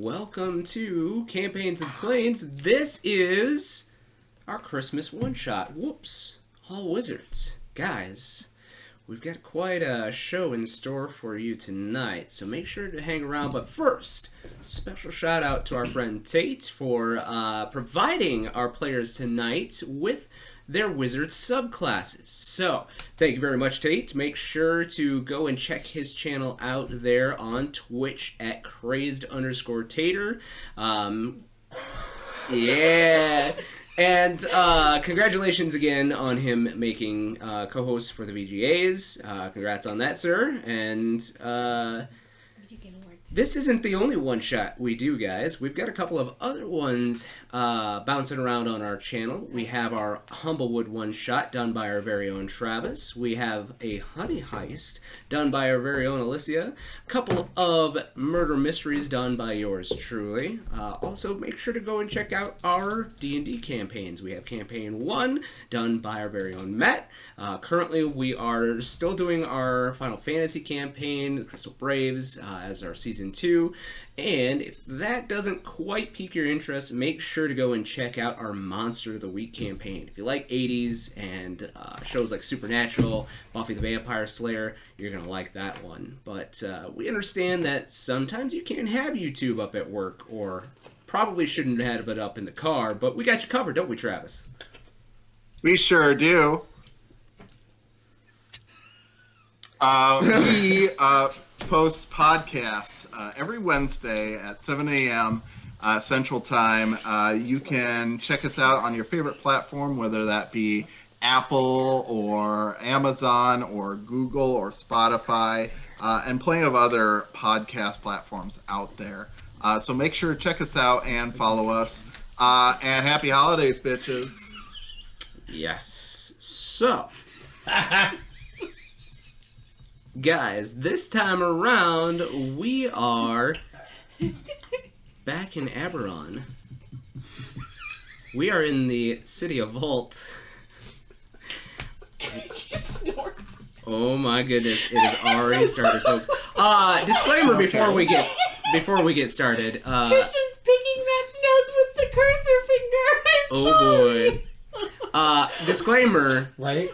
welcome to Campaigns and Planes. This is our Christmas one-shot. Whoops, all wizards. Guys, we've got quite a show in store for you tonight, so make sure to hang around. But first, special shout out to our friend Tate for providing our players tonight with their wizard subclasses. So, thank you very much, Tate. Make sure to go and check his channel out there on Twitch at crazed_tater. Yeah. And congratulations again on him making co-host for the VGAs. Congrats on that, sir. And this isn't the only one-shot we do, guys. We've got a couple of other ones bouncing around on our channel. We have our Humblewood one-shot done by our very own Travis. We have a Honey Heist done by our very own Alysia. A couple of murder mysteries done by yours truly. Also, make sure to go and check out our D&D campaigns. We have Campaign 1 done by our very own Matt. Currently, we are still doing our Final Fantasy campaign, the Crystal Braves, as our Season 2. And if that doesn't quite pique your interest, make sure to go and check out our Monster of the Week campaign. If you like 80s and shows like Supernatural, Buffy the Vampire Slayer, you're going to like that one. But we understand that sometimes you can't have YouTube up at work, or probably shouldn't have it up in the car, but we got you covered, don't we, Travis? We sure do. We post podcasts every Wednesday at 7 a.m. Central Time. You can check us out on your favorite platform, whether that be Apple or Amazon or Google or Spotify, and plenty of other podcast platforms out there. So make sure to check us out and follow us. And happy holidays, bitches. Yes. So... guys, this time around, we are back in Eberron. We are in the city of Volt. Oh my goodness, it has already started, folks. Disclaimer before we get started. Christian's picking Matt's nose with the cursor finger. Oh boy. Disclaimer. Right?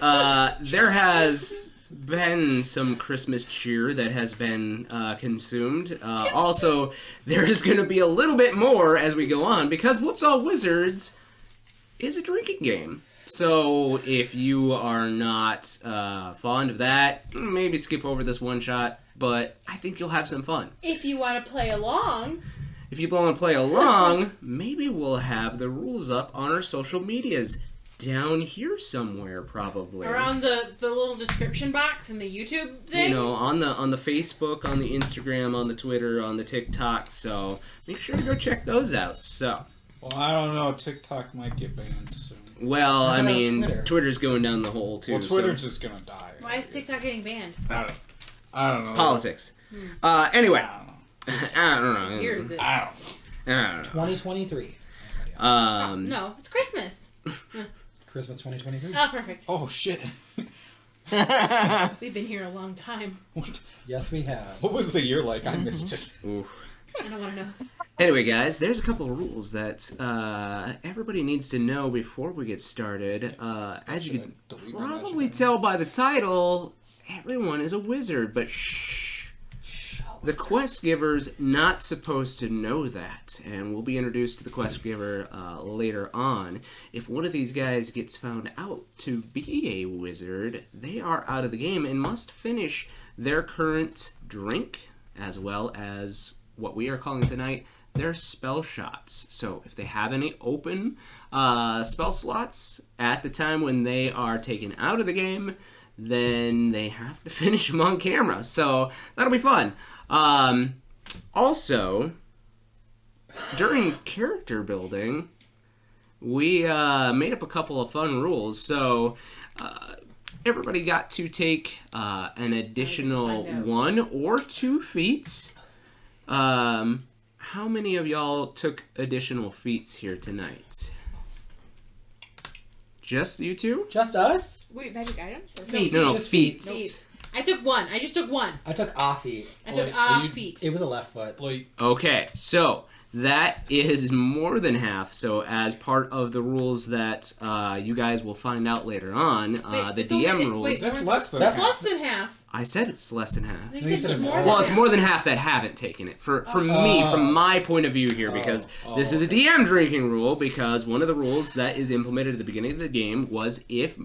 There has been some Christmas cheer that has been consumed. Also, there's going to be a little bit more as we go on, because Whoops All Wizards is a drinking game. So if you are not fond of that, maybe skip over this one shot, but I think you'll have some fun. If you want to play along. If you want to play along, maybe we'll have the rules up on our social medias. Down here somewhere, probably. Around the little description box in the YouTube thing? You know, on the Facebook, on the Instagram, on the Twitter, on the TikTok, so make sure to go check those out. So. Well, I don't know. TikTok might get banned soon. Well, I mean, Twitter's going down the hole, too. Well, Twitter's just gonna die. Why is TikTok getting banned? I don't know. Politics. Anyway. I don't know. I don't know. Here is it? I don't know. 2023. No, it's Christmas. Christmas 2023. Oh, perfect. Oh, shit. We've been here a long time. What? Yes, we have. What was the year like? I missed it. Oof. I don't want to know. Anyway, guys, there's a couple of rules that everybody needs to know before we get started. As you can probably tell by the title, everyone is a wizard, but shh. The quest giver's not supposed to know that, and we'll be introduced to the quest giver later on. If one of these guys gets found out to be a wizard, they are out of the game and must finish their current drink, as well as what we are calling tonight their spell shots. So if they have any open spell slots at the time when they are taken out of the game, then they have to finish them on camera. So that'll be fun. Also, during character building, we made up a couple of fun rules. So everybody got to take an additional 1 or 2 feats. How many of y'all took additional feats here tonight? Just you two? Just us? Wait, magic items? Or Feet. No, Just feats. Feet. I took 1. I just took 1. I took off feet. I took Wait, are you- feet. It was a left foot. Like, Okay, so That is more than half. So as part of the rules that you guys will find out later on, Wait, the it's only- DM rules. wait, That's less than That's half. Less than half. I said it's less than half. You No, you said said it's it's more all. than Well, it's half. more than half that haven't taken it. For me, from my point of view here, because this is a DM drinking rule, because one of the rules that is implemented at the beginning of the game was if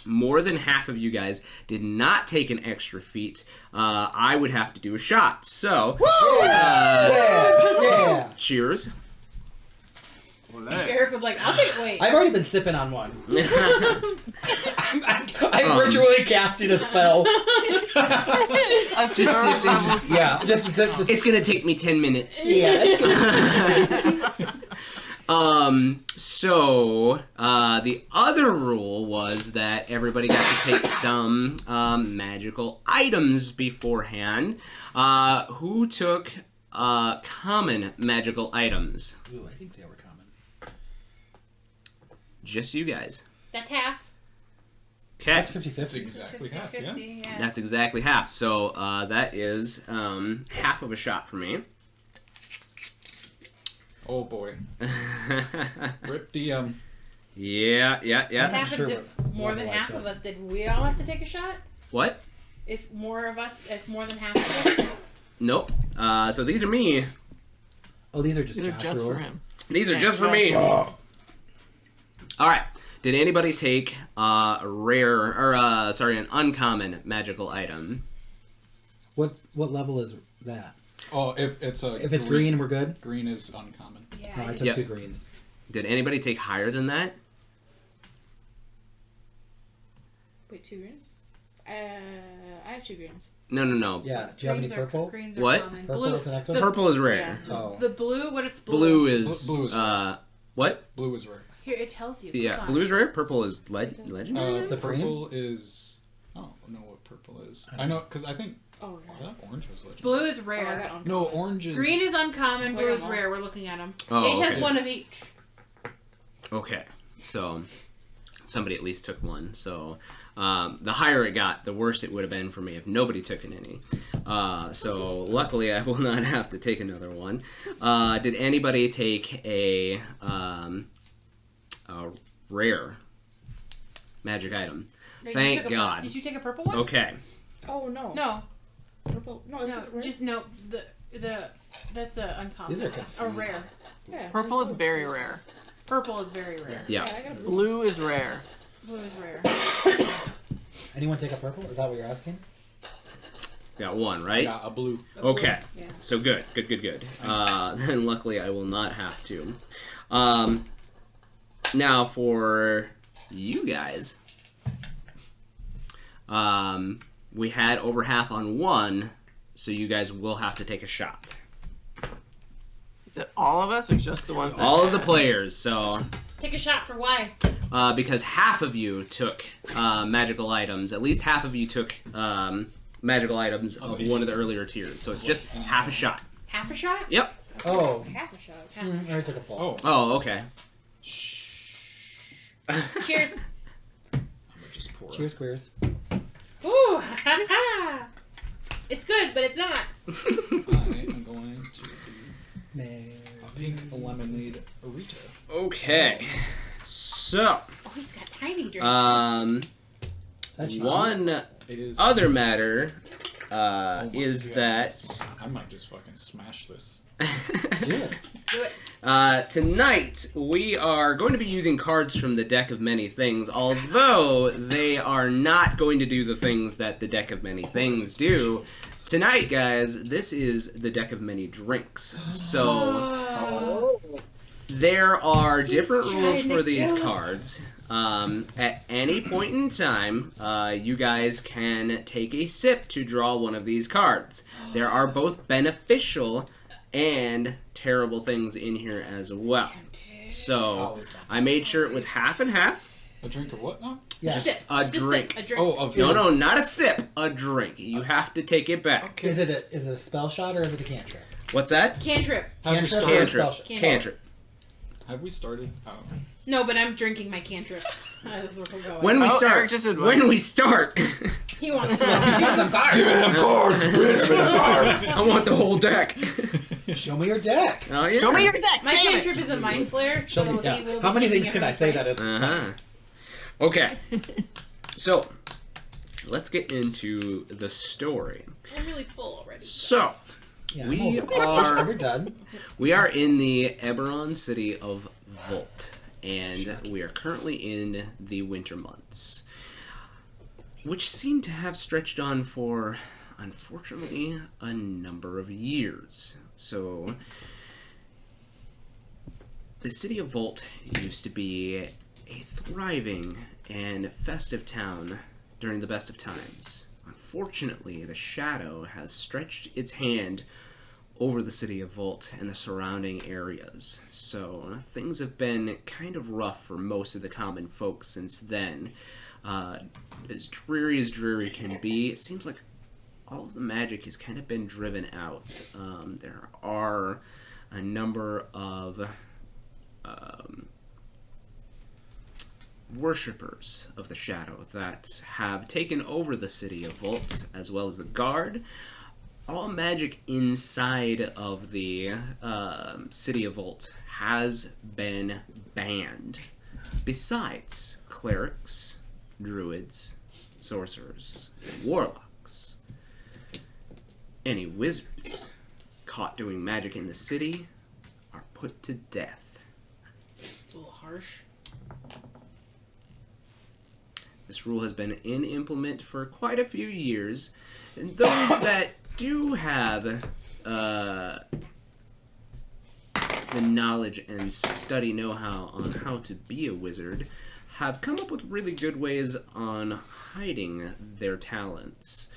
more than half of you guys did not take an extra feat, I would have to do a shot. So, Yeah. cheers. Eric was like, I'll take it. Wait. I've already been sipping on one. I'm virtually casting a spell. Just sipping. Yeah, just. It's gonna take me 10 minutes. Yeah. So, the other rule was that everybody got to take some magical items beforehand. Who took common magical items? Ooh, I think they were common. Just you guys. That's half. Okay. That's 50-50. That's exactly half, yeah. 50, yeah. That's exactly half. So, that is half of a shot for me. Oh boy. Rip DM. Yeah. What I'm happens sure if more what than will I half took. of us did? We all have to take a shot? What? If more than half of us? Nope. So these are me. Oh, these are just These are Josh just rules. for him. These are just for me. All right. Did anybody take a rare or an uncommon magical item? What level is that? Oh, if it's green, we're good. Green is uncommon. Yeah. Oh, I took Yep. 2 greens. Did anybody take higher than that? Wait, 2 greens? I have 2 greens. No. Yeah. Do you have any purple? Greens are What? common. Purple Blue. is the next one. Purple is rare. Yeah. Oh. The blue, what it's blue? Blue is Blue is rare. what? Blue is rare. Here, it tells you. Yeah, Click on blue it. is rare. Purple is legendary. Supreme? Purple is. I don't know what purple is. I know because I think Oh, I thought orange was legendary. blue is rare. No, orange is. Green is uncommon, blue Wait, is no. rare. We're looking at them. Oh, Each okay. has one of each. Okay, so somebody at least took one. So the higher it got, the worse it would have been for me if nobody took any. So luckily, I will not have to take another one. Did anybody take a rare magic item? No, you Thank took a God. Did you take a purple one? Okay. Oh no. No, Purple. No, no, just no. The that's a uncommon. These are a confusing. rare. Yeah. Purple is very rare. Purple is very rare. Yeah. I got a blue. Blue is rare. Blue is rare. Anyone take a purple? Is that what you're asking? Got one, right? Yeah, a blue. Okay. Yeah. So good. Then luckily I will not have to. Now for you guys, we had over half on one, so you guys will have to take a shot. Is it all of us or just the ones? That All of the had? players. So Take a shot for why? because half of you took magical items, at least half of you took magical items of one of the earlier tiers. So it's just half a shot. Half a shot? Yep. Oh. Half a shot. Half I already took a full. Oh. Oh, okay. Cheers. I'm gonna just pour. Cheers, queers. Ooh, ha ha. It's good, but it's not. I am going to do Man. a pink lemonade Arita. Okay. So, Oh, he's got tiny drinks. That's one It is. other matter Oh my is God. that I might just fucking smash this. Do it. Do it. tonight we are going to be using cards from the Deck of Many Things, although they are not going to do the things that the Deck of Many Things do. Tonight, guys, this is the Deck of Many Drinks. So Oh. there are different He's rules trying for to these kill us. cards. At any point in time, you guys can take a sip to draw one of these cards. There are both beneficial and terrible things in here as well. So I made sure it was half and half. A drink of what now? Yeah. Just A just drink. A drink. Oh, of No, not a sip, a drink. You have to take it back. Is it a spell shot or is it a cantrip? What's that? Cantrip. Have we Cantrip? started? Cantrip. Spell Cantrip. Have we started? Oh. No, but I'm drinking my cantrip. That's where we're going. When we Oh, start. Eric just did one. When we start. He wants to. Give me some cards. them cards, bitch! I want the whole deck. Show me your deck. Oh yeah. Show me your deck. My damn it. cantrip is a mind flare, Show so me. he Yeah. will be How many taking things can I everyone's say place. that is? Okay. So, let's get into the story. I'm really full already. So, Yeah, We We're done. we are in the Eberron city of Volt, and we are currently in the winter months, which seem to have stretched on for, unfortunately, a number of years. So, the city of Volt used to be a thriving and festive town during the best of times. Unfortunately, the shadow has stretched its hand over the city of Volt and the surrounding areas. So things have been kind of rough for most of the common folk since then. As dreary can be, it seems like all of the magic has kind of been driven out. There are a number of worshippers of the shadow that have taken over the city of Volt, as well as the guard. All magic inside of the city of Volt has been banned, besides clerics, druids, sorcerers, and warlocks. Any wizards caught doing magic in the city are put to death. It's a little harsh. This rule has been in implement for quite a few years, and those that do have the knowledge and study know-how on how to be a wizard have come up with really good ways on hiding their talents.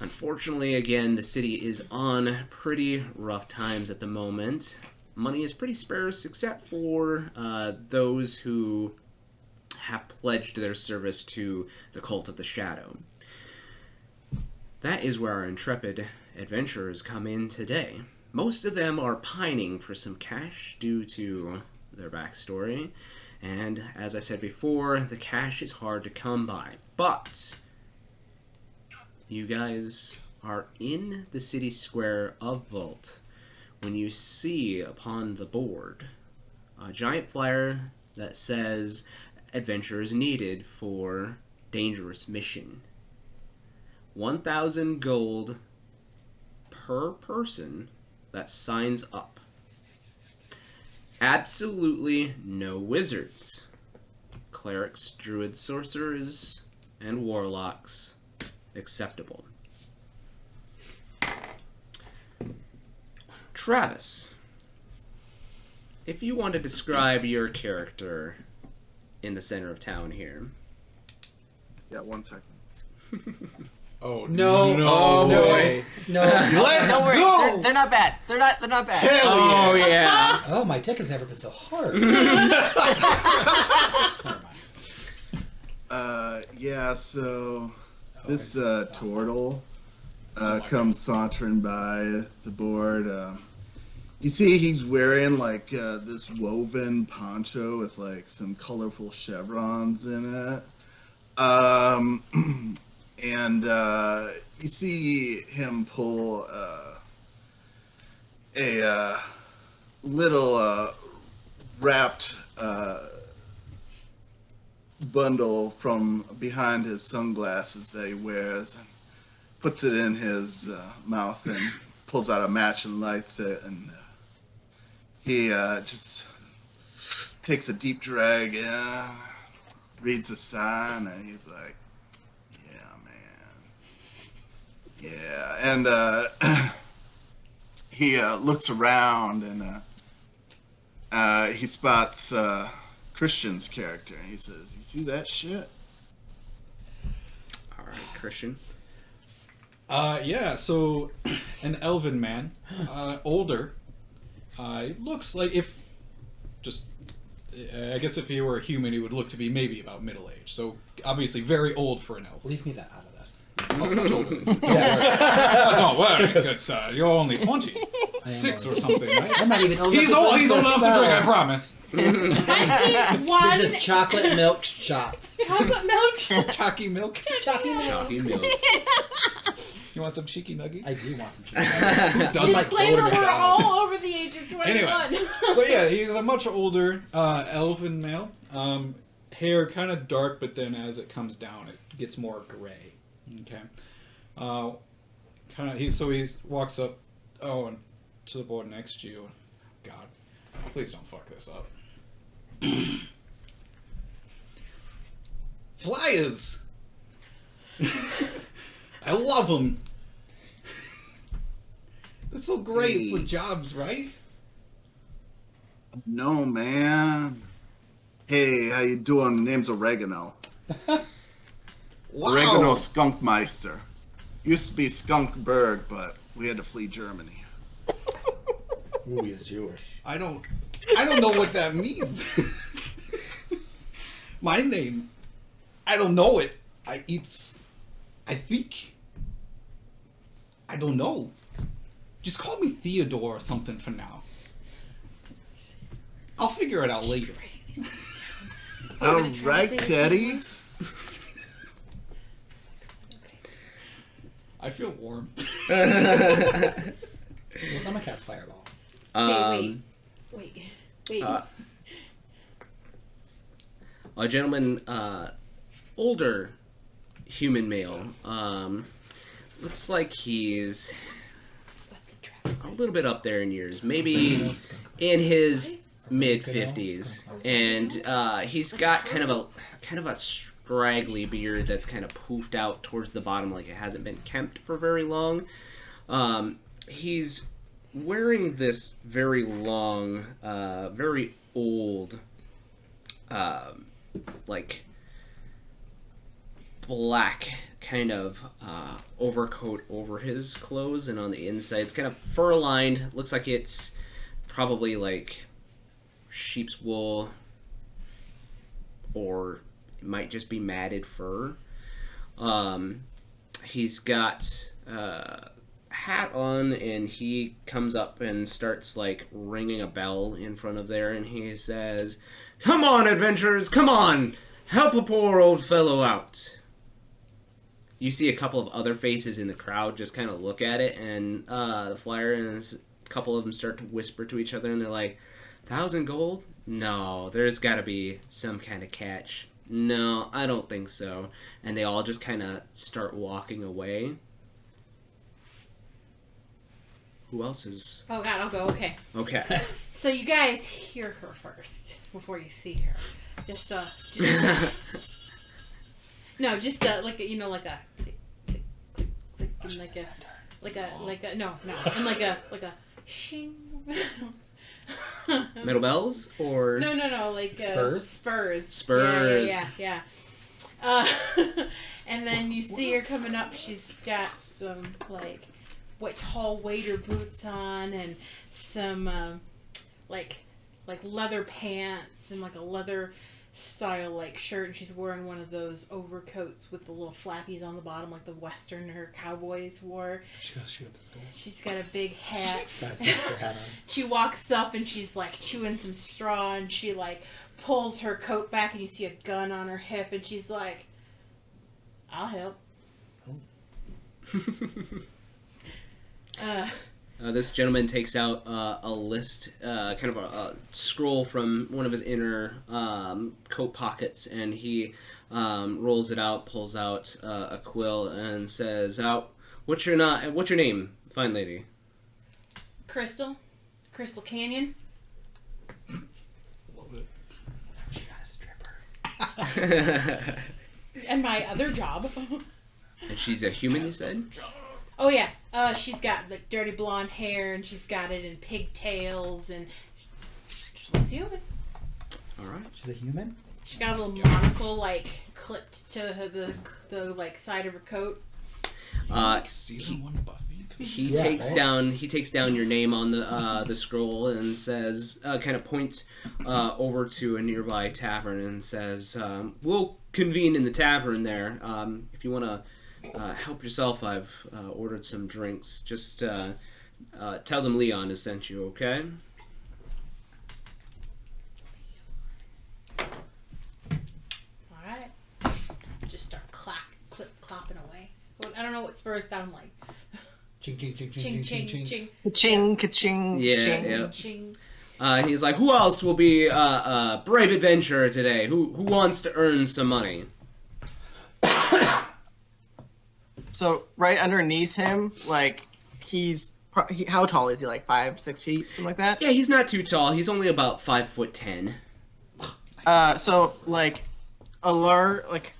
Unfortunately, again, the city is on pretty rough times at the moment. Money is pretty sparse, except for those who have pledged their service to the cult of the shadow. That is where our intrepid adventurers come in today. Most of them are pining for some cash due to their backstory, and as I said before, the cash is hard to come by. But you guys are in the city square of Volt when you see upon the board a giant flyer that says adventurers needed for dangerous mission. 1,000 gold per person that signs up. Absolutely no wizards. Clerics, druids, sorcerers, and warlocks acceptable. Travis, if you want to describe your character in the center of town here. Yeah, 1 second. Oh No. no, No. way. No. Let's Don't worry, go. they're not bad. They're not bad. Hell Oh yeah. Oh, my dick has never been so hard. Never mind. Yeah, so this Okay. turtle my comes sauntering by the board. You see he's wearing like this woven poncho with like some colorful chevrons in it. And you see him pull a little wrapped bundle from behind his sunglasses that he wears and puts it in his mouth and pulls out a match and lights it, and he just takes a deep drag in, reads the sign, and he's like, yeah, man. Yeah, and he looks around and he spots Christian's character, and he says, "You see that shit?" All right, Christian. Yeah, so an elven man, older, looks like I guess if he were a human, he would look to be maybe about middle age. So obviously very old for an elf. Leave me that out of this. Oh, much older than you. Don't worry, it's, you're only 26 or something, right? I'm not even old He's enough old. to He's old enough to drink. I promise. 21 This is chocolate milk shots. chocolate milk. Chalky milk. Chalky milk. Chalky milk. You want some cheeky nuggies? I do want some chicken. Does my Disclaimer: daughter we're McDonald's. all over the age of 21. So yeah, he's a much older elfin male. Hair kind of dark, but then as it comes down, it gets more gray. Okay. He walks up. Oh, and to the board next to you. God, please don't fuck this up. Flyers. I love them. They're so great for jobs, right? No, man. Hey, how you doing? Name's Oregano. Wow. Oregano Skunkmeister. Used to be Skunkberg, but we had to flee Germany. Ooh, he's Jewish. I don't know what that means. My name, I don't know it. I think. I don't know. Just call me Theodore or something for now. I'll figure it out later. All right, Teddy. I feel warm. Yes, I'm a cast fireball. Wait. A gentleman, older human male. Looks like he's a little bit up there in years, maybe in his mid-50s, and he's got kind of a scraggly beard that's kind of poofed out towards the bottom, like it hasn't been kempt for very long. He's wearing this very long, very old, like black kind of overcoat over his clothes, and on the inside it's kind of fur lined. Looks like it's probably like sheep's wool, or it might just be matted fur. He's got a hat on, and he comes up and starts like ringing a bell in front of there, and he says, "Come on, adventurers, come on! Help a poor old fellow out." You see a couple of other faces in the crowd just kind of look at it, and the flyer and a couple of them start to whisper to each other, and they're like, 1,000 gold? No, there's got to be some kind of catch. No, I don't think so. And they all just kind of start walking away. Who else is... Oh God, I'll go. Okay. Okay. So you guys hear her first before you see her. Just no, just like a, like a shing. Metal bells or No, like Spurs? spurs? Yeah. And then you see her coming up. She's got some like tall waiter boots on, and some like leather pants, and like a leather style like shirt, and she's wearing one of those overcoats with the little flappies on the bottom, like the Westerner cowboys wore. She goes shoot up the school. She's got a big hat. That's her hat on. She walks up and she's like chewing some straw, and she like pulls her coat back, and you see a gun on her hip, and she's like, "I'll help." This gentleman takes out a list, kind of a scroll from one of his inner coat pockets, and he rolls it out, pulls out a quill, and says, "What's your name, fine lady?" Crystal Canyon. Love it. She got a stripper. And my other job. And she's a human, you said? Oh yeah, she's got like dirty blonde hair, and she's got it in pigtails, and she's human. All right. She's a human? She got a little monocle like clipped to the like side of her coat. Season 1 Buffy. He Yeah, takes right. down your name on the scroll, and says, kind of points over to a nearby tavern, and says, "We'll convene in the tavern there. If you want to help yourself, I've ordered some drinks. Just tell them Leon has sent you, okay?" All right. Just start clip clopping away. Well, I don't know what spurs sound like. Ching, ching, ching, Ching, ching, ching, ching, ching. ching, Ka-ching, ka-ching, Yeah, ching. yeah. ching. He's like, who else will be a brave adventurer today? Who wants to earn some money? So right underneath him, like how tall is he? Like 5, 6 feet, something like that. Yeah, he's not too tall. He's only about 5'10". So like like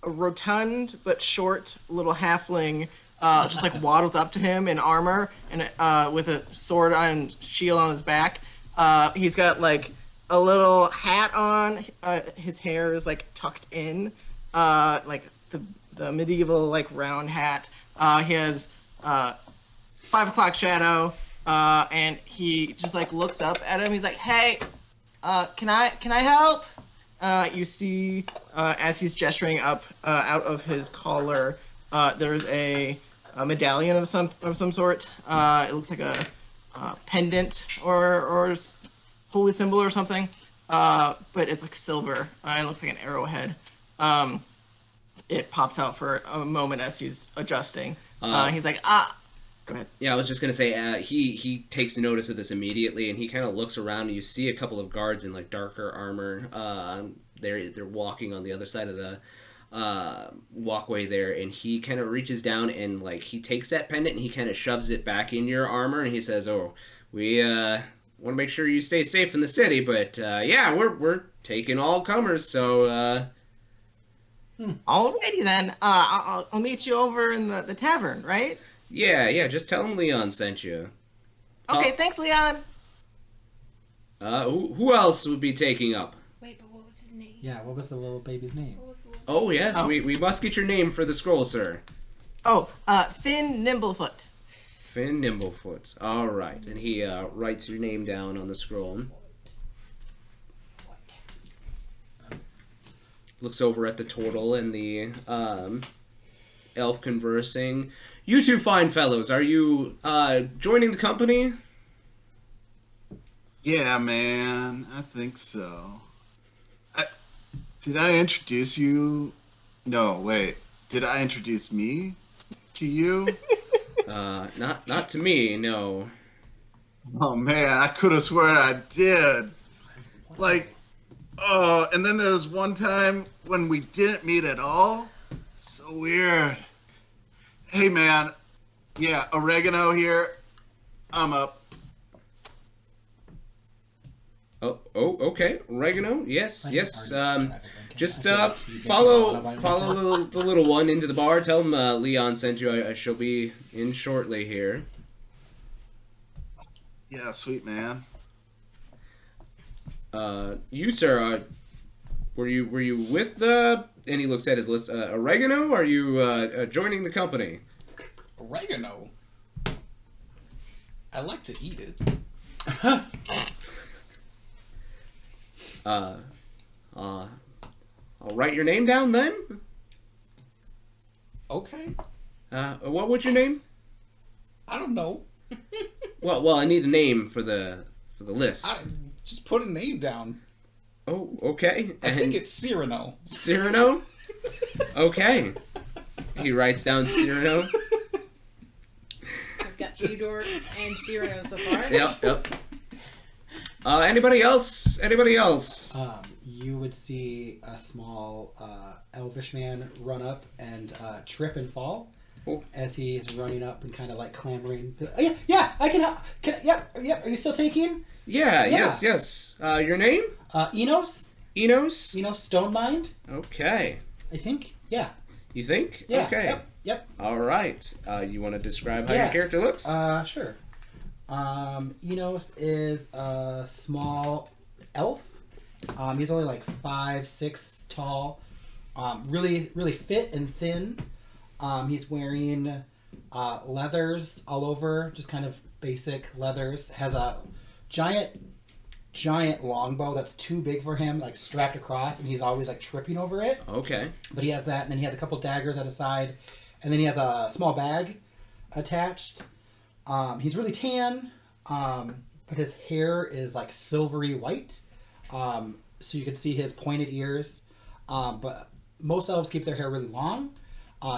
a rotund but short little halfling, just like waddles up to him in armor and with a sword and shield on his back. He's got like a little hat on. His hair is like tucked in, like the medieval like round hat. He has 5 o'clock shadow, and he just like looks up at him. He's like, "Hey, can I help?" You see, as he's gesturing up out of his collar, there's a medallion of some sort. It looks like a pendant or holy symbol or something, but it's like silver. It looks like an arrowhead. It pops out for a moment as he's adjusting. He's like, go ahead. Yeah, I was just gonna say he takes notice of this immediately, and he kind of looks around, and you see a couple of guards in like darker armor. They're walking on the other side of the walkway there, and he kind of reaches down and like he takes that pendant and he kind of shoves it back in your armor, and he says, "Oh, we want to make sure you stay safe in the city, but yeah, we're taking all comers, so." Alrighty then. I'll meet you over in the tavern, right? Yeah, just tell him Leon sent you. Okay, thanks, Leon. Who else would be taking up? Wait, but what was his name? Yeah, what was the little baby's name? What was the little... Oh, yes, Oh. we must get your name for the scroll, sir. Oh, Finn Nimblefoot. Finn Nimblefoot. All right, and he writes your name down on the scroll. Looks over at the turtle and the elf conversing. You two fine fellows, are you joining the company? Yeah, man, I think so. Did I introduce you? No, wait. Did I introduce me to you? Not to me, no. Oh man, I could have sworn I did. Like, oh, and then there was one time when we didn't meet at all. So weird. Hey man, yeah, oregano here. I'm up. Oh, okay. Oregano. Yes. Just follow follow the little one into the bar. Tell him Leon sent you. She'll be in shortly here. Yeah, sweet man. You sir, were you with the? And he looks at his list. Oregano. Are you joining the company? Oregano. I like to eat it. I'll write your name down then. Okay. What was your name? I don't know. Well, I need a name for the list. Just put a name down. Oh, okay. I think it's Cyrano. Cyrano? Okay. He writes down Cyrano. I've got Theodore and Cyrano so far. Yep. Anybody else? You would see a small elvish man run up and trip and fall as he's running up and kind of like clamoring. Oh, yeah, I can help. Yep. Are you still taking? Yeah. Yes. Your name? Enos, Stonemind. Okay. I think. Yeah. You think? Yeah. Okay. Yep. All right. You want to describe how your character looks? Sure. Enos is a small elf. He's only like 5'6" tall. Really fit and thin. He's wearing leathers all over, just kind of basic leathers. Has a giant longbow that's too big for him, like strapped across, and he's always like tripping over it. Okay. But he has that, and then he has a couple daggers at his side, and then he has a small bag attached. He's really tan, but his hair is like silvery white, so you can see his pointed ears. But most elves keep their hair really long,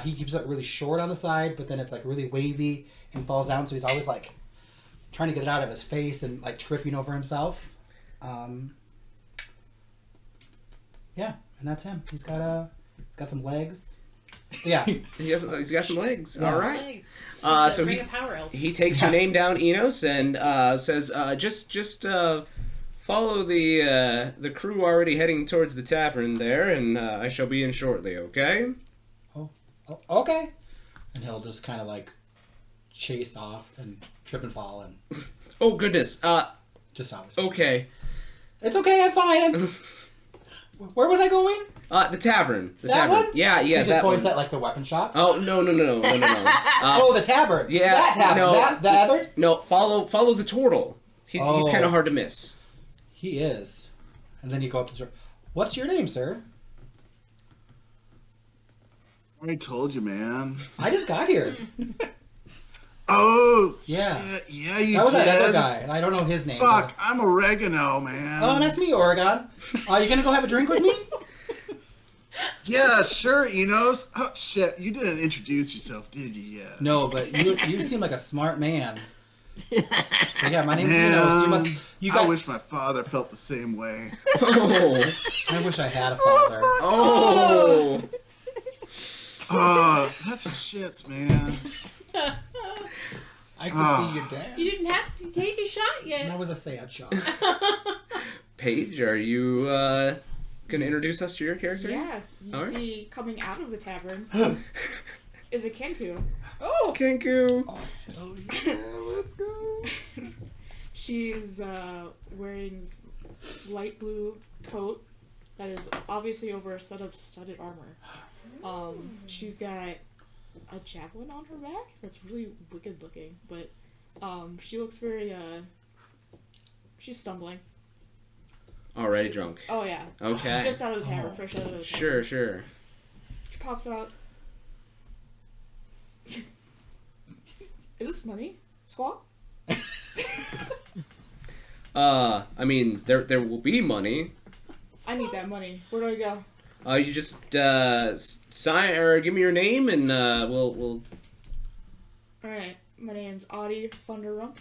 He keeps it really short on the side, but then it's like really wavy and falls down. So he's always like trying to get it out of his face and like tripping over himself. Yeah, and that's him. He's got some legs. Yeah, he's got some legs. Yeah. All right. So Bring a power elf. he takes your name down, Enos, and says, just follow the crew already heading towards the tavern there, and I shall be in shortly. Okay. Oh, okay. And he'll just kind of like chase off and trip and fall and Oh goodness. just always. Okay. It's okay. I'm fine. Where was I going? The tavern. The That tavern. one? Yeah, He just that points one. at like the weapon shop. Oh no. Oh, the tavern. yeah, that tavern. no. The other. No, follow the turtle. He's Oh. kind of hard to miss. He is. And then you go up to the store. What's your name, sir? I already told you, man. I just got here. Oh, Yeah. shit. Yeah, you That was did. that other guy, and I don't know his name. Fuck, I'm Oregano, man. Oh, nice to meet you, Oregon. You gonna go have a drink with me? Yeah, sure, Enos. Oh, shit, you didn't introduce yourself, did you? Yeah. No, but you seem like a smart man. But yeah, my name's Man, Enos. You I got. wish my father felt the same way. Oh. I wish I had a father. Oh. Oh, that's a shits, man. I could Ah. be your dad. You didn't have to take a shot That yet. was a sad shot. Paige, are you gonna introduce us to your character? Yeah, you Alright. see coming out of the tavern is a Kenku. Oh, Kenku. Oh, yeah, let's go. She's wearing this light blue coat that is obviously over a set of studded armor. She's got a javelin on her back that's really wicked looking, but she looks very she's stumbling. Already drunk. Oh yeah, Okay. just out of the tavern, fresh out of the tavern. Sure. She pops out. Is this money? Squaw? I mean, there will be money. I need that money. Where do I go? You just sign or give me your name, and we'll. Alright, my name's Audie Thunderrump.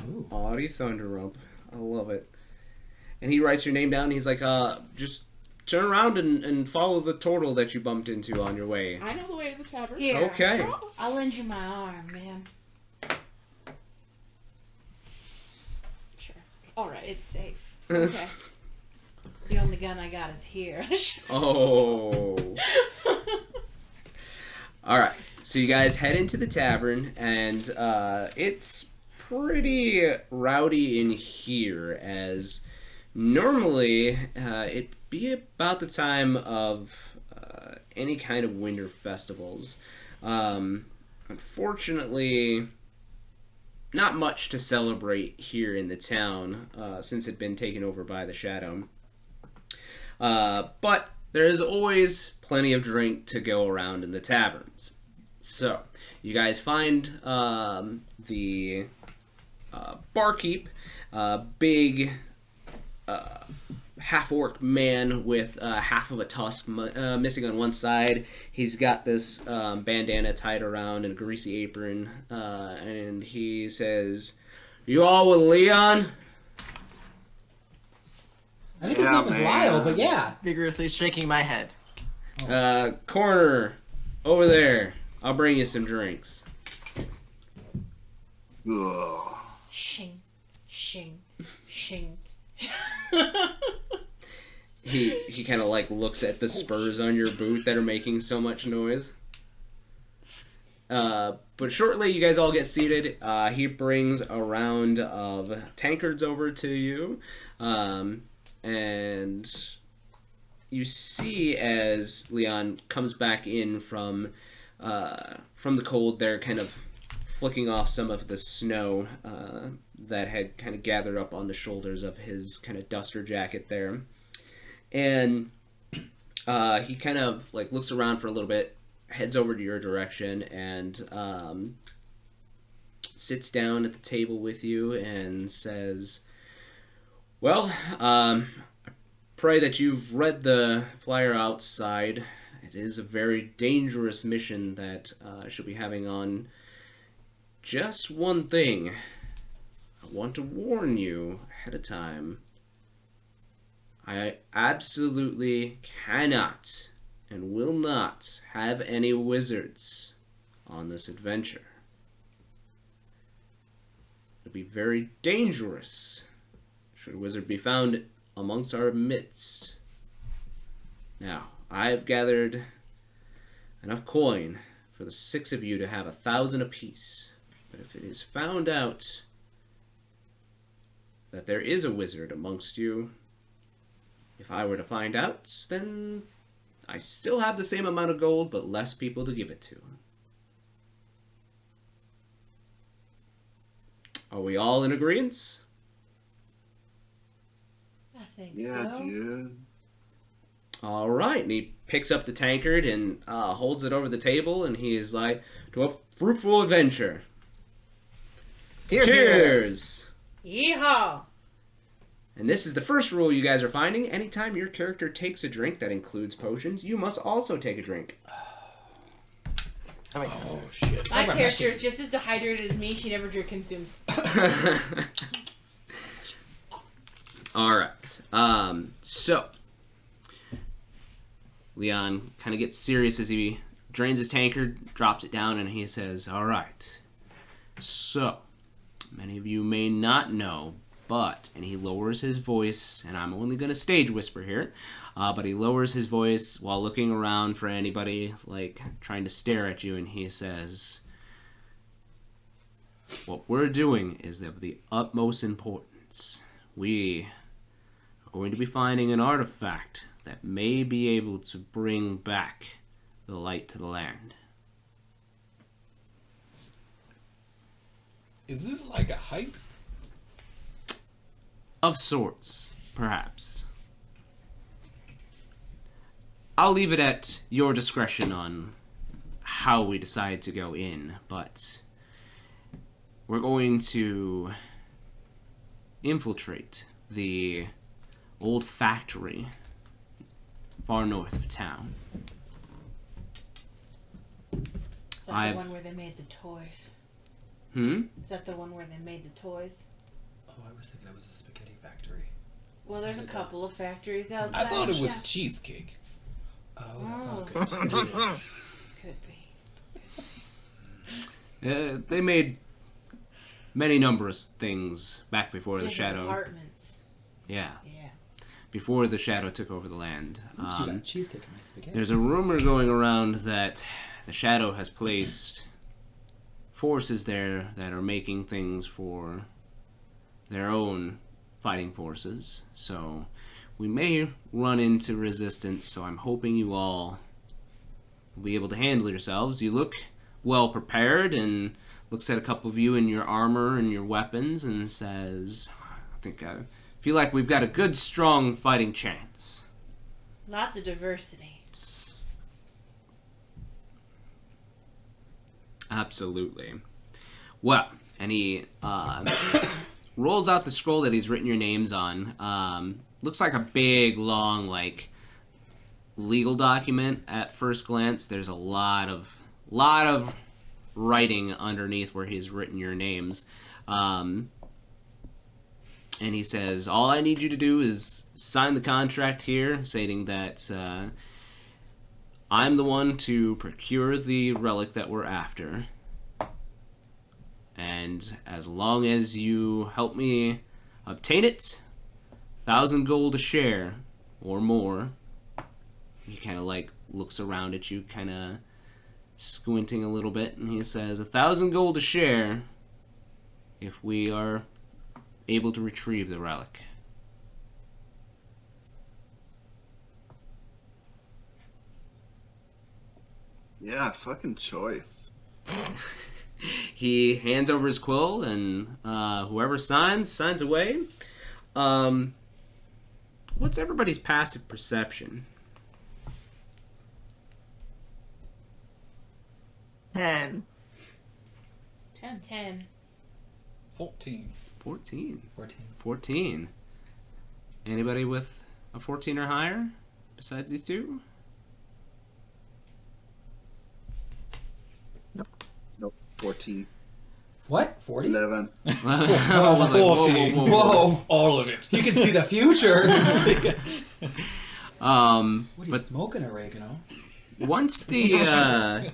Ooh. Audie Thunderrump. I love it. And he writes your name down. And he's like, just turn around and follow the turtle that you bumped into on your way. I know the way to the tavern. here. Okay. I'll lend you my arm, man. Sure. Alright. It's safe. Okay. The only gun I got is here. Oh. All right. So you guys head into the tavern, and it's pretty rowdy in here, as normally it'd be about the time of any kind of winter festivals. Unfortunately, not much to celebrate here in the town since it'd been taken over by the Shadow. But there is always plenty of drink to go around in the taverns. So, you guys find the barkeep, big half-orc man with half of a tusk missing on one side. He's got this bandana tied around and a greasy apron, and he says, "You all with Leon?" I think his Yeah, name is man. Lyle, but yeah. Vigorously shaking my head. Corner, over there. I'll bring you some drinks. Ugh. Shing, shing, shing. He kind of like looks at the spurs on your boot that are making so much noise. But shortly, you guys all get seated. He brings a round of tankards over to you, and you see as Leon comes back in from the cold, they're kind of flicking off some of the snow that had kind of gathered up on the shoulders of his kind of duster jacket there. And he kind of like looks around for a little bit, heads over to your direction, and sits down at the table with you and says, "Well, I pray that you've read the flyer outside it is a very dangerous mission that she'll be having on. Just one thing. I want to warn you ahead of time. I absolutely cannot and will not have any wizards on this adventure. It'll be very dangerous should a wizard be found amongst our midst. Now, I have gathered enough coin for the 6 of you to have 1,000 apiece. But if it is found out that there is a wizard amongst you, if I were to find out, then I still have the same amount of gold, but less people to give it to. Are we all in agreement? I think Yeah, so. dude. All right, and he picks up the tankard and holds it over the table, and he is like, to a fruitful adventure. Here, Cheers! Yeehaw! And this is the first rule you guys are finding. Anytime your character takes a drink that includes potions, you must also take a drink. That makes sense. Oh shit. My character is just as dehydrated as me. She never drink consumes. All right. So Leon kind of gets serious as he drains his tankard, drops it down, and he says, all right. So, many of you may not know, but, and he lowers his voice, and I'm only going to stage whisper here, but he lowers his voice while looking around for anybody, like, trying to stare at you, and he says, what we're doing is of the utmost importance. We are going to be finding an artifact that may be able to bring back the light to the land. Is this like a heist? Of sorts, perhaps. I'll leave it at your discretion on how we decide to go in, but we're going to infiltrate the old factory far north of town. Is that I've- the one where they made the toys? Is that the one where they made the toys? Oh, I was thinking it was a spaghetti factory. Well, there's a couple of factories outside. I thought it was Yeah. cheesecake. Oh, Oh. that sounds good. Could be. They made many numerous things back before the Different shadow. apartments. Yeah, Yeah. before the shadow took over the land. Oops, you got cheesecake in my spaghetti. There's a rumor going around that the shadow has placed forces there that are making things for their own fighting forces. So we may run into resistance, so I'm hoping you all will be able to handle yourselves. You look well prepared, and looks at a couple of you in your armor and your weapons and says, I feel like we've got a good, strong fighting chance. Lots of diversity. Absolutely. Well, and he rolls out the scroll that he's written your names on. Looks like a big, long, like, legal document at first glance. There's a lot of writing underneath where he's written your names. And he says, all I need you to do is sign the contract here, stating that I'm the one to procure the relic that we're after. And as long as you help me obtain it, 1,000 gold a share or more. He kind of like looks around at you, kind of squinting a little bit, and he says, 1,000 gold a share if we are able to retrieve the relic. Yeah, fucking choice. He hands over his quill, and whoever signs away. What's everybody's passive perception? 10. 10. 14. 14. 14. 14. Anybody with a 14 or higher besides these two? 14. What? 40? 11. I was like, whoa. Whoa. All of it. You can see the future. What are you But smoking, oregano? once the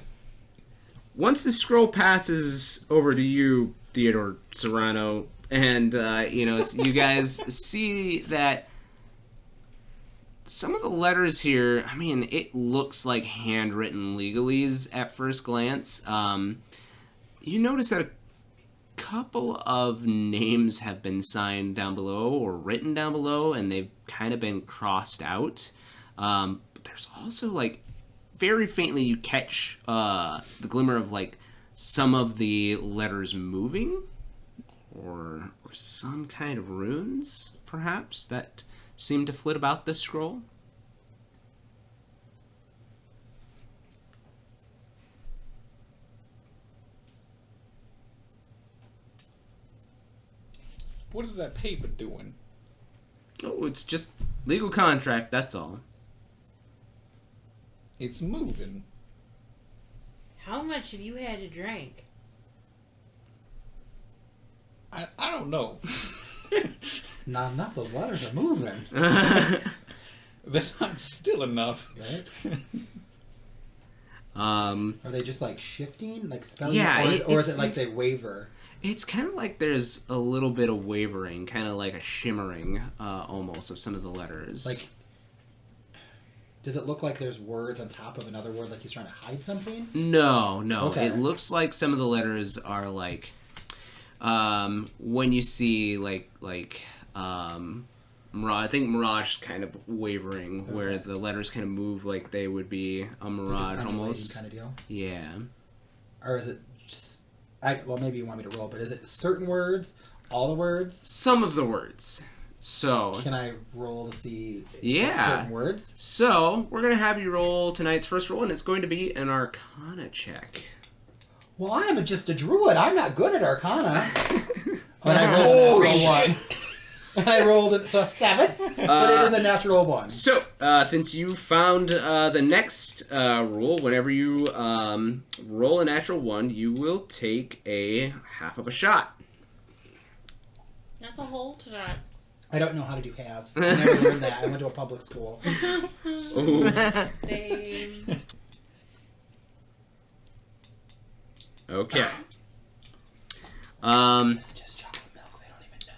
scroll passes over to you, Theodore Serrano, and you guys see that some of the letters here, I mean, it looks like handwritten legalese at first glance. You notice that a couple of names have been signed down below or written down below, and they've kind of been crossed out. But there's also, like, very faintly you catch the glimmer of, like, some of the letters moving, or some kind of runes, perhaps, that seem to flit about this scroll. What is that paper doing? Oh, it's just legal contract, that's all. It's moving. How much have you had to drink? I don't know. Not enough. Those letters are moving. That's not still enough. Right? Are they just like shifting, like spelling? Yeah, or is it like they waver? It's kind of like there's a little bit of wavering, kind of like a shimmering, almost, of some of the letters. Like, does it look like there's words on top of another word, like he's trying to hide something? No. Okay. It looks like some of the letters are like, when you see like Mirage, I think Mirage kind of wavering, where the letters kind of move like they would be a Mirage almost. Kind of deal. Yeah. Or is it just? Well, maybe you want me to roll, but is it certain words? All the words? Some of the words. So. Can I roll to see? Certain words. So we're gonna have you roll tonight's first roll, and it's going to be an Arcana check. Well, I am just a druid. I'm not good at Arcana. And I rolled a natural 1. And I rolled it, so 7, but it is a natural 1. So, since you found the next rule, whenever you roll a natural 1, you will take a half of a shot. That's a whole shot. I don't know how to do halves. I never learned that. I went to a public school. Ooh. Same. Okay. It's just chocolate milk. They don't even know.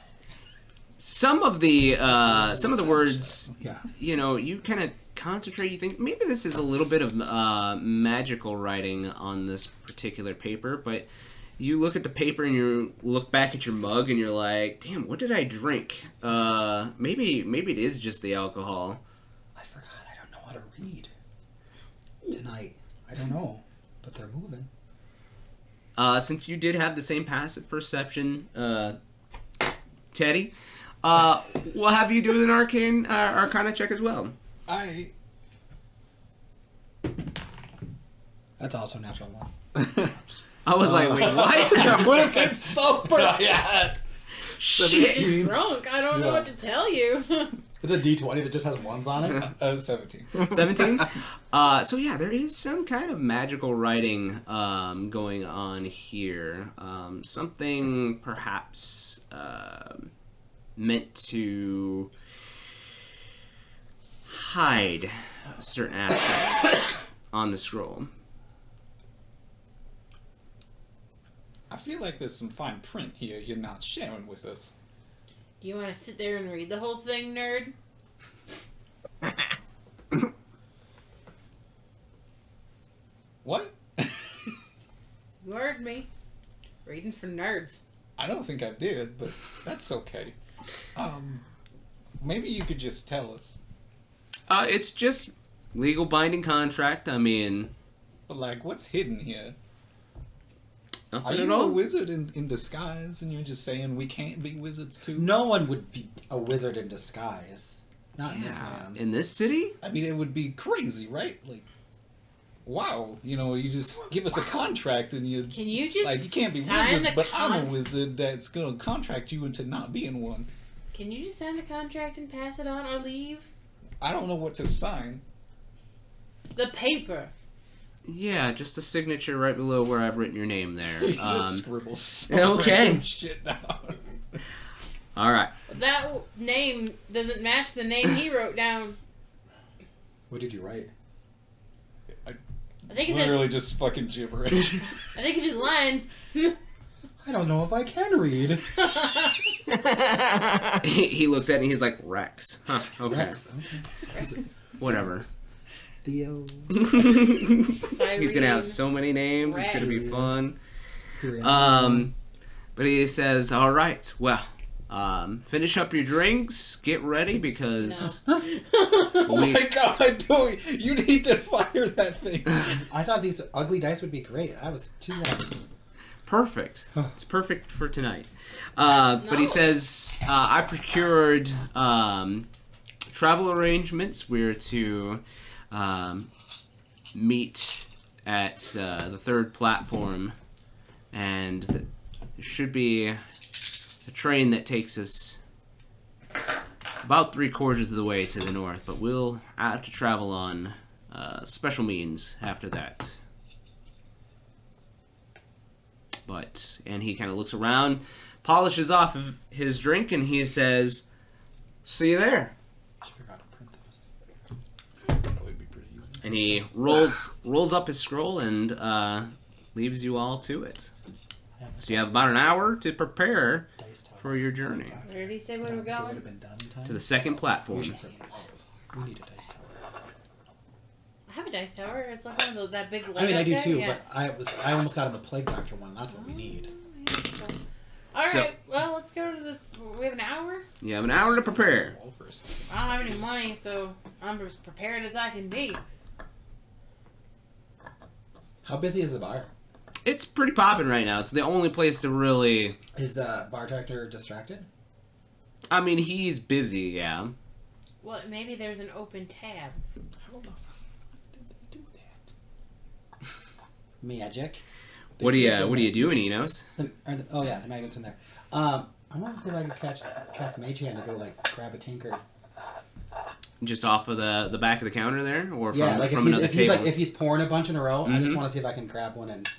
Some of the words, Yeah. you kind of concentrate. You think maybe this is a little bit of magical writing on this particular paper, but you look at the paper and you look back at your mug and you're like, damn, what did I drink? Maybe it is just the alcohol. I forgot. I don't know how to read tonight. I don't know, but they're moving. Since you did have the same passive perception, Teddy, we'll have you do an Arcana check as well. That's also natural 1. I was like, wait, what? That would have been so bad. Shit. Drunk. I don't know what to tell you. It's a D20 that just has 1s on it. 17. 17? So yeah, there is some kind of magical writing going on here. Something perhaps meant to hide certain aspects on the scroll. I feel like there's some fine print here you're not sharing with us. Do you want to sit there and read the whole thing, nerd? What? You heard me. Reading's for nerds. I don't think I did, but that's okay. Maybe you could just tell us. It's just legal binding contract. I mean, But like, what's hidden here? Are nothing at you a all. wizard in disguise and you're just saying we can't be wizards too? No one would be a wizard in disguise. Not in this Yeah. land. In this city? I mean, it would be crazy, right? Like, wow, you just give us a contract and you Can you just like you can't be sign wizards, the but I'm a wizard that's gonna contract you into not being one. Can you just sign the contract and pass it on or leave? I don't know what to sign. The paper. Yeah, just a signature right below where I've written your name there. You just scribble some okay. random shit down. All right. That name doesn't match the name he wrote down. What did you write? I think it's Literally just fucking gibberish. I think it's just lines. I don't know if I can read. He looks at it and he's like, Rex. Huh, okay. Rex. Okay. Whatever. Theo. He's gonna have so many names. It's gonna be Rex. fun. Syrian. But he says, all right, well, finish up your drinks, get ready because Oh my god, dude, you need to fire that thing. I thought these ugly dice would be great. That was 2 ones. perfect. It's perfect for tonight. But he says, I procured travel arrangements. We're to meet at the 3rd platform, and there should be a train that takes us about 3/4 of the way to the north, but we'll have to travel on special means after that. And he kind of looks around, polishes off of his drink, and he says, see you there. I forgot to print those. That would be pretty easy. And he rolls up his scroll and leaves you all to it. So you have about an hour to prepare Dice tower. for your journey Where did he say where we're It would have going? been done in time. to the 2nd We platform. should print those. We need a dice tower. I have a dice tower. It's like one of those, that big light I mean, I up do there. too, Yeah. but I almost got him the Plague Doctor one. That's what we need. Alright, So- well, let's go to the... We have an hour? You have an hour to prepare. Roll first. I don't have any money, so I'm as prepared as I can be. How busy is the bar? It's pretty popping right now. It's the only place to really... Is the bar director distracted? I mean, he's busy, yeah. Well, maybe there's an open tab. How the fuck did they do that? Magic. What are you doing, Enos? The magnet's in there. I want to see if I can cast Mage Hand to go like grab a tankard. Just off of the back of the counter there, or from, Yeah, like from another if he's table? if he's pouring a bunch in a row, I just Mhm. want to see if I can grab one and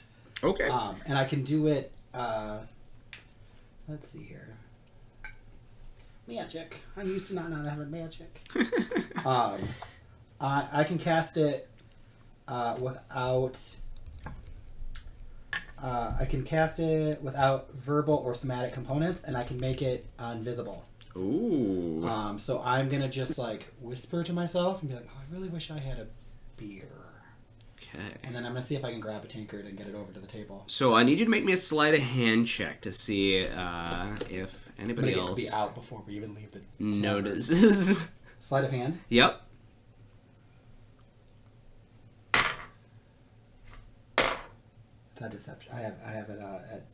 Okay. and I can do it. Let's see here. Magic. I'm used to not having magic. I can cast it without. I can cast it without verbal or somatic components, and I can make it invisible. Ooh. So I'm gonna just like whisper to myself and be like, "Oh, I really wish I had a beer." Okay. And then I'm gonna see if I can grab a tankard and get it over to the table. So I need you to make me a sleight of hand check to see if I'm anybody gonna else be out before we even leave the notices. Sleight of hand. Yep. That deception. I have it at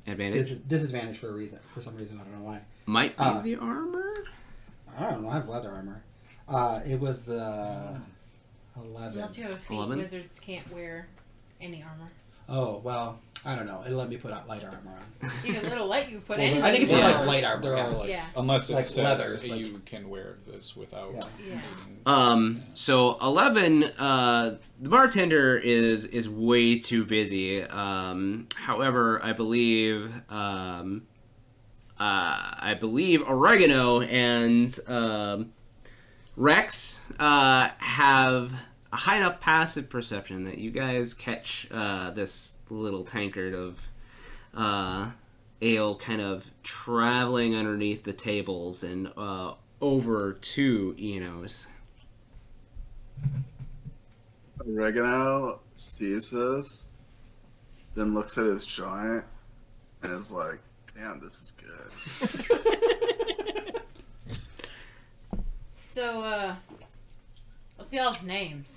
Advantage. disadvantage for a reason. For some reason, I don't know why. Might be the armor. I don't know. I have leather armor. It was the 11. Unless you have a feat, 11? wizards can't wear any armor. Oh well, I don't know. It let me put out light armor on. It'll let you put Well, anything. I think it's just just like light armor. There yeah. are like, Yeah. unless it Like says leather, it's like- you can wear this without Yeah. needing. So 11. The bartender is way too busy. However, I believe Oregano and Rex have a high enough passive perception that you guys catch this little tankard of ale kind of traveling underneath the tables and over to Enos. Oregano sees this, then looks at his joint, and is like, damn, this is good. So, what's y'all's names?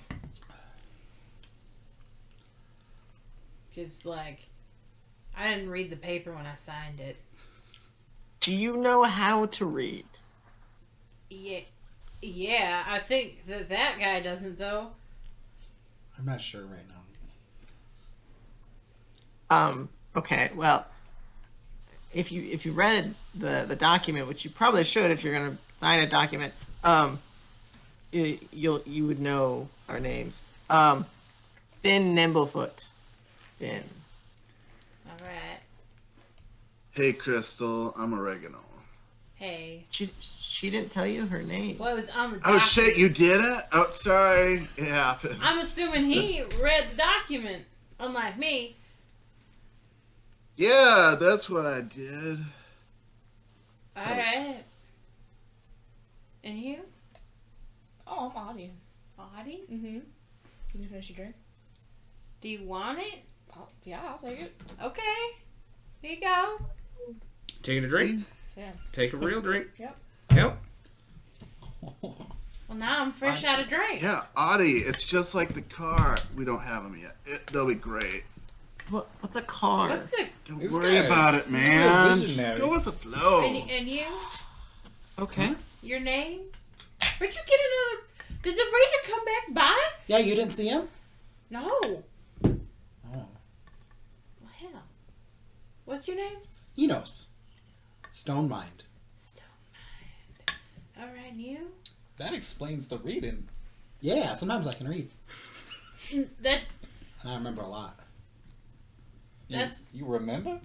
Because, like, I didn't read the paper when I signed it. Do you know how to read? Yeah, I think that guy doesn't, though. I'm not sure right now. Okay, well, if you read the document, which you probably should if you're gonna sign a document, you would know our names. Finn Nimblefoot. Finn. All right. Hey, Crystal, I'm Oregano. Hey. She didn't tell you her name. Well, it was on the Oh, document. shit, you didn't? Oh, sorry. It happens. I'm assuming he read the document, unlike me. Yeah, that's what I did. All right. And you? Oh, I'm Audie. Audie? Mm-hmm. Can you finish your drink? Do you want it? Yeah, I'll take it. Okay. Here you go. Taking a drink? Sam. Take a real drink. Yep. Yep. Well, now I'm fresh out of drink. Yeah, Audie, it's just like the car. We don't have them yet. They'll be great. What's a car? What's the... Don't This worry guy- about it, he's a man. Just visionary. go with the flow. And you? Okay. Your name? Where'd you get another... Did the Raider come back by? Yeah, you didn't see him? No. Oh. Well, hell. What's your name? Enos. Stone Mind. All right, and you? That explains the reading. Yeah, sometimes I can read. That... And I remember a lot. You remember?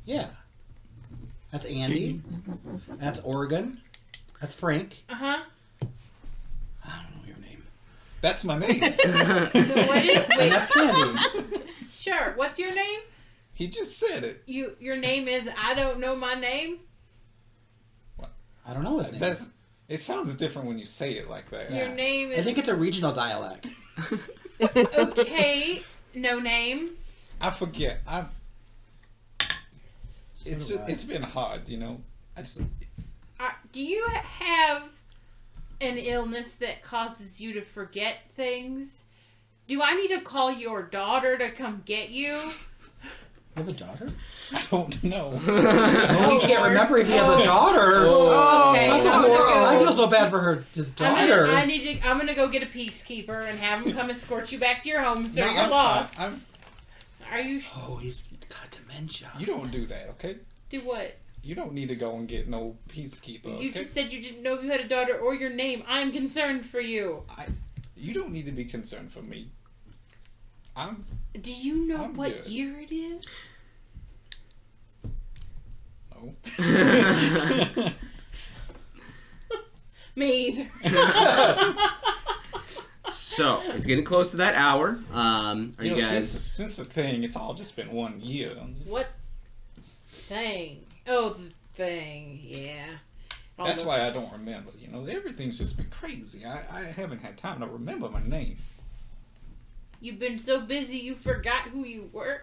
Yeah. That's Andy. That's Oregon. That's Frank. Uh-huh. I don't know your name. That's my name. What is... And Wait. that's Candy. Sure. What's your name? He just said it. Your name is I don't know my name? I don't know his name. It sounds different when you say it like that. Your name I is... think it's a regional dialect. Okay. No name. I forget. So do I. It's been hard, you know. Do you have an illness that causes you to forget things? Do I need to call your daughter to come get you? You have a daughter? I don't know. Oh, he can't Lord. remember if he has a daughter. Oh, okay. That's I'm horrible. gonna I go. feel so bad for his daughter. I'm gonna go get a peacekeeper and have him come escort you back to your home, sir. No, You're I'm lost. fine. Are you? Oh, he's got dementia. You don't do that, okay? Do what? You don't need to go and get no peacekeeper, okay? You just said you didn't know if you had a daughter or your name. I'm concerned for you. You don't need to be concerned for me. Do you know I'm what good. year it is? No. Me either. So it's getting close to that hour. Are you know, guys? since the thing, it's all just been 1 year. What thing? Oh, the thing. Yeah. All That's the- why I don't remember. You know, everything's just been crazy. I haven't had time to remember my name. You've been so busy you forgot who you were.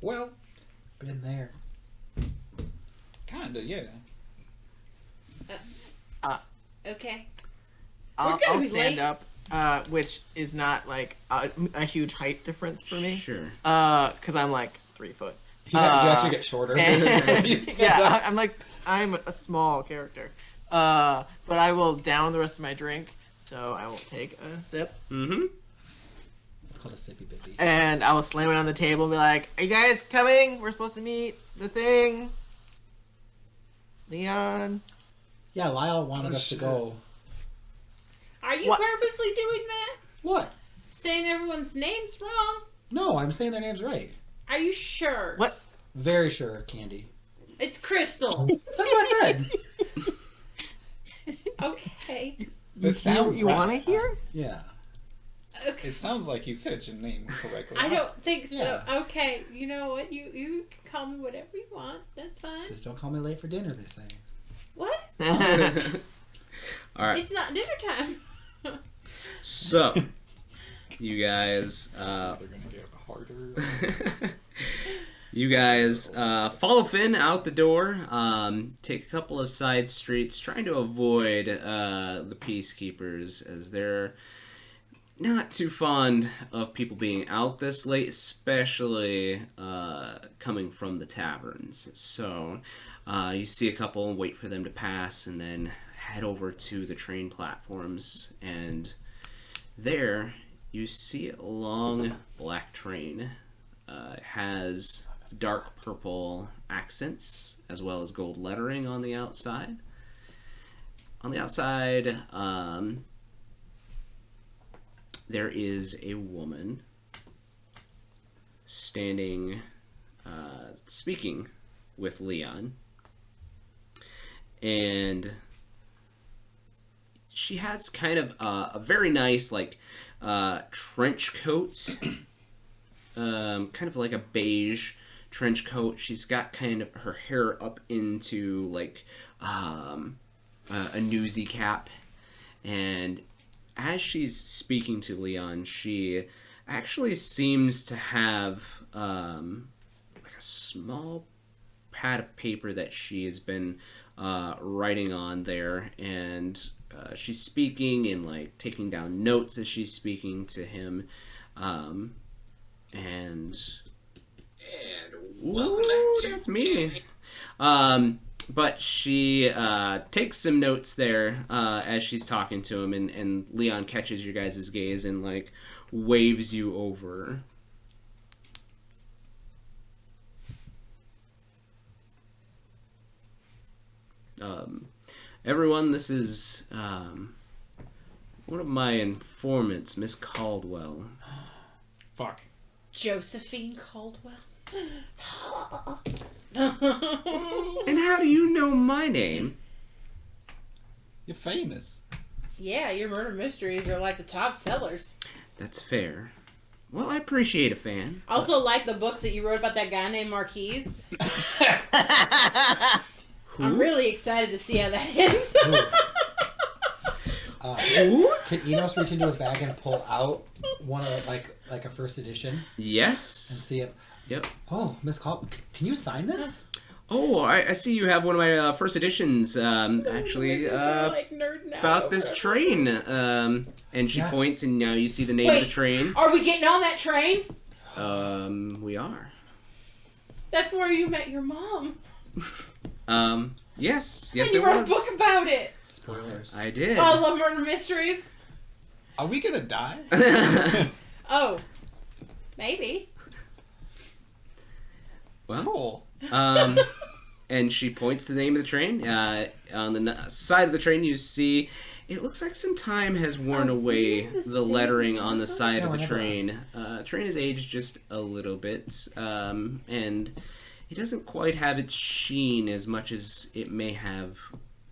Well, Been there. kinda, yeah. Okay. I'll gonna be stand late. up, which is not like a huge height difference for me. Sure. Because I'm like 3 foot. You actually get shorter. Yeah, I'm a small character. But I will down the rest of my drink, so I will take a sip. Mm-hmm. It's called a sippy bippy. And I will slam it on the table and be like, "Are you guys coming? We're supposed to meet the thing." Leon. Yeah, Lyle wanted Oh, us to shit. go. Are you What? purposely doing that? What? Saying everyone's name's wrong? No, I'm saying their names right. Are you sure? What? Very sure, Candy. It's Crystal. That's what I said. Okay. That sounds You right. want to hear? Yeah. Okay. It sounds like he said your name correctly. I don't think so. Yeah. Okay. You know what? You can call me whatever you want. That's fine. Just don't call me late for dinner, they say. What? All right. It's not dinner time. So, you guys. They're gonna get harder. You guys follow Finn out the door, take a couple of side streets, trying to avoid the peacekeepers, as they're not too fond of people being out this late, especially coming from the taverns. So you see a couple and wait for them to pass, and then head over to the train platforms, and there you see a long black train. It has dark purple accents as well as gold lettering on the outside. On the outside, there is a woman standing, speaking with Leon. And she has kind of a very nice, like, trench coat. Kind of like a beige trench coat. She's got kind of her hair up into, like, a newsy cap. And as she's speaking to Leon, she actually seems to have like a small pad of paper that she has been writing on there, and she's speaking and like taking down notes as she's speaking to him, and welcome back to that's me. But she takes some notes there as she's talking to him, and Leon catches your guys' gaze and like waves you over. Everyone, this is one of my informants, Miss Caldwell. Fuck. Josephine Caldwell. And how do you know my name? You're famous. Yeah, your murder mysteries are like the top sellers. That's fair. Well, I appreciate a fan. Also, like the books that you wrote about that guy named Marquise. Who? I'm really excited to see how that ends. Who? Can Enos reach into his bag and pull out one of like a first edition and Yes. see it? Yep. Oh, Miss Call, can you sign this? Oh, I see you have one of my first editions, actually, Like nerding out about over this it. train. And she Yeah. points, and now you see the name of the train. Are we getting on that train? We are. That's where you met your mom. Yes, And it you wrote was. a book about it. Spoilers. I did. Oh, I love murder mysteries. Are we gonna die? Oh, maybe. Well, Cool. and she points to the name of the train. On the side of the train, you see it looks like some time has worn away the lettering on the side of the train. Train has aged just a little bit, and it doesn't quite have its sheen as much as it may have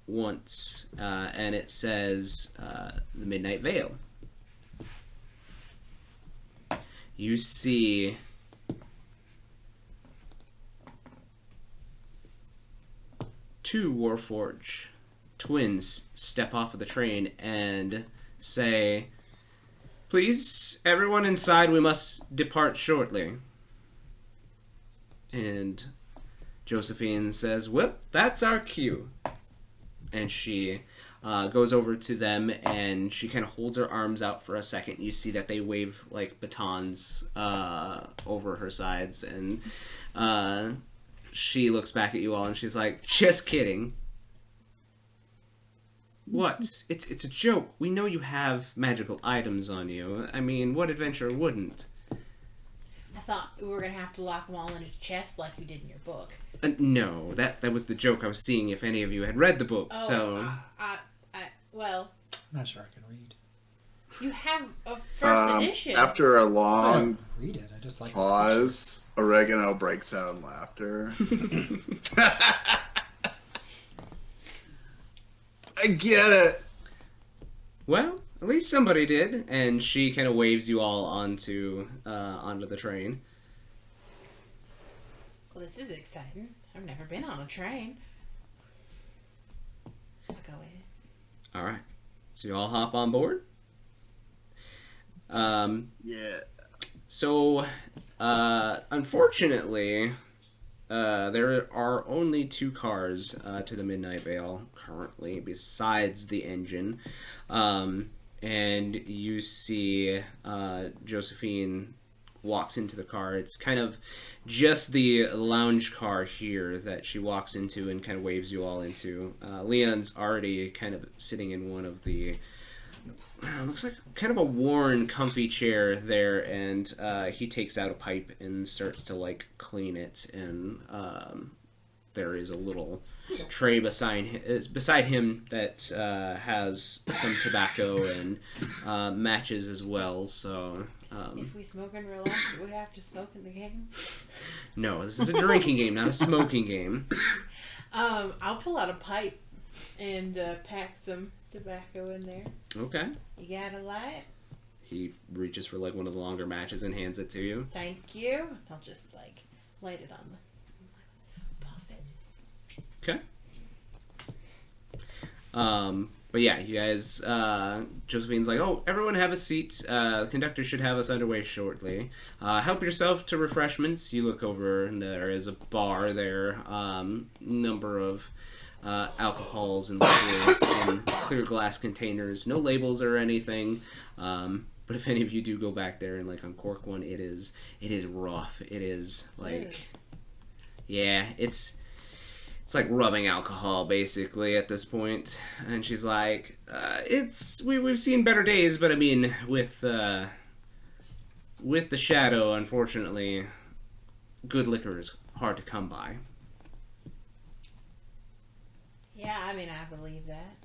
once. And it says the Midnight Vale. You see two Warforged twins step off of the train and say, "Please, everyone inside, we must depart shortly." And Josephine says, "Well, that's our cue." And she goes over to them, and she kind of holds her arms out for a second. You see that they wave like batons over her sides, and she looks back at you all, and she's like, "Just kidding." What? It's a joke. We know you have magical items on you. I mean, what adventurer wouldn't? I thought we were gonna have to lock them all in a chest like you did in your book. No, that was the joke. I was seeing if any of you had read the book. Oh, So well, I'm not sure I can read. you have a first edition. After a I long don't read it. I just like the pause, Oregano breaks out in laughter. I get it. well, at least somebody did, and she kind of waves you all onto the train. Well, this is exciting. I've never been on a train. I'll go in. All right, so you all hop on board. Yeah. So, unfortunately, there are only two cars to the Midnight Vale currently, besides the engine. And you see Josephine walks into the car. It's kind of just the lounge car here that she walks into and kind of waves you all into. Leon's already kind of sitting in one of the looks like kind of a worn, comfy chair there, and he takes out a pipe and starts to like clean it, and there is a little tray beside him that has some tobacco and matches as well. So If we smoke and relax, do we have to smoke in the game? no, this is a drinking game, not a smoking game. I'll pull out a pipe and pack some tobacco in there. Okay. You got a light? He reaches for like one of the longer matches and hands it to you. Thank you. I'll just like light it on the puff it. Okay. But yeah, you guys, Josephine's like, oh, everyone have a seat. The conductor should have us underway shortly. Help yourself to refreshments. You look over and there is a bar there. Number of alcohols and liqueurs in clear glass containers. No labels or anything. But if any of you do go back there and like uncork one, it is rough. It is like, yeah, it's like rubbing alcohol basically at this point. And she's like, we've seen better days, but I mean with the shadow, unfortunately, good liquor is hard to come by. Yeah, I mean, I believe that.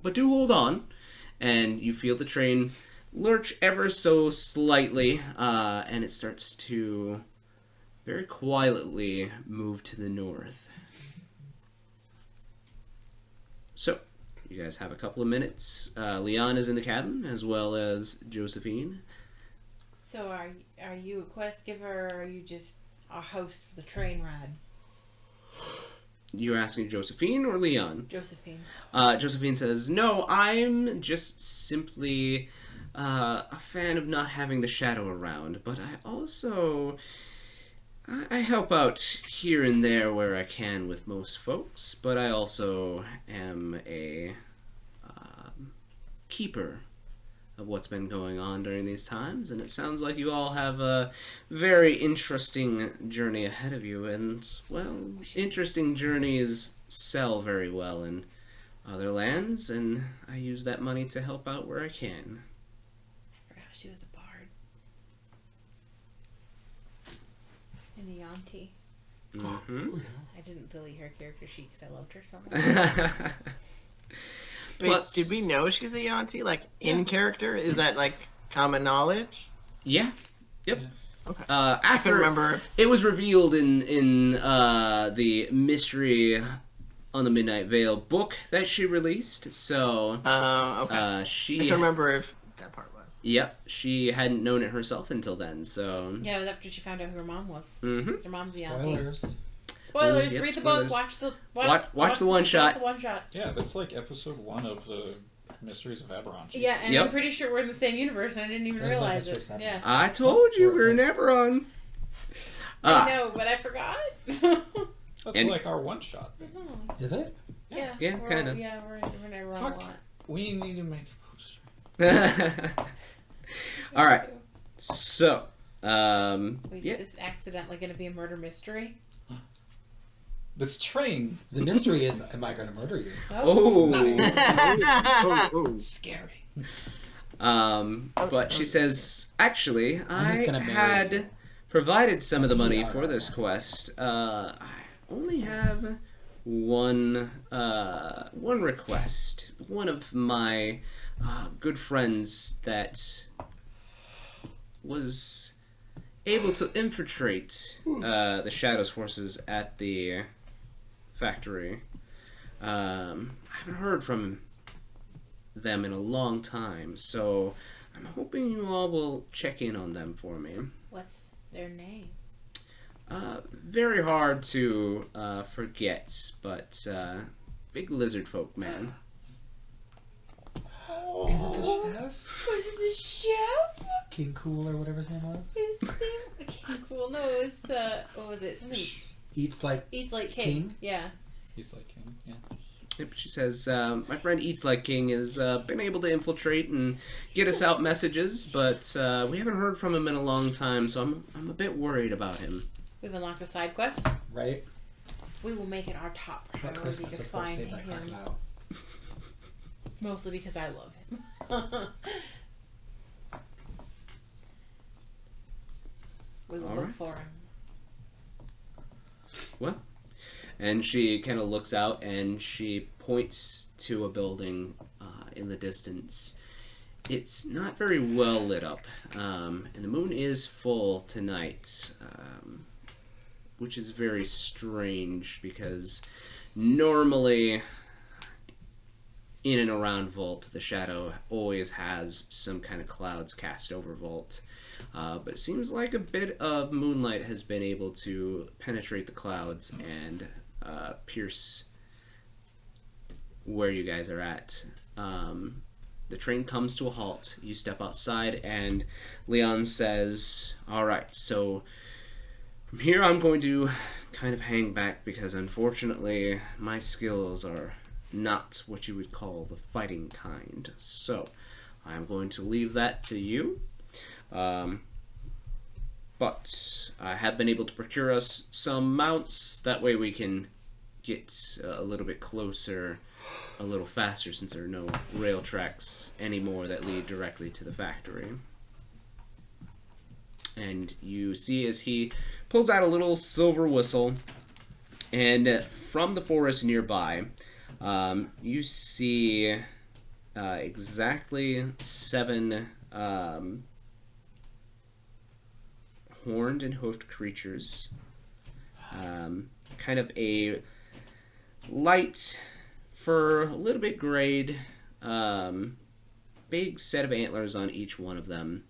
But do hold on. And you feel the train lurch ever so slightly, and it starts to very quietly move to the north. So, you guys have a couple of minutes. Leon is in the cabin, as well as Josephine. So are you a quest giver, or are you just a host for the train ride? You're asking Josephine or Leon? Josephine. Josephine says, no, I'm just simply a fan of not having the shadow around, but I also... I help out here and there where I can with most folks, but I also am a keeper of what's been going on during these times, and it sounds like you all have a very interesting journey ahead of you, and, well, interesting journeys sell very well in other lands, and I use that money to help out where I can. I forgot she was a bard. And a Yanti. Mm-hmm. I didn't delete her character sheet because I loved her so much. Wait, did we know she's a Yanti? Like, in character? Is that, like, common knowledge? Yeah. Yep. Okay. After I can remember. it was revealed in the Mystery on the Midnight Veil book that she released. So Okay. she. I can remember if that part was. Yep, she hadn't known it herself until then. So. Yeah, it was after she found out who her mom was. Mm-hmm. 'Cause her mom's a Yanti. Spoilers. Spoilers. Yep, read the spoilers. book. Watch the one shot. The one shot. Yeah, that's like episode 1 of the Mysteries of Eberron. Yeah, and Yep. I'm pretty sure we're in the same universe, and I didn't even That's like realize Mystery it. 7. Yeah. I told you we were never on. I know, but I forgot. That's And- like our one shot. Is it? Yeah. Yeah, we're kinda. all- Yeah, we're never on a Fuck. lot. We need to make a poster. All right. So, Wait, yeah. is this accidentally going to be a murder mystery? This train. The mystery is, am I going to murder you? Oh. Scary. But she says, actually, I'm just I gonna marry had you. provided some of the money Yeah. for this quest. I only have one request. One of my good friends that was able to infiltrate the Shadows forces at the factory. I haven't heard from them in a long time, so I'm hoping you all will check in on them for me. What's their name? Very hard to forget, but big lizard folk, man. Is it the chef? Was it the chef? King Cool or whatever his name was? His name? King Cool. No, it's what was it? Something Eats like eats like king. King? Yeah. He's like him. Yeah. Yep, she says, my friend Eats Like King has been able to infiltrate and get us out messages, but we haven't heard from him in a long time, so I'm a bit worried about him. We've unlocked a side quest. right? We will make it our top At priority Christmas, to let's go find save that him. crocodile. Mostly because I love him. We will All look right. for him. Well, And she kind of looks out and she points to a building in the distance. It's not very well lit up, and the moon is full tonight, which is very strange because normally in and around Vault, the shadow always has some kind of clouds cast over Vault. But it seems like a bit of moonlight has been able to penetrate the clouds and pierce where you guys are at. The train comes to a halt. You step outside, and Leon says, "All right, so from here I'm going to kind of hang back because unfortunately my skills are not what you would call the fighting kind. So I'm going to leave that to you. But I have been able to procure us some mounts. That way we can get a little bit closer a little faster since there are no rail tracks anymore that lead directly to the factory." And you see as he pulls out a little silver whistle, and from the forest nearby, you see exactly 7 horned and hoofed creatures. Kind of a light fur, a little bit grayed, big set of antlers on each one of them.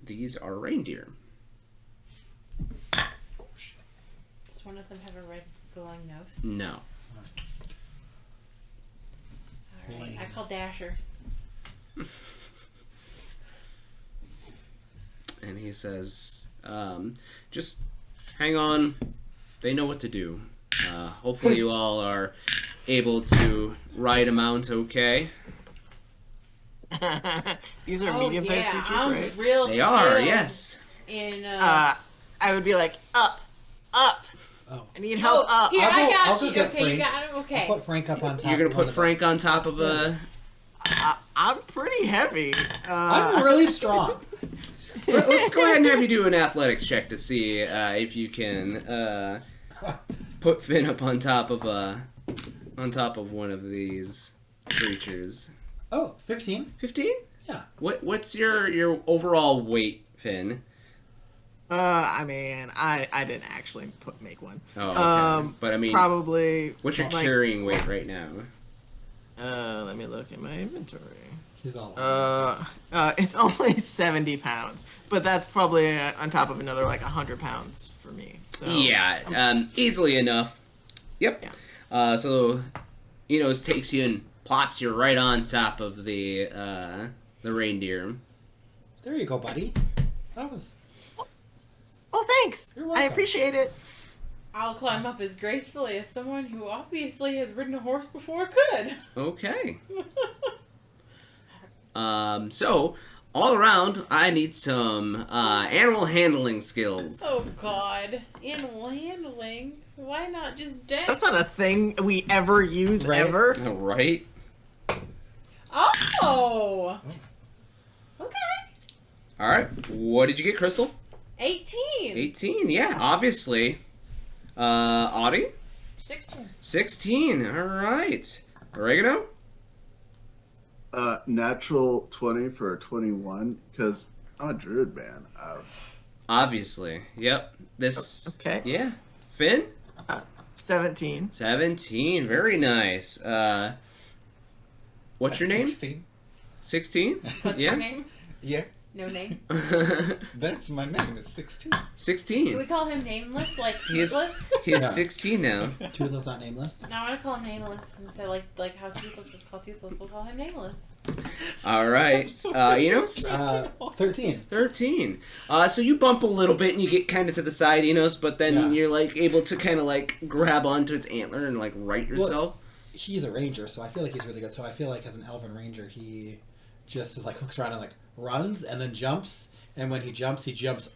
These are reindeer. Does one of them have a red glowing nose? No. Alright, I call Dasher. And he says, just hang on. They know what to do. Hopefully you all are able to ride a mount okay. These are medium-sized creatures, I'm right? real They are, skilled yes. In, I would be like, up. Oh. I need help up. Here, I'll I go- got I'll go you. get Okay, you Frank. got him. Okay. I'll put Frank up on top. You're going of to one put of Frank on top of a... I'm pretty heavy. I'm really strong. Let's go ahead and have you do an athletics check to see if you can put Finn up on top of one of these creatures. Oh, 15. 15? Yeah. What's your overall weight, Finn? I mean, I didn't actually make one. Oh, okay. But I mean, probably. what's your like, carrying weight right now? Let me look at my inventory. He's all. It's only 70 pounds, but that's probably on top of another like 100 pounds for me. So Yeah, easily enough. Yep. Yeah. So, Enos takes you and plops you right on top of the reindeer. There you go, buddy. That was. Oh, thanks. You're I welcome. appreciate it. I'll climb up as gracefully as someone who obviously has ridden a horse before could. Okay. So, all around, I need some animal handling skills. Oh God, animal handling. Why not just dex? That's not a thing we ever use Right. ever. Right? Oh. Okay. All right. What did you get, Crystal? 18. 18. Yeah, obviously. Audie? 16. 16. All right. Oregano? Natural 20 for a 21, because I'm a druid, man. Obviously. Yep. This. Okay. Yeah. Finn? 17. 17. Very nice. What's your name? 16. 16? What's Yeah. your name? Yeah, No name. that's my name. It's 16. Can we 16. call him nameless? Like He is- toothless? He is Yeah. 16 now. Toothless, not nameless. No, I want to call him nameless and say like how toothless is called toothless. We'll call him nameless. All right. Enos? 13. 13. So you bump a little bit and you get kind of to the side, Enos, but then Yeah. you're like able to kind of like grab onto its antler and like right yourself. He's a ranger, so I feel like he's really good. So I feel like as an elven ranger, he just is like looks around and like runs and then jumps. And when he jumps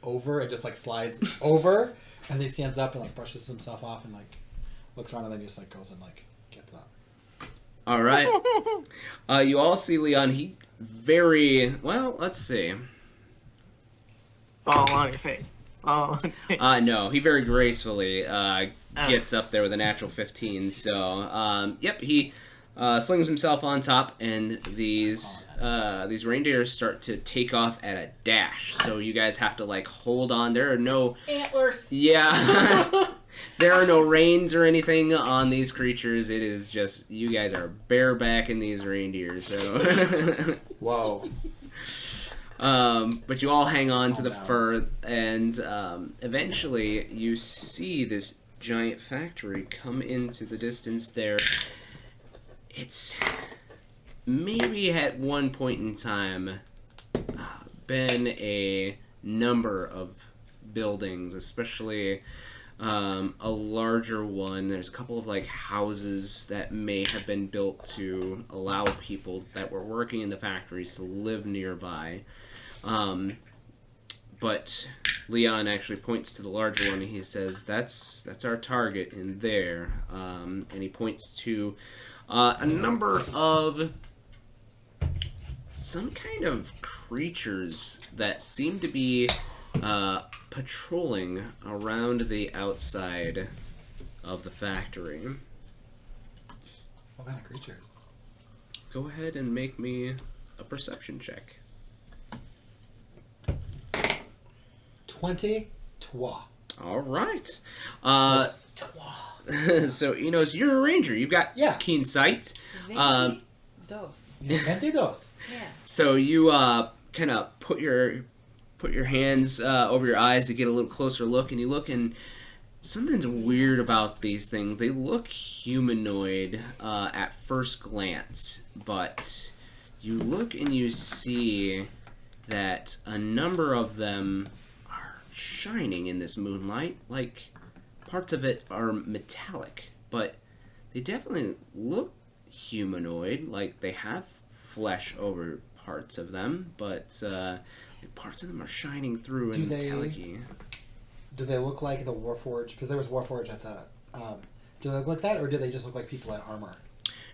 over and just like slides over. And then he stands up and like brushes himself off and like looks around and then just like goes and like gets up. All right. You all see Leon. He very well. Let's see. Fall on your face. Oh. No, he very gracefully gets up there with a natural 15. So, yep, he slings himself on top, and these reindeers start to take off at a dash. So you guys have to like hold on. There are no Antlers. Yeah. There are no reins or anything on these creatures. It is just you guys are bareback in these reindeers. So. Whoa. But you all hang on to the fur, and eventually you see this giant factory come into the distance there. It's maybe at one point in time been a number of buildings, especially a larger one. There's a couple of like houses that may have been built to allow people that were working in the factories to live nearby. But Leon actually points to the larger one and he says, that's our target in there. And he points to a number of some kind of creatures that seem to be patrolling around the outside of the factory. What kind of creatures? Go ahead and make me a perception check. 20. All right. So, you're a ranger. You've got keen sight. 22. 22. Yeah. So you kind of put your hands over your eyes to get a little closer look, and you look, and something's weird about these things. They look humanoid at first glance, but you look and you see that a number of them are shining in this moonlight. Like, parts of it are metallic, but they definitely look humanoid. Like, they have flesh over parts of them, but parts of them are shining through and metallic-y. Do they look like the Warforged? Because there was Warforged at the... do they look like that, or do they just look like people in armor?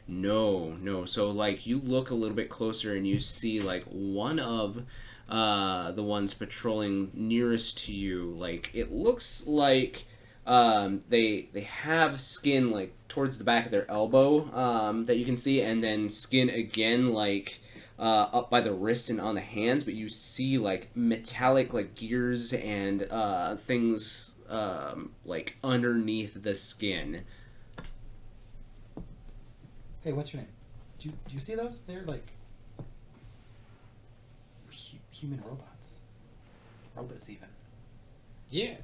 No. So, like, you look a little bit closer and you see, like, one of the ones patrolling nearest to you. Like, it looks like they have skin, like, towards the back of their elbow that you can see, and then skin again, like, up by the wrist and on the hands, but you see, like, metallic, like, gears and things, like, underneath the skin. Hey, what's your name? Do you see those? They're like human robots. Robots, even. Yeah.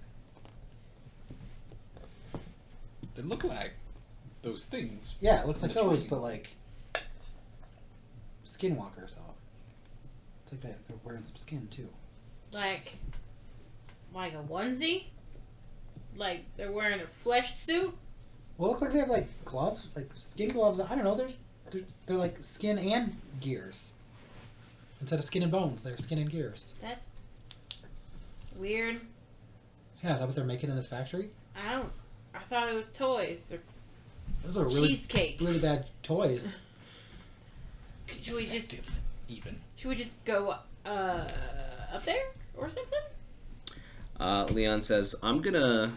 They look like those things. Yeah, it looks like The those, train. but like skinwalker. So it's like they're wearing some skin too. Like a onesie? Like they're wearing a flesh suit? Well, it looks like they have like gloves, like skin gloves. I don't know. They're like skin and gears. Instead of skin and bones, they're skin and gears. That's weird. Yeah, is that what they're making in this factory? I thought it was toys or Those are really cheesecake. really bad toys. Should we just even. Should we just go up there or something? Leon says, I'm gonna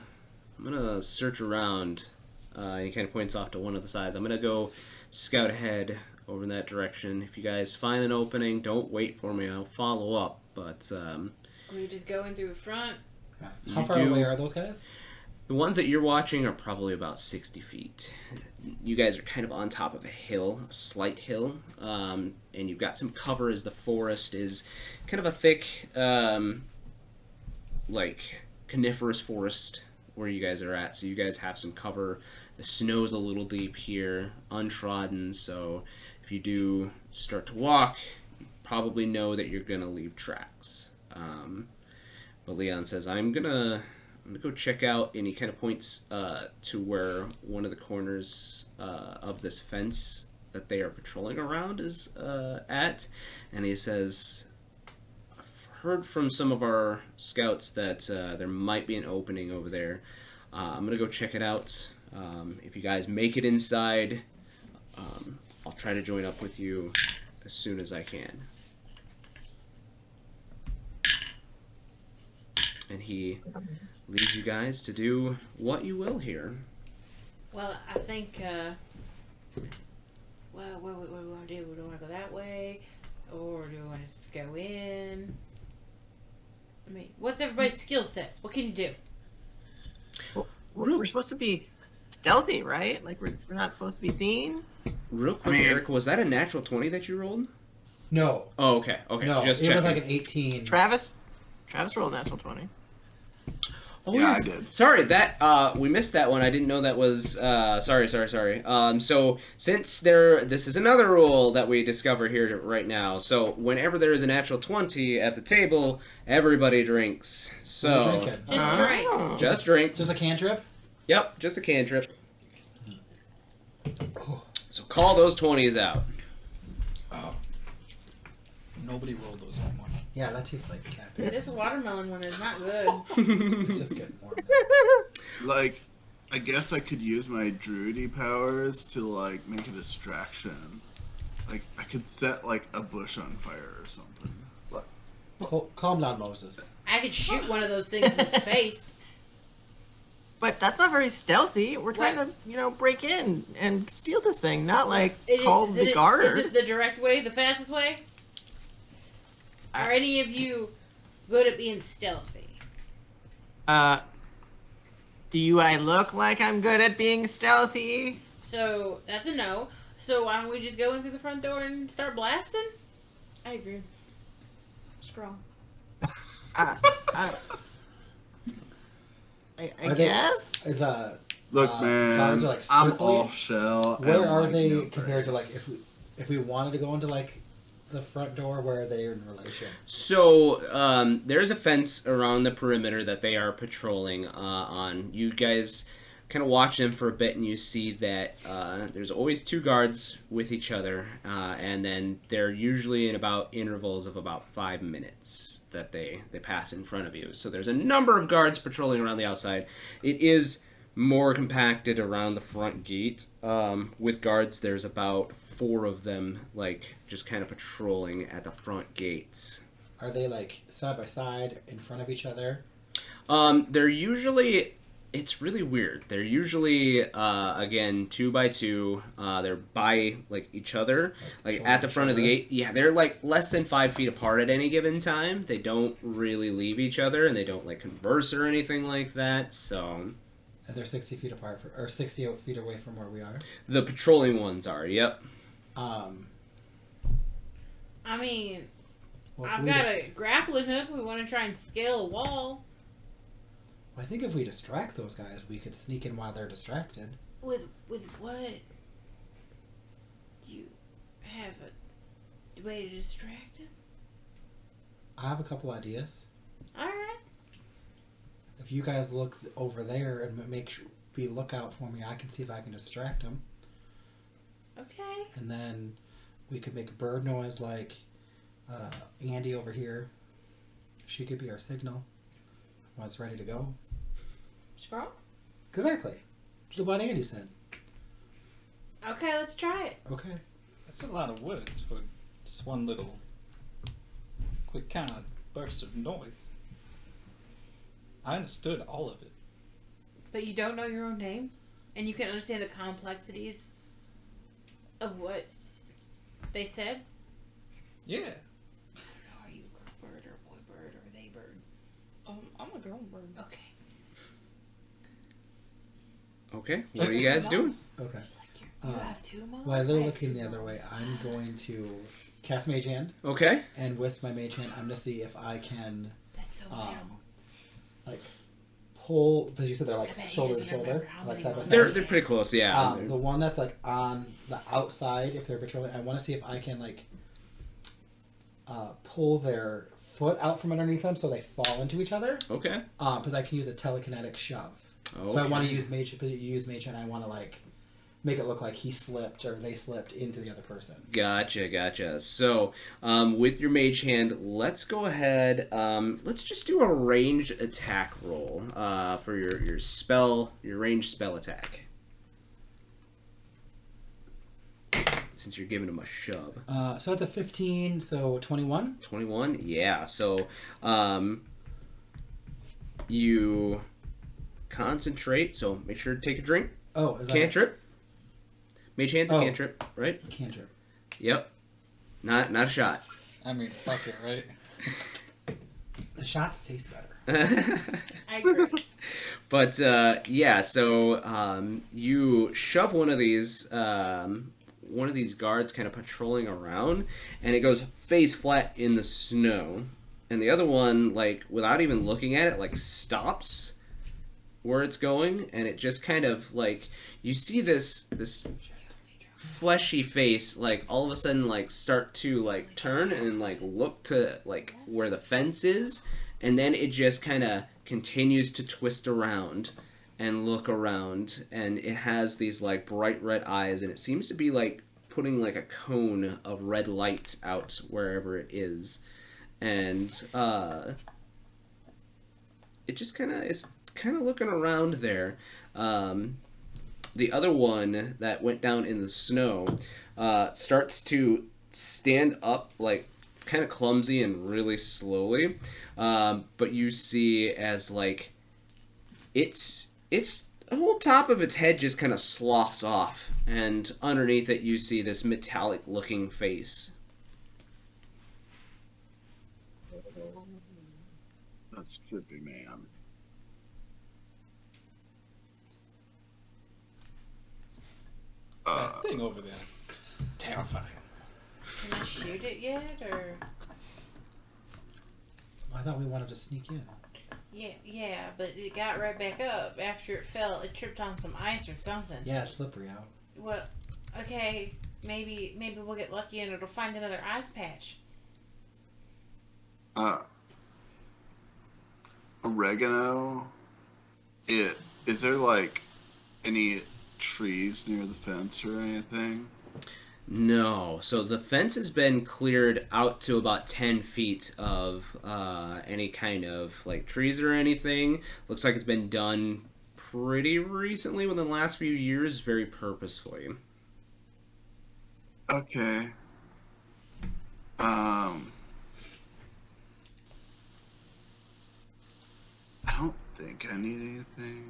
search around. He kind of points off to one of the sides. I'm gonna go scout ahead over in that direction. If you guys find an opening, don't wait for me. I'll follow up. But Are we just going through the front? How far away are those guys? the ones that you're watching are probably about 60 feet. You guys are kind of on top of a hill, a slight hill, and you've got some cover as the forest is kind of a thick, like coniferous forest where you guys are at. So you guys have some cover. The snow's a little deep here, untrodden, so if you do start to walk, you probably know that you're gonna leave tracks. But Leon says, I'm gonna go check out, and he kind of points to where one of the corners of this fence that they are patrolling around is at, and he says, I've heard from some of our scouts that there might be an opening over there. I'm gonna go check it out. If you guys make it inside, I'll try to join up with you as soon as I can. and he leaves you guys to do what you will here. Well, I think, well, what do we want to do? Do we want to go that way? Or do we want to just go in? I mean, what's everybody's skill sets? What can you do? We're supposed to be stealthy, right? Like we're not supposed to be seen. Real quick, Eric, was that a natural 20 that you rolled? No. Oh, okay. No, Just it checking. was like an 18. Travis rolled a natural 20. Oh, Yeah, yes. I did. Sorry, that we missed that one. I didn't know that was. Sorry. So since this is another rule that we discover here right now. So whenever there is a natural 20 at the table, everybody drinks. What are you So drinking? Just drinks. just drinks. Just a cantrip? Yep, just a cantrip. So call those 20s out. Nobody rolled those anymore. Yeah, that tastes like cat Yeah, piss. this watermelon one is not good. It's just getting warm. Like, I guess I could use my druidy powers to, like, make a distraction. Like, I could set, like, a bush on fire or something. Calm down, Moses. I could shoot one of those things in his face. But that's not very stealthy. We're trying What? to, break in and steal this thing, not like Is call is the it, guard. Is it the direct way, the fastest way? Are any of you good at being stealthy? Do I look like I'm good at being stealthy? So that's a no. So why don't we just go in through the front door and start blasting? I agree. Strong. I Are they- guess. Is Look, man, guards are, like, I'm circling? all shell. where and, are like, they no compared to like brains. if we wanted to go into like the front door? Where are they in relation? So there's a fence around the perimeter that they are patrolling on. You guys kind of watch them for a bit, and you see that there's always two guards with each other, and then they're usually in about intervals of about 5 minutes that they pass in front of you. So there's a number of guards patrolling around the outside. It is more compacted around the front gate. With guards, there's about 4 of them, like, just kind of patrolling at the front gates. Are they like side by side in front of each other? They're usually, it's really weird. They're usually, again, 2 by 2. They're by, like, each other, like shoulder at the to front of the shoulder? gate. Yeah, they're like less than 5 feet apart at any given time. They don't really leave each other, and they don't like converse or anything like that. So And they're 60 feet apart, or 60 feet away from where we are. the patrolling ones are. Yep. I mean, Well, if I've we got dis- a grappling hook. We want to try and scale a wall. I think if we distract those guys, we could sneak in while they're distracted. With what? Do you have a way to distract him? I have a couple ideas. All right. If you guys look over there and make sure be lookout for me, I can see if I can distract them, Okay. and then we could make a bird noise like Andy over here. She could be our signal when it's ready to go. Strong. Exactly. Just what Andy said. Okay, let's try it. Okay. That's a lot of words for just one little quick kind of burst of noise. I understood all of it. But you don't know your own name, and you can understand the complexities of what they said. Yeah. Are you a girl bird or a boy bird or they bird? I'm a girl bird. Okay. Okay. What are you guys doing? Okay. Just like you have two moms. While they're I have looking two the other way, moms. I'm going to cast Mage Hand, Okay. and with my Mage Hand, I'm going to see if I can That's so animal. like pull, because you said they're I like bet he shoulder to doesn't shoulder, remember how like many side by moms side. They're pretty close. Yeah. The one that's like on the outside, if they're patrolling, I want to see if I can like pull their foot out from underneath them so they fall into each other. Okay. Because I can use a telekinetic shove. So I want to use Mage, and I want to like make it look like he slipped or they slipped into the other person. Gotcha. So, with your mage hand, let's go ahead. Let's just do a ranged attack roll for your spell, your ranged spell attack. Since you're giving him a shove. So it's a 15, so 21. 21? Yeah. So, you concentrate, so make sure to take a drink. Oh, is that Cantrip. Mage hand's a Oh. cantrip, right? cantrip? Yep. Not a shot. I mean, fuck it, right? The shots taste better. I agree. But yeah, so you shove one of these guards kind of patrolling around, and it goes face flat in the snow, and the other one, like, without even looking at it, like, stops where it's going, and it just kind of, like, you see this fleshy face, like, all of a sudden, like, start to, like, turn and, like, look to, like, where the fence is, and then it just kind of continues to twist around and look around, and it has these, like, bright red eyes, and it seems to be, like, putting, like, a cone of red light out wherever it is, and it just kind of is kind of looking around there. The other one that went down in the snow starts to stand up, like, kind of clumsy and really slowly, but you see as, like, it's the whole top of its head just kind of sloughs off, and underneath it you see this metallic looking face. That's trippy, man. That thing over there. Terrifying. Can I shoot it yet, or? I thought we wanted to sneak in. Yeah, but it got right back up after it fell. It tripped on some ice or something. Yeah, it's slippery out. Well, okay, maybe we'll get lucky and it'll find another ice patch. Oregano. Is there, like, any trees near the fence or anything? No. So the fence has been cleared out to about 10 feet of any kind of, like, trees or anything. Looks like it's been done pretty recently, within the last few years, very purposefully. Okay. I don't think I need anything.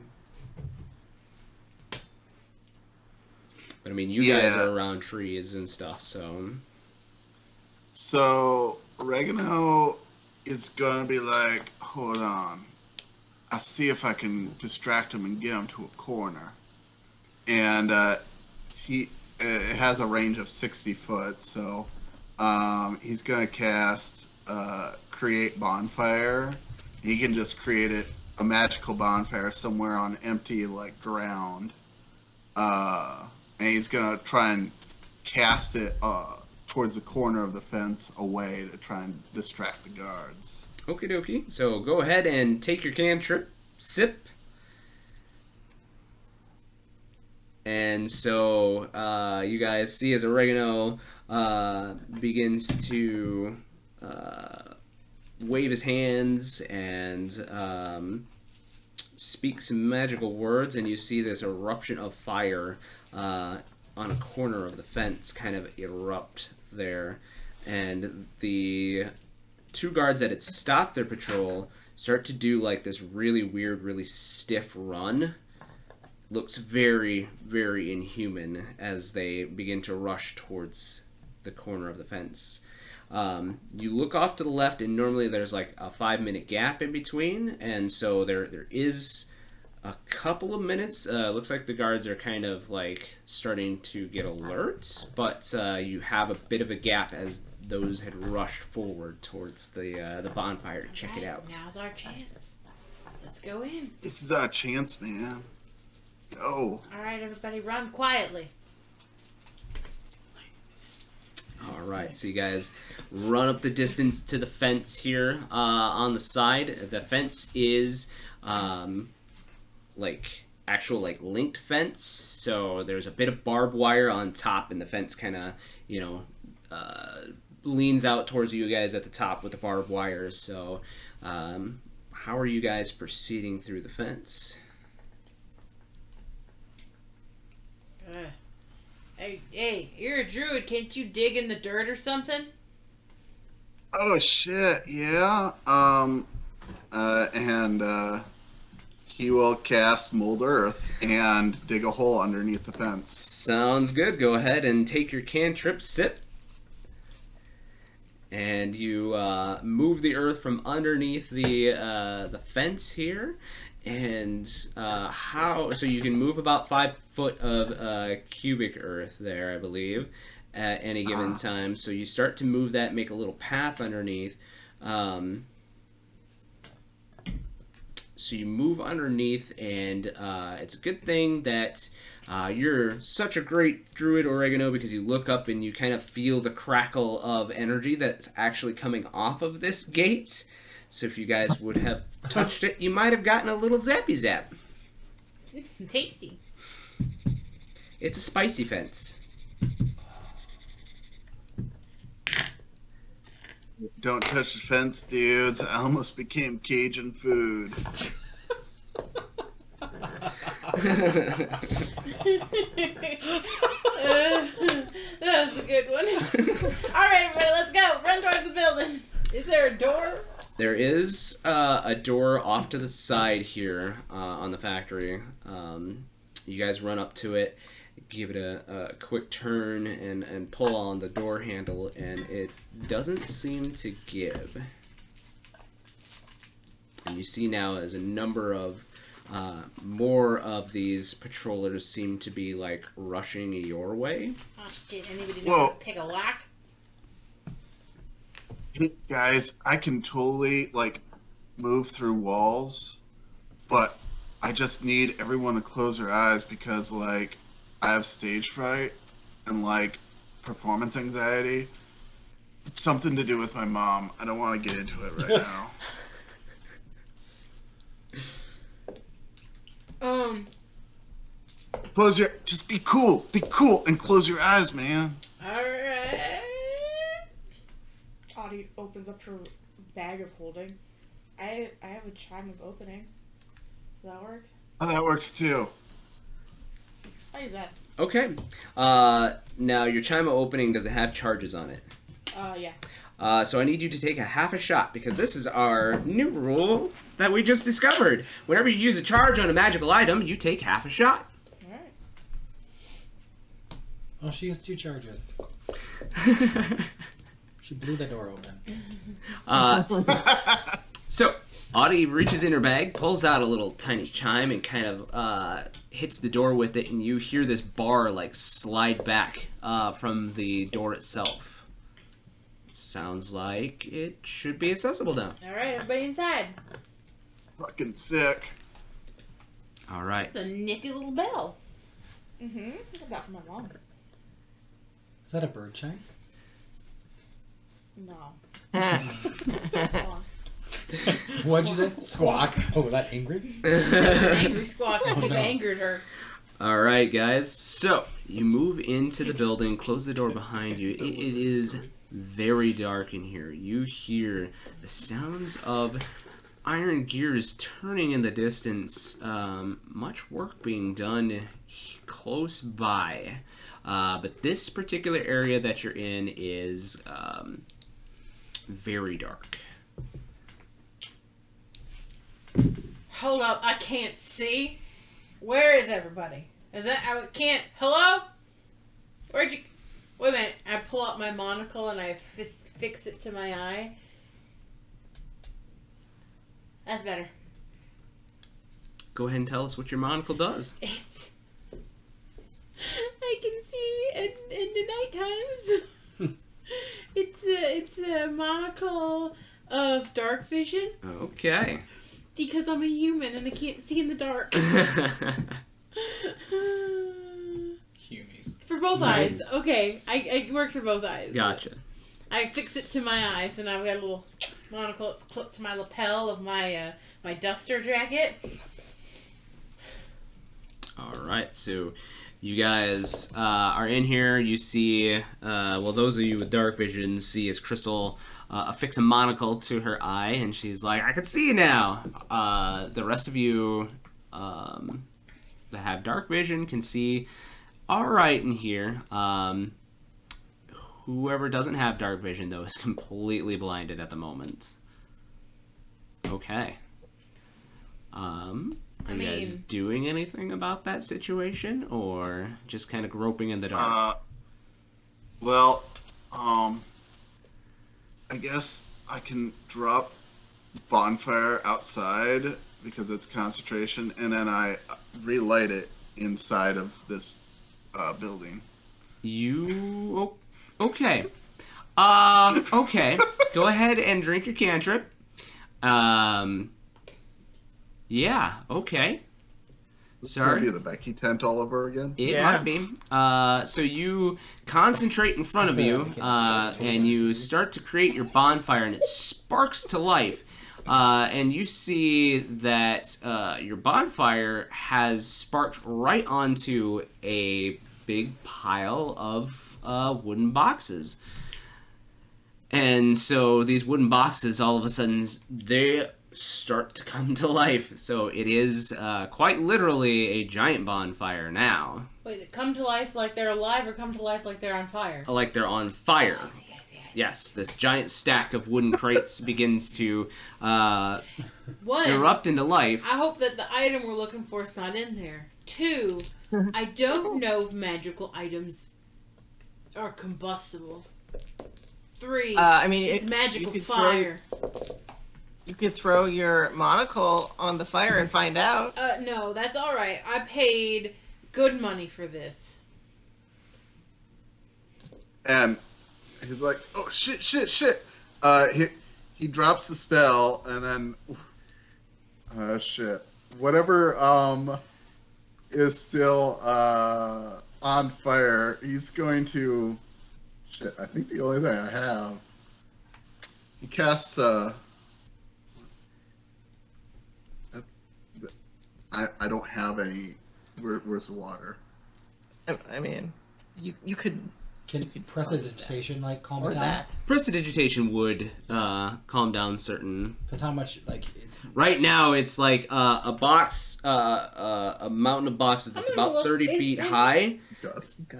But, I mean, you guys Yeah. are around trees and stuff, so... So, Oregano is gonna be like, hold on. I'll see if I can distract him and get him to a corner. And it has a range of 60 foot, so he's gonna cast Create Bonfire. He can just create a magical bonfire somewhere on empty, like, ground. And he's gonna try and cast it towards the corner of the fence away to try and distract the guards. Okie dokie. So go ahead and take your cantrip, sip. And so you guys see as Oregano begins to wave his hands and speak some magical words, and you see this eruption of fire on a corner of the fence kind of erupt there, and the two guards that had stopped their patrol start to do, like, this really weird, really stiff run. Looks very, very inhuman as they begin to rush towards the corner of the fence. You look off to the left, and normally there's, like, a 5-minute gap in between, and so there is a couple of minutes. Looks like the guards are kind of, like, starting to get alert, but you have a bit of a gap as those had rushed forward towards the bonfire to check it out. Now's our chance. Let's go in. This is our chance, man. Let's go. All right, everybody, run quietly. All right, so you guys run up the distance to the fence here on the side. The fence is like actual, like, linked fence, so there's a bit of barbed wire on top, and the fence kind of, you know, leans out towards you guys at the top with the barbed wires. So how are you guys proceeding through the fence? Hey, you're a druid. Can't you dig in the dirt or something? Oh shit, yeah. I and he will cast Mold Earth and dig a hole underneath the fence. Sounds good. Go ahead and take your cantrip sip. And you move the earth from underneath the fence here. And so you can move about 5 foot of cubic earth there, I believe, at any given time. So you start to move that, make a little path underneath. So you move underneath, and it's a good thing that you're such a great druid, Oregano, because you look up and you kind of feel the crackle of energy that's actually coming off of this gate. So if you guys would have touched it, you might have gotten a little zappy zap. Tasty. It's a spicy fence. Don't touch the fence, dudes. I almost became Cajun food. That was a good one. All right, everybody, let's go. Run towards the building. Is there a door? There is a door off to the side here on the factory. You guys run up to it, give it a quick turn, and pull on the door handle, and it doesn't seem to give. And you see now as a number of more of these patrollers seem to be like rushing your way. Oh shit! Anybody know how to pick a lock? Hey guys, I can totally like move through walls, but I just need everyone to close their eyes because like I have stage fright and like performance anxiety. It's something to do with my mom. I don't want to get into it right now. Just be cool, and close your eyes, man. Alright. Audie opens up her bag of holding. I have a chime of opening. Does that work? Oh, that works too. I'll use that. Okay. Now your chime opening, does it have charges on it? Yeah. So I need you to take a half a shot because this is our new rule that we just discovered. Whenever you use a charge on a magical item, you take half a shot. Alright. Oh, she has 2 charges. She blew the door open. So Audie reaches in her bag, pulls out a little tiny chime, and kind of hits the door with it, and you hear this bar like slide back from the door itself. Sounds like it should be accessible now. Alright, everybody inside. Fucking sick. All right. It's a nifty little bell. Mm-hmm. I got that from my mom. Is that a bird chime? No. What'd you say? Squawk. Oh, was that angry? Angry squawk. Oh, You no. angered her. All right, guys. So you move into the building, close the door behind you. It is very dark in here. You hear the sounds of iron gears turning in the distance. Much work being done close by. But this particular area that you're in is very dark. Hold up, I can't see. Where is everybody? Is that I can't? Hello? Where'd you? Wait a minute. I pull out my monocle and I fix it to my eye. That's better. Go ahead and tell us what your monocle does. It's. I can see in the night times. It's a monocle of dark vision Okay. because I'm a human and I can't see in the dark. Humies. For both eyes. Okay, it works for both eyes. Gotcha. I fix it to my eye, so now I've got a little monocle. It's clipped to my lapel of my my duster jacket. All right, so you guys are in here. You see, well, those of you with dark vision see as Crystal affix a monocle to her eye, and she's like, I can see now. The rest of you that have dark vision can see all right in here. Whoever doesn't have dark vision, though, is completely blinded at the moment. Okay. Are you guys doing anything about that situation, or just kind of groping in the dark? Well, I guess I can drop bonfire outside because it's concentration, and then I relight it inside of this building. Okay. Okay. Go ahead and drink your cantrip. Yeah, okay. This is gonna be the Becky tent all over again? It might be. So you concentrate in front of you, and you start to create your bonfire, and it sparks to life. And you see that your bonfire has sparked right onto a big pile of wooden boxes. And so these wooden boxes, all of a sudden, they start to come to life. So it is quite literally a giant bonfire now. Wait, they come to life like they're alive or come to life like they're on fire? Like they're on fire. I see. Yes, this giant stack of wooden crates begins to erupt into life. I hope that the item we're looking for is not in there. 2, I don't know if magical items are combustible. 3, it's magical fire. You could throw your monocle on the fire and find out. No, that's alright. I paid good money for this. And he's like, oh, shit. He drops the spell, and then, shit. Whatever, is still, on fire, he's going to, shit, I think the only thing I have, he casts, I don't have any. Where's the water? I mean, you could. Can prestidigitation calm it down? That. Prestidigitation would calm down certain. Because how much it's right now it's like a box, a mountain of boxes that's about 30 feet high,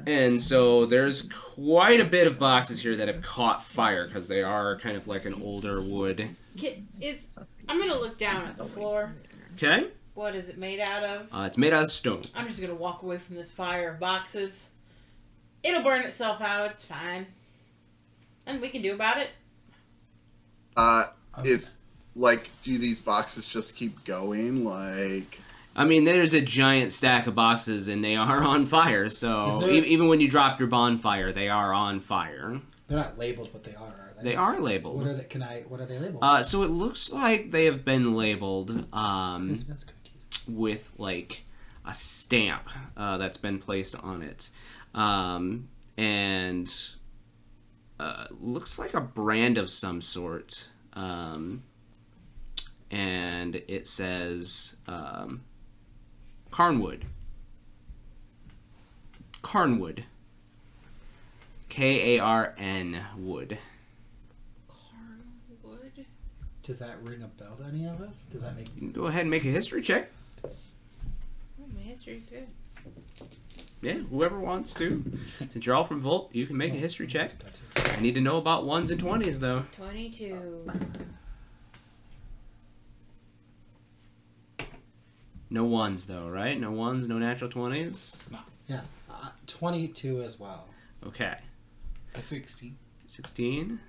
and so there's quite a bit of boxes here that have caught fire because they are kind of like an older wood. I'm gonna look down at the floor. Okay. What is it made out of? It's made out of stone. I'm just gonna walk away from this fire of boxes. It'll burn itself out. It's fine. Nothing we can do about it. It's like, do these boxes just keep going? Like, I mean, there's a giant stack of boxes, and they are on fire. So even when you drop your bonfire, they are on fire. They're not labeled, but they are they? They are labeled. What are they labeled? So it looks like they have been labeled Christmas cookies. with like a stamp that's been placed on it. And looks like a brand of some sort. And it says Carnwood. Carnwood. Karn wood. Carnwood? Does that ring a bell to any of us? Does that make... You can go ahead and make a history check. Oh, my history's good. Yeah, whoever wants to. Since you're all from Volt, you can make a history check. I need to know about 1s and 20s, though. 22. No 1s, though, right? No 1s, no natural 20s? Yeah, 22 as well. Okay. A 16. 16.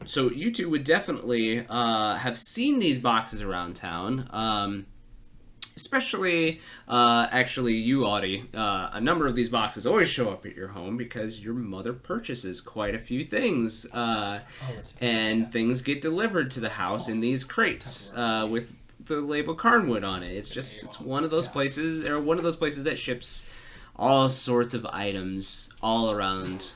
So you two would definitely have seen these boxes around town. Especially, actually, you, Audie. A number of these boxes always show up at your home because your mother purchases quite a few things. And things get delivered to the house in these crates with the label Carnwood on it. It's one of those places, or one of those places that ships all sorts of items all around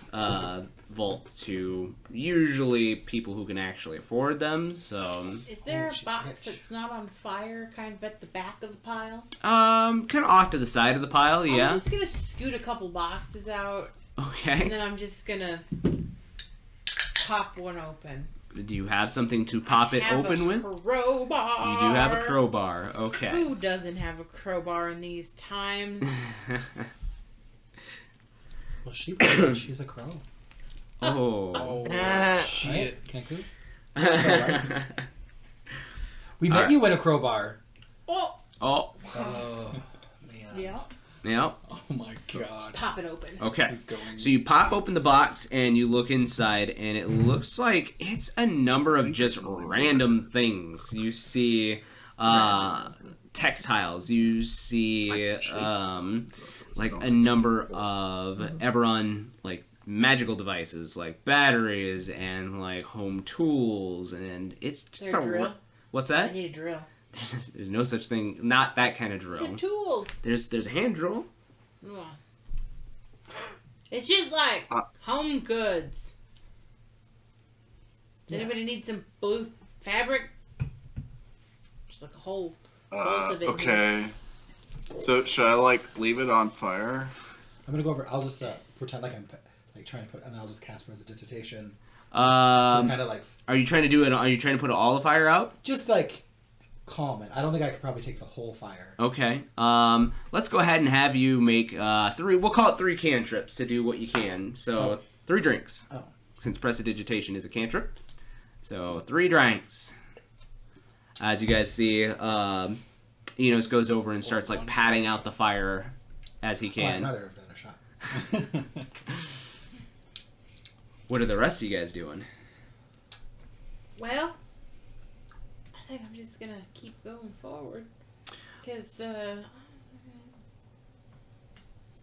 Volt to usually people who can actually afford them. So is there a box that's not on fire kind of at the back of the pile? Kind of off to the side of the pile, yeah. I'm just gonna scoot a couple boxes out. Okay. And then I'm just gonna pop one open. Do you have something to pop it open with? Crowbar. You do have a crowbar. Okay. Who doesn't have a crowbar in these times? Well, she's a crow. Oh. Oh, shit. Cancun? We All met right. you in a crowbar. Oh, Oh, Oh, man. yeah. yeah. Oh my god. Pop it open. Okay. This is going. So you pop open the box and you look inside, and it looks like it's a number of just random things. You see textiles. You see like a number of Eberron like magical devices, like batteries and like home tools, and it's just Their drill. What's I that? need a drill. There's no such thing. Not that kind of drill. Some tools. There's a hand drill. Ugh. It's just like home goods. Does anybody need some blue fabric? Just like a whole bolt of it. Okay. So should I like leave it on fire? I'm gonna go over. I'll just pretend like I'm like trying to put, and then I'll just cast prestidigitation. To Um, kind of like Are you trying to do it? Are you trying to put all the fire out? just like calm it. I don't think I could probably take the whole fire. Okay. Let's go ahead and have you make three. We'll call it 3 cantrips to do what you can. So 3 drinks. Oh. Since prestidigitation is a cantrip, so 3 drinks. As you guys see, Enos goes over and starts like patting out the fire as he Well, I'd can. rather have done a shot. What are the rest of you guys doing? Well, I think I'm just gonna keep going forward. Cause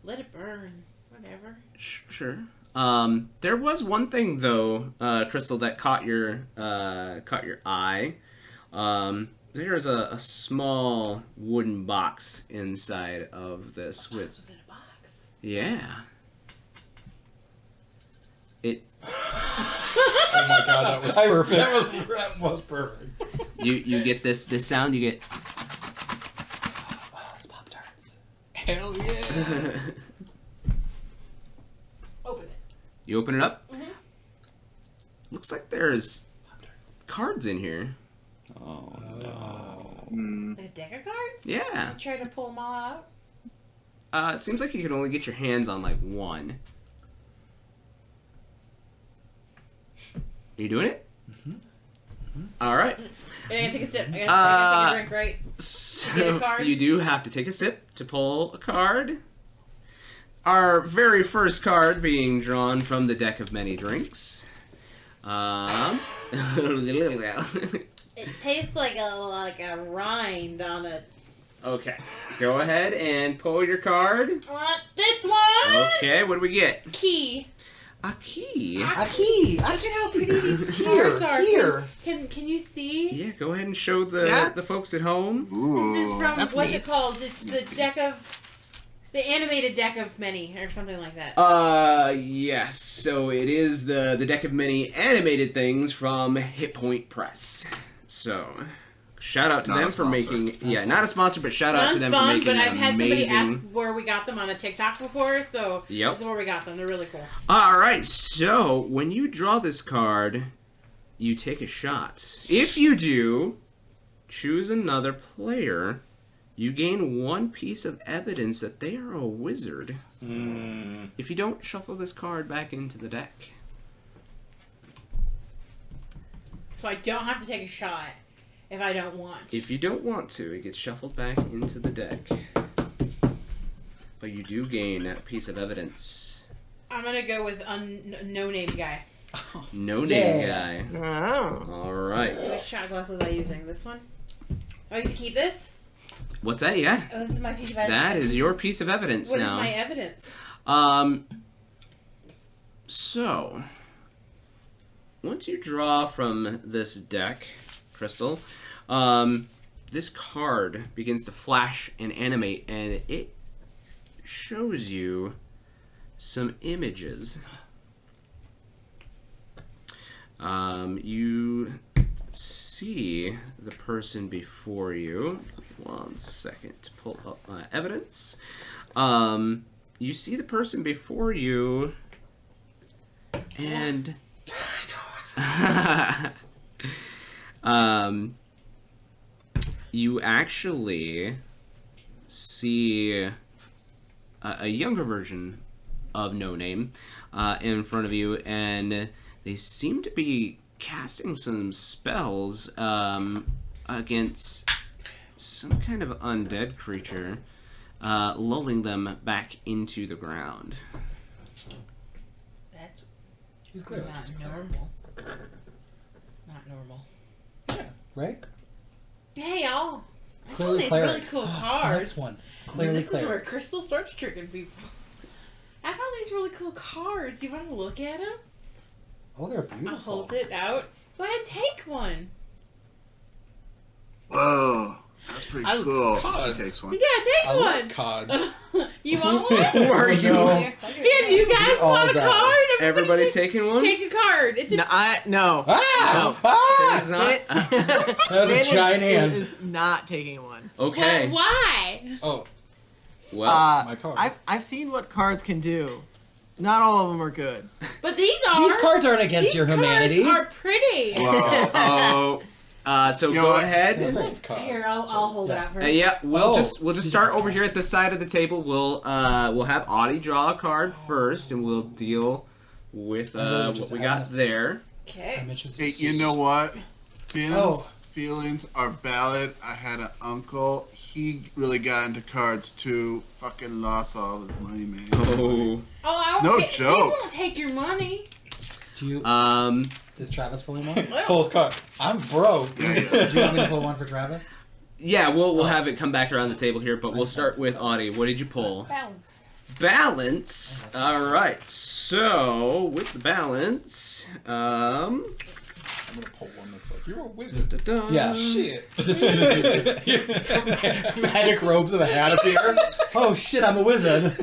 let it burn. Whatever. Sure. There was one thing though, Crystal, that caught your eye. There's a small wooden box inside of this with What's in a box? yeah. It Oh my god, that was perfect. That was perfect. you get this sound you get. Oh, it's Pop Tarts. Hell yeah. Open it. You open it up. Mhm. Looks like there's cards in here. Oh Hmm. Like a deck of cards? Yeah. I try to pull them all out. It seems like you can only get your hands on like one. Are you doing it? All right. I gotta take a sip. I gotta take a drink, right? So Get a card? you do have to take a sip to pull a card. Our very first card being drawn from the deck of many drinks. It tastes like a rind on it. Okay, go ahead and pull your card. Want this one? Okay, what do we get? Key. A key. A key. Look at how pretty these Here, cards are. here. Can you see? Yeah, go ahead and show the Yeah. the folks at home. Ooh. This is from That's what's neat. it called? It's the animated deck of many or something like that. Yes. So it is the deck of many animated things from Hit Point Press. So, shout out to Not them a for sponsor. making not a sponsor, but shout out to them for Non-spawn, making but I've had somebody amazing. ask where we got them on a TikTok before, so Yep. this is where we got them. They're really cool. All right. So when you draw this card, you take a shot. If you do, choose another player. You gain 1 piece of evidence that they are a wizard. If you don't, shuffle this card back into the deck. So I don't have to take a shot if I don't want. If you don't want to, it gets shuffled back into the deck. But you do gain a piece of evidence. I'm gonna go with no name guy. No name Yeah. guy. Oh. All right. Which shot glass was I using? This one? Oh, I get to keep this? What's that? Yeah. Oh, this is my piece of evidence. That is your piece of evidence What is now. my evidence? So, once you draw from this deck, Crystal, this card begins to flash and animate, and it shows you some images. You see the person before you. 1 second to pull up my evidence. You see the person before you, and you actually see a younger version of No Name in front of you, and they seem to be casting some spells against some kind of undead creature, lulling them back into the ground. That's He's clearly not just a cleric. normal. Not normal. Yeah, right? Hey, y'all. I found Clearly these really clerics. cool Oh, the cards. next one. Clearly This is where clerics. Crystal starts tricking people. I found these really cool cards. You want to look at them? Oh, they're beautiful. I'll hold it out. Go ahead and take one. Whoa, that's pretty I- cool. cards. He takes one. Yeah, take I one. love cards. You want one? Who are you? No. Yeah, you guys all want a die. card? Everybody's taking one? Take a card. It's a No, no. Ah! No. Ah! He's not? That was a Finn giant hand. is not taking one. Okay. Why? Oh, Well, my card. I've seen what cards can do. Not all of them are good. But these are. These cards aren't against these your humanity. cards are pretty. Whoa. so You know go what? ahead. I love cards. Here, I'll hold it out for you. Yeah, we'll Oh, just she's start gonna over pass here it. at the side of the table. We'll have Audie draw a card first, and we'll deal with I'm really what just- we I got wanna- there. Okay. I'm interested. Hey, you know what? Feelings, Oh. feelings are valid. I had an uncle. He really got into cards too. Fucking lost all of his money, man. Oh. Oh, I It's won't no take, joke. These won't take your money. Do you? Is Travis pulling one? Do Pulls card. I'm broke. Yeah, yeah. you want me to pull one for Travis? Yeah, we'll have it come back around the table here, but we'll start with Audie. What did you pull? Balance. Balance. All right. So with the balance, I'm gonna pull one that's like, you're a wizard. da-da. Yeah. Shit. Just magic robes with a hat appear. Oh shit! I'm a wizard.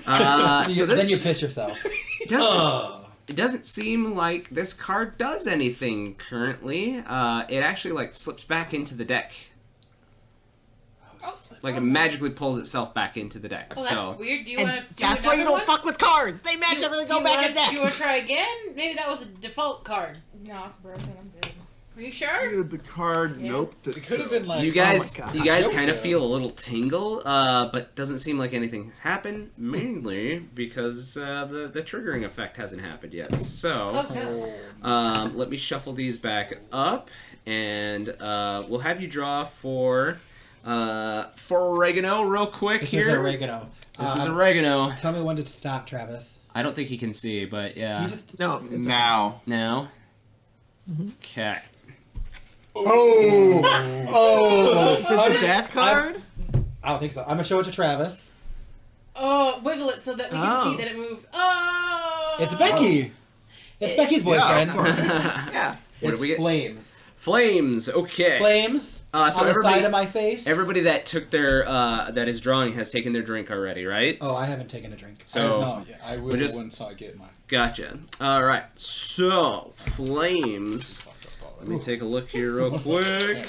So this Then you piss yourself. it doesn't seem like this card does anything currently. It actually like slips back into the deck. Like it magically pulls itself back into the deck. Oh, So that's weird. Do you And want to do that's why you another don't one? fuck with cards. They magically go back in Do you want decks. to try again? Maybe that was a default card. No, it's broken. I'm good. Are you sure? Dude, the card Yeah. noped It could have been like, you guys, oh my God. you guys Joke, kind of yeah. feel a little tingle, but doesn't seem like anything happened. Mainly because the triggering effect hasn't happened yet. So. Oh no. Let me shuffle these back up, and we'll have you draw for oregano real quick This here. is oregano. This is oregano. Tell me when to stop, Travis. I don't think he can see, but yeah. You just No. Now. Now. Okay. oh Is it the death card? I don't think so. I'm gonna show it to Travis. Oh, wiggle it so that we can Oh. see that it moves. Oh. It's Becky. It's Becky's Yeah, boyfriend. of course. Yeah. What It's do we get? Flames. Flames. Okay. Flames So on the everybody, side of my face. everybody that took their that is drawing has taken their drink already, right? Oh, I haven't taken a drink. So no, yeah, I will just- once I get my. gotcha. All right. So flames. Let me take a look here real quick.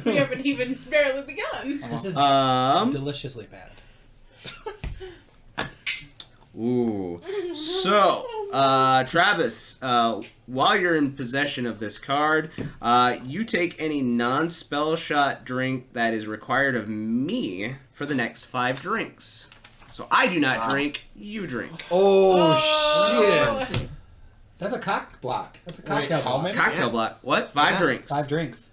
We haven't even barely begun. This is deliciously bad. Ooh. So, Travis, while you're in possession of this card, you take any non-spell shot drink that is required of me for the next 5 drinks. So I do not drink, you drink. Oh, shit! That's a cock block. That's a cocktail how block. many? Cocktail block. What? 5 Yeah. drinks. 5 drinks.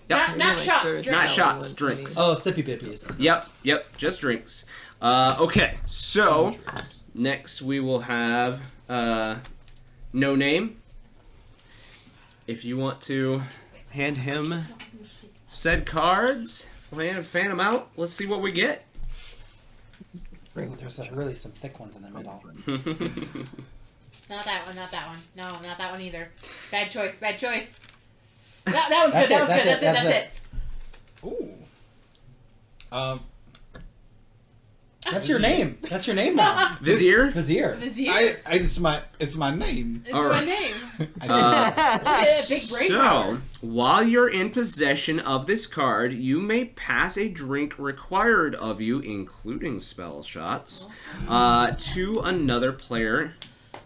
Yep. Not shots, drinks. Not shots, drinks. Oh, sippy bippies. Yep, just drinks. Okay, so next we will have No Name. If you want to hand him said cards, fan them out. Let's see what we get. There's really some thick ones in the middle. Not that one, not that one. No, not that one either. Bad choice, bad choice. That one's That's good, it, that one's good, that's that's it. Ooh. That's your name. That's your name now. Vizier? Vizier. Vizier. It's my name. It's All my right. name. Big brain So, power. while you're in possession of this card, you may pass a drink required of you, including spell shots, to another player,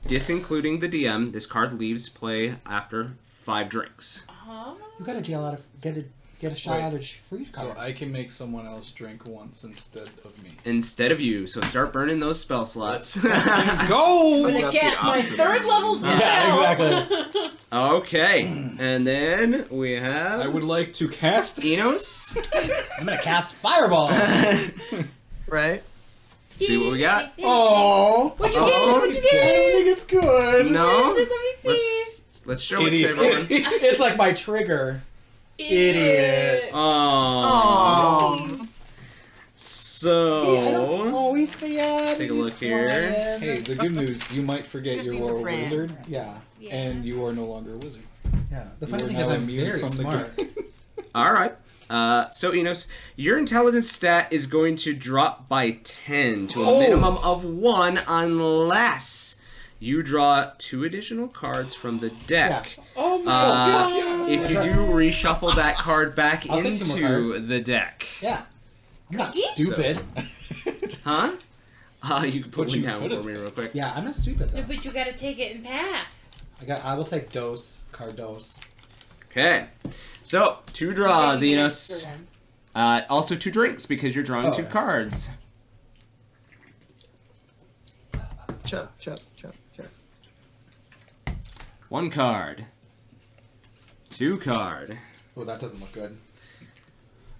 disincluding the DM. This card leaves play after 5 drinks. You gotta get a get a shot Wait. at a free card. So I can make someone else drink once instead of me. Instead of you, so start burning those spell slots. Go! I'm gonna That's the cast my opposite. 3rd level spell. Yeah, exactly. Okay, and then we have I would like to cast. Enos. I'm gonna cast Fireball. Right? See what we got. Oh, What'd you Oh, get? What'd you I don't get? think it's good. No. Let me see. Let's show it to Idiot. everyone. It's like my trigger. Idiot. Oh. Oh. Hey, I don't So always see it. Take a He's look here. flying. Hey, the good news, you might forget Just you needs a were a friend. wizard, Yeah, Yeah. and you are no longer a wizard. yeah. The You funny are thing is, now I'm immune very from the smart. game. all right. So Enos, your intelligence stat is going to drop by 10 to a Oh. minimum of 1 unless you draw 2 additional cards from the deck. Oh my Uh, god. If you do reshuffle that card back I'll take 2 more into cards. the deck. Yeah. I'm not Cookie? stupid. Huh? You can put But one you down for could've. me real quick. Yeah, I'm not stupid Yeah, though. but you gotta take it and pass. I will take dose, card dose. Okay. So, 2 draws, Okay, Enos. for them. Also 2 drinks because you're drawing Oh, 2 yeah. cards. Chug, chug, chug, chug. 1 card. 2 card. Oh, that doesn't look good.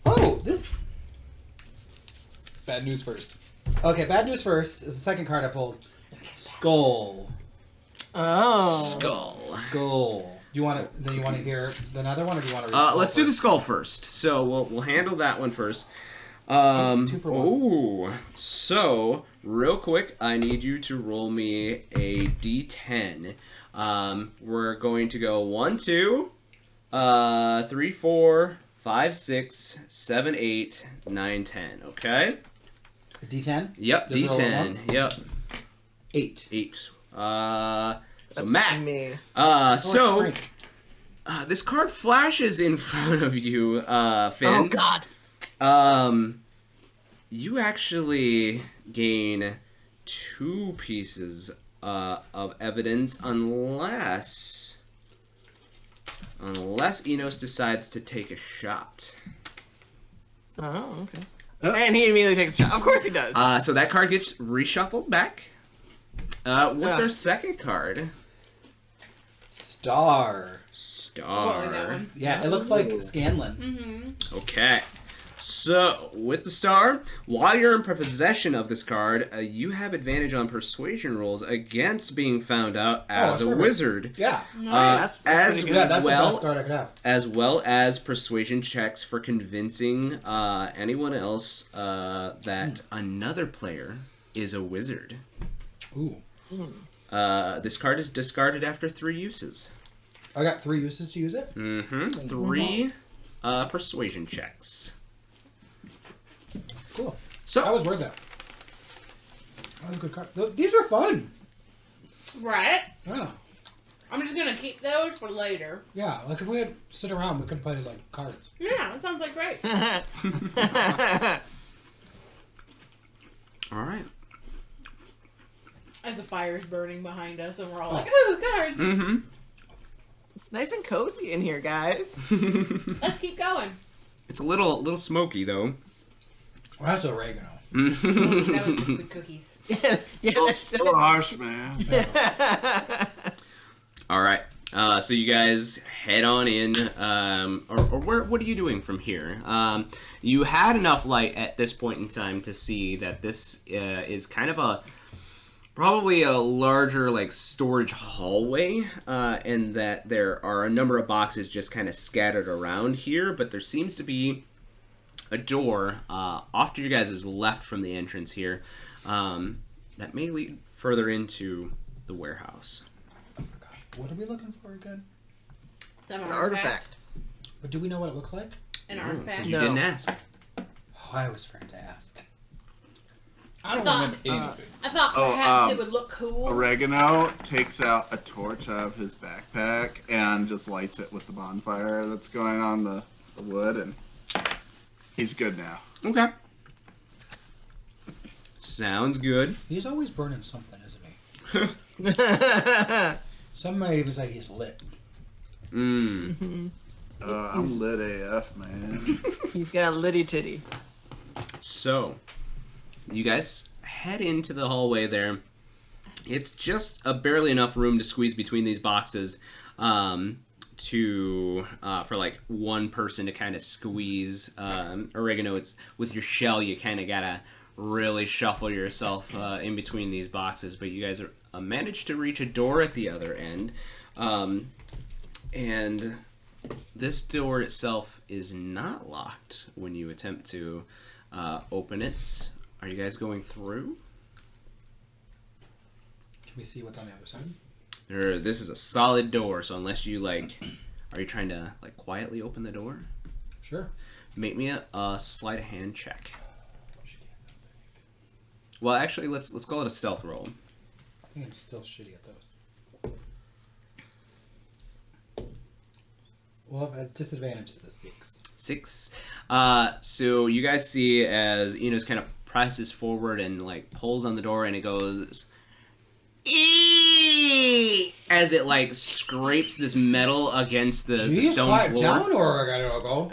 Oh, this. Bad news first. Okay, bad news first is the second card I pulled. Skull. Oh. Skull. Skull. Do you want to? Then you want to hear another one, or do you want to? Let's do the skull first. So we'll handle that one first. 2 for 1. Ooh. So real quick, I need you to roll me a d10. We're going to go 1, 2, 3, 4, 5, 6, 7, 8, 9, 10. Okay. D10. Yep. Just roll it once? D10. Yep. 8. 8. So That's Matt. me. So Frank. this card flashes in front of you, Finn. Oh God. You actually gain 2 pieces of evidence unless Enos decides to take a shot. Oh, okay. And he immediately takes a shot. Of course he does. So that card gets reshuffled back. What's Ugh. our second card? Star. Star. What, that one? Yeah, it looks like Scanlan. Mm-hmm. Okay. So, with the star, while you're in possession of this card, you have advantage on persuasion rolls against being found out as that's a perfect. wizard. Yeah. That's As pretty good. Yeah, that's the well best card I could have. as well as persuasion checks for convincing anyone else that another player is a wizard. Ooh. This card is discarded after 3 uses. I got 3 uses to use it. Mm-hmm. 3 persuasion checks. Cool. So That was worth it. That was a good card. These are fun. Right? Yeah. I'm just gonna keep those for later. Yeah, like if we had sit around, we could play like cards. Yeah, that sounds like great. all right. As the fire's burning behind us and we're all like, ooh, cards! Mm-hmm. It's nice and cozy in here, guys. Let's keep going. It's a little smoky though. Well, that's oregano. That was some good cookies. yeah, It's a little harsh, man. All right. So you guys head on in, or where? What are you doing from here? You had enough light at this point in time to see that this is kind of probably a larger like storage hallway, and that there are a number of boxes just kind of scattered around here. But there seems to be a door off to your guys' left from the entrance here that may lead further into the warehouse. What are we looking for again? Some An artifact. But do we know what it looks like? An No, artifact. 'cause you No. didn't ask. Oh, I was afraid to ask. I don't thought, remember anything. I thought Oh, perhaps it would look cool. Oregano takes out a torch out of his backpack and just lights it with the bonfire that's going on the wood, and he's good now. Okay. Sounds good. He's always burning something, isn't he? Some might even say he's lit. Mm. I'm lit AF, man. He's got a litty titty. So, you guys head into the hallway there. It's just barely enough room to squeeze between these boxes for like one person to kind of squeeze. Oregano, it's with your shell, you kind of gotta really shuffle yourself in between these boxes, but you guys are managed to reach a door at the other end. And this door itself is not locked when you attempt to open it. Are you guys going through? Can we see what's on the other side? This is a solid door, so unless you like, are you trying to like quietly open the door? Sure. Make me a sleight of hand check. Well, actually, let's call it a stealth roll. I think I'm still shitty at those. Well, at disadvantage, it's a 6. 6. So you guys see as Enos kind of presses forward and like pulls on the door, and it goes "Eee!" as it like scrapes this metal against the stone quiet floor. down, or I gotta go.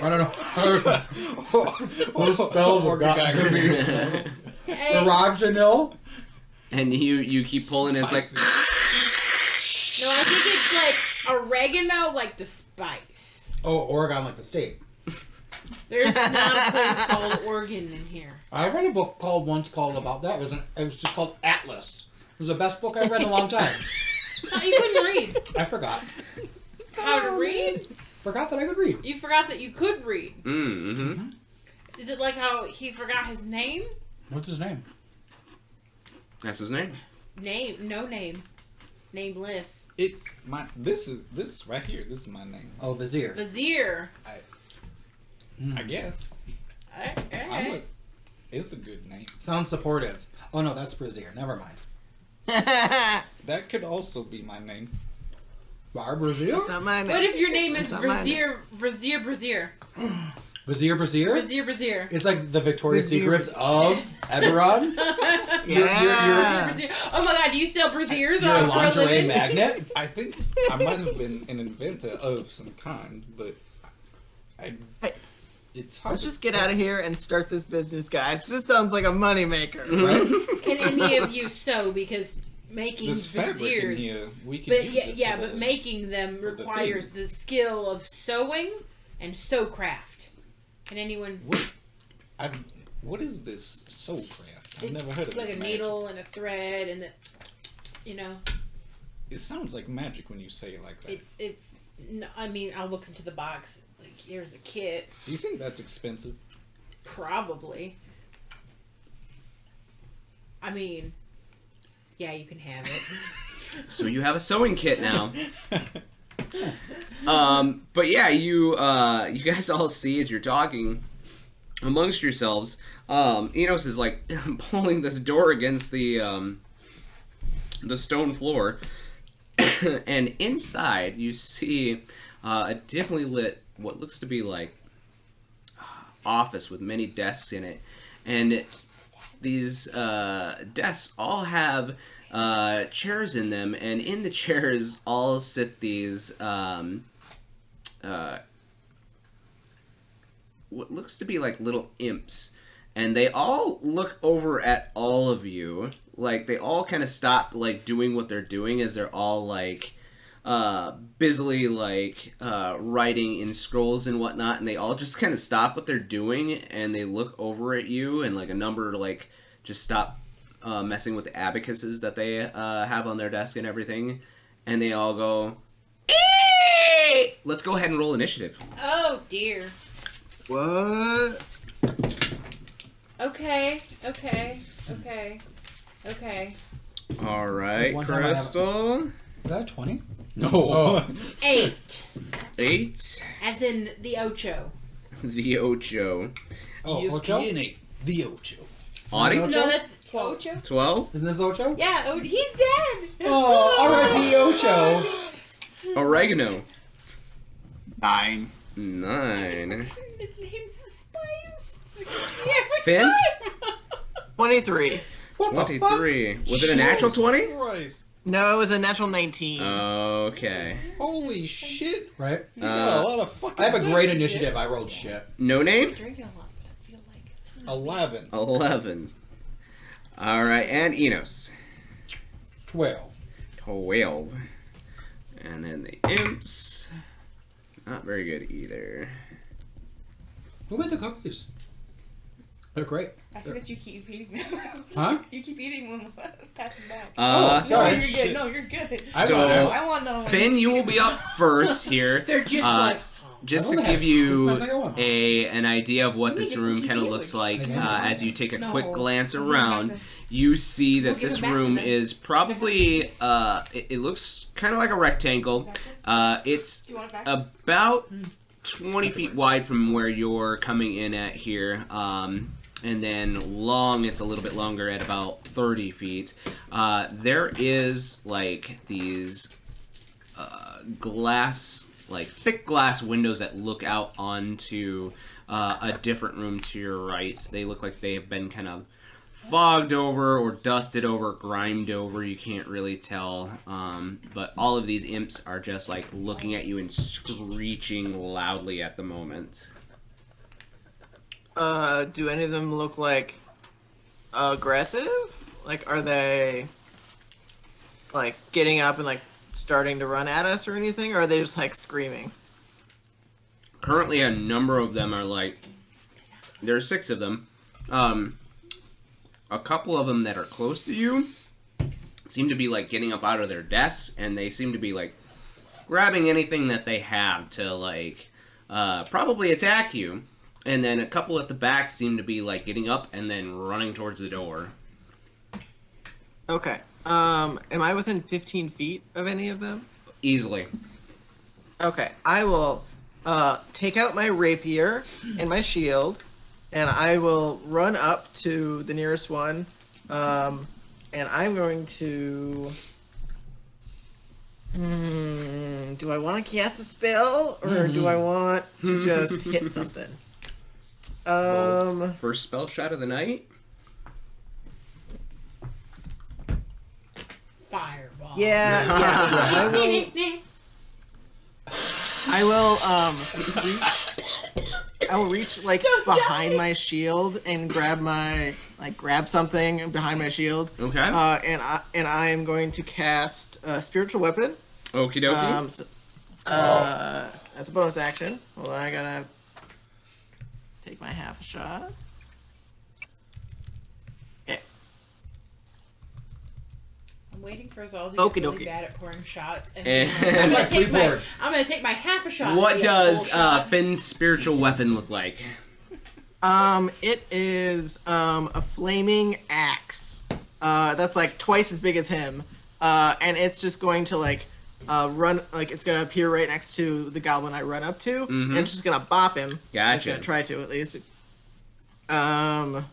I don't know. Those spells are got Original. And you keep pulling, and it's like. No, I think it's like oregano, like the spice. Oh, Oregon, like the state. There's not a place called Oregon in here. I read a book once called about that. It was just called Atlas. It was the best book I've read in a long time. I thought you couldn't read. I forgot. How to read? Forgot that I could read. You forgot that you could read. Mm-hmm. Is it like how he forgot his name? What's his name? That's his name. No name. Nameless. It's my. This is right here. This is my name. Oh, Vizier. Vizier. I guess. Alright. It's a good name. Sounds supportive. Oh no, that's Brazier. Never mind. That could also be my name. Brazier? That's not my name. What if your name is That's not my Brazier? Brazier? Brazier? It's like the Victoria's Brazier. Secrets of Eberron. Yeah. Brazier. Oh my god, do you sell Braziers You're a for a lingerie living? magnet. I think I might have been an inventor of some kind, but it's hard. Let's just get out of here and start this business, guys. This sounds like a moneymaker. Right? Can any of you sew? Because making this fabric in Braziers... here, we could But use it yeah, for but the- making them for the requires the skill of sewing and sew craft. Can anyone... What is this soul craft? I've It's never heard of like this a magic. needle and a thread and It sounds like magic when you say it like that. it's no, I mean, I'll look into the box. Like, here's a kit. Do you think that's expensive? Probably. I mean, yeah, you can have it. So you have a sewing kit now. But yeah, you guys all see as you're talking amongst yourselves. Enos is like pulling this door against the stone floor, and inside you see a dimly lit, what looks to be like office with many desks in it, and these desks all have chairs in them, and in the chairs all sit these what looks to be like little imps, and they all look over at all of you. Like they all kind of stop like doing what they're doing as they're all like busily like writing in scrolls and whatnot, and they all just kind of stop what they're doing and they look over at you, and like a number like just stop messing with the abacuses that they have on their desk and everything, and they all go, "Eee!" Let's go ahead and roll initiative. Oh dear. What? Okay. All right, One time I have- Crystal. Is that a 20? No. Oh. 8. 8. As in the Ocho. The Ocho. Oh, Ocho? ESPN 8. The Ocho. Audie? Ocho? No, that's 12. 12. Isn't this Ocho? Yeah, he's dead. Oh, R.I.P. Ocho. Oregano. 9. His 9. name's Spice. Finn? 23. What the fuck? 23. Was it a natural 20? Christ. No, it was a natural 19. Okay. Holy shit! Right? You got a lot of fucking. I have a great dice. initiative. I rolled shit. No name? Drinking a lot, but I feel like 11. 11. All right, and Enos. 12. 12. And then the imps. Not very good either. Who made the cookies? They're great. That's because you keep eating them. Huh? You keep eating them. Pass them back. Oh, No, sorry. you're good. Shit. No, you're good. So, I want another one. Finn, you will be up first here. they're just like. Just I to only give have- you this is my second one. an idea of what You this need to room cookie kind of you. looks like Okay. as you take a quick No. glance I'll give it back around, then. you see that We'll give this it back to room them. is probably it looks kind of like a rectangle. It's Do you want it back? about 20 feet wide from where you're coming in at here. And then long, it's a little bit longer at about 30 feet. There is like these glass, like thick glass windows that look out onto a different room to your right. They look like they have been kind of fogged over or dusted over, grimed over. You can't really tell. But all of these imps are just like looking at you and screeching loudly at the moment. Do any of them look like aggressive? Like, are they like getting up and like starting to run at us or anything, or are they just like screaming? Currently, a number of them are like, there's 6 of them. A couple of them that are close to you seem to be like getting up out of their desks, and they seem to be like grabbing anything that they have to like probably attack you. And then a couple at the back seem to be like getting up and then running towards the door. Okay. Am I within 15 feet of any of them? Easily. Okay. I will take out my rapier and my shield, and I will run up to the nearest one, and I'm going to. Do I want to cast a spell, or do I want to just hit something? First spell shot of the night. Fireball. Yeah. I will reach. I will reach like behind my shield and grab something behind my shield. Okay. And I am going to cast a spiritual weapon. Okie dokie. That's a bonus action. Hold on, I gotta take my half a shot. Okay. I'm waiting for us all to Okie get really dokie. bad at pouring shots. And And- I'm gonna take my half a shot. What to be a does full shot. Finn's spiritual weapon look like? It is a flaming axe. That's like twice as big as him. And it's just going to like run, like it's gonna appear right next to the goblin I run up to, and it's just gonna bop him. Gotcha. It's gonna try to at least. Bop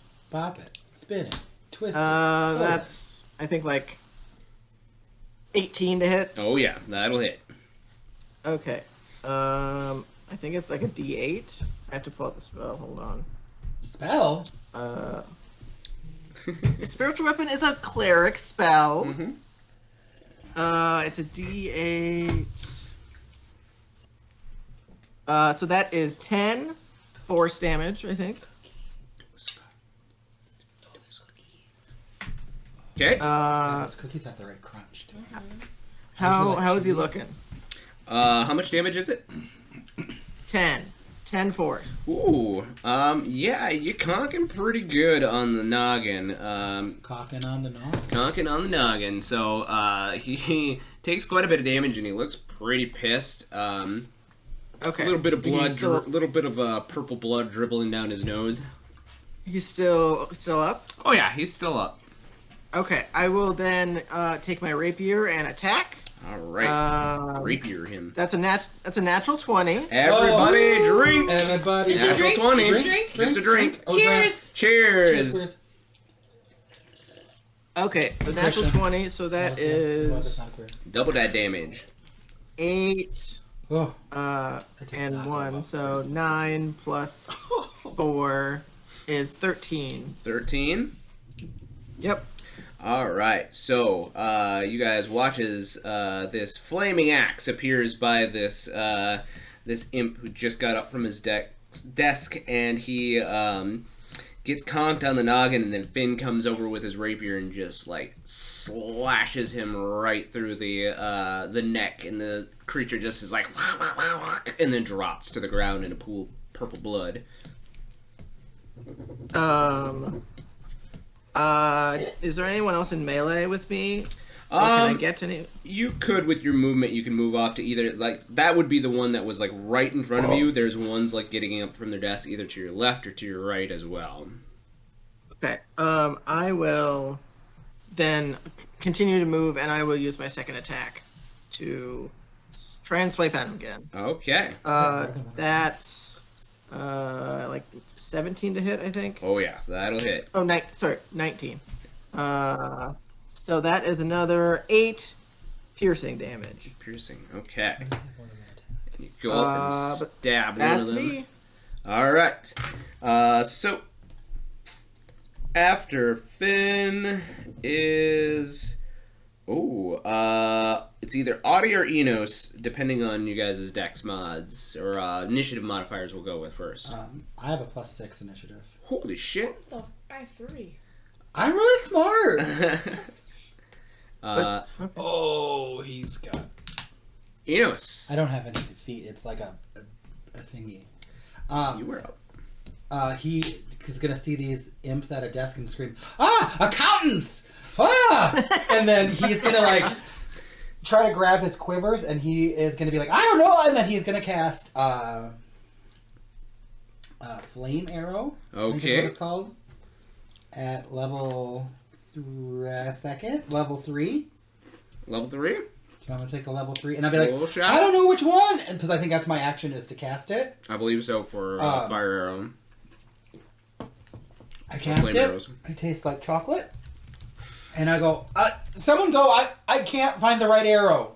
it. Spin it. Twist it. That's I think like 18 to hit. Oh yeah, that'll hit. Okay. I think it's like a D8. I have to pull up the spell. Hold on. Spell? Spiritual weapon is a cleric spell. Mm-hmm. It's a D8. So that is 10 force damage, I think. Okay. Those cookies have the right crunch to them. How is he cheese? looking? How much damage is it? 10 force. Ooh. Yeah, you're conking pretty good on the noggin. Cocking on the knob. Conking on the noggin. So, he takes quite a bit of damage and he looks pretty pissed. Okay. A little bit of blood, He's still, little bit of purple blood dribbling down his nose. he's still up. Oh yeah, he's still up. Okay, I will then take my rapier and attack. All right, Um, rapier him. That's a natural 20. Everybody drink. Everybody. Natural drink? 20. Drink? Just a drink. Oh, Cheers! Cheers. Cheers. Okay, so Good natural question. 20, so that That's is not clear. Double that damage. 8 Oh, that does and not go 1, well. so 9 plus 4 is 13. 13. Yep. All right, so you guys watch as this flaming axe appears by this this imp who just got up from his desk, and he gets conked on the noggin, and then Finn comes over with his rapier and just like slashes him right through the neck, and the creature just is like and then drops to the ground in a pool of purple blood. Is there anyone else in melee with me? Or can I get to any? You could, with your movement, you can move off to either, like, that would be the one that was, like, right in front of you. There's ones, like, getting up from their desk either to your left or to your right as well. Okay. I will then continue to move, and I will use my second attack to try and swipe at him again. Okay. That's like 17 to hit, I think. Oh, yeah, that'll hit. Oh, 19. So that is another 8 piercing damage. Piercing, okay. And you go up and stab one That's of them. me. All right. So after Finn is it's either Audie or Enos, depending on you guys' dex mods or initiative modifiers. We'll go with first. I have a +6 initiative. Holy shit! I have 3. I'm really smart. Oh, he's got. Enos, I don't have any feet. It's like a thingy. you were up. He is gonna see these imps at a desk and scream, "Ah, accountants! Ah!" And then he's gonna like try to grab his quivers, and he is gonna be like, "I don't know," and then he's gonna cast flame arrow. I think is Okay. what it's called. At level level 3. Level 3. So I'm gonna take a level 3, and I'll be like, Full shot? "I don't know which one," and because I think that's my action is to cast it. I believe so for fire arrow. I cast Flame it. arrows. It tastes like chocolate. And I go, someone go, I can't find the right arrow.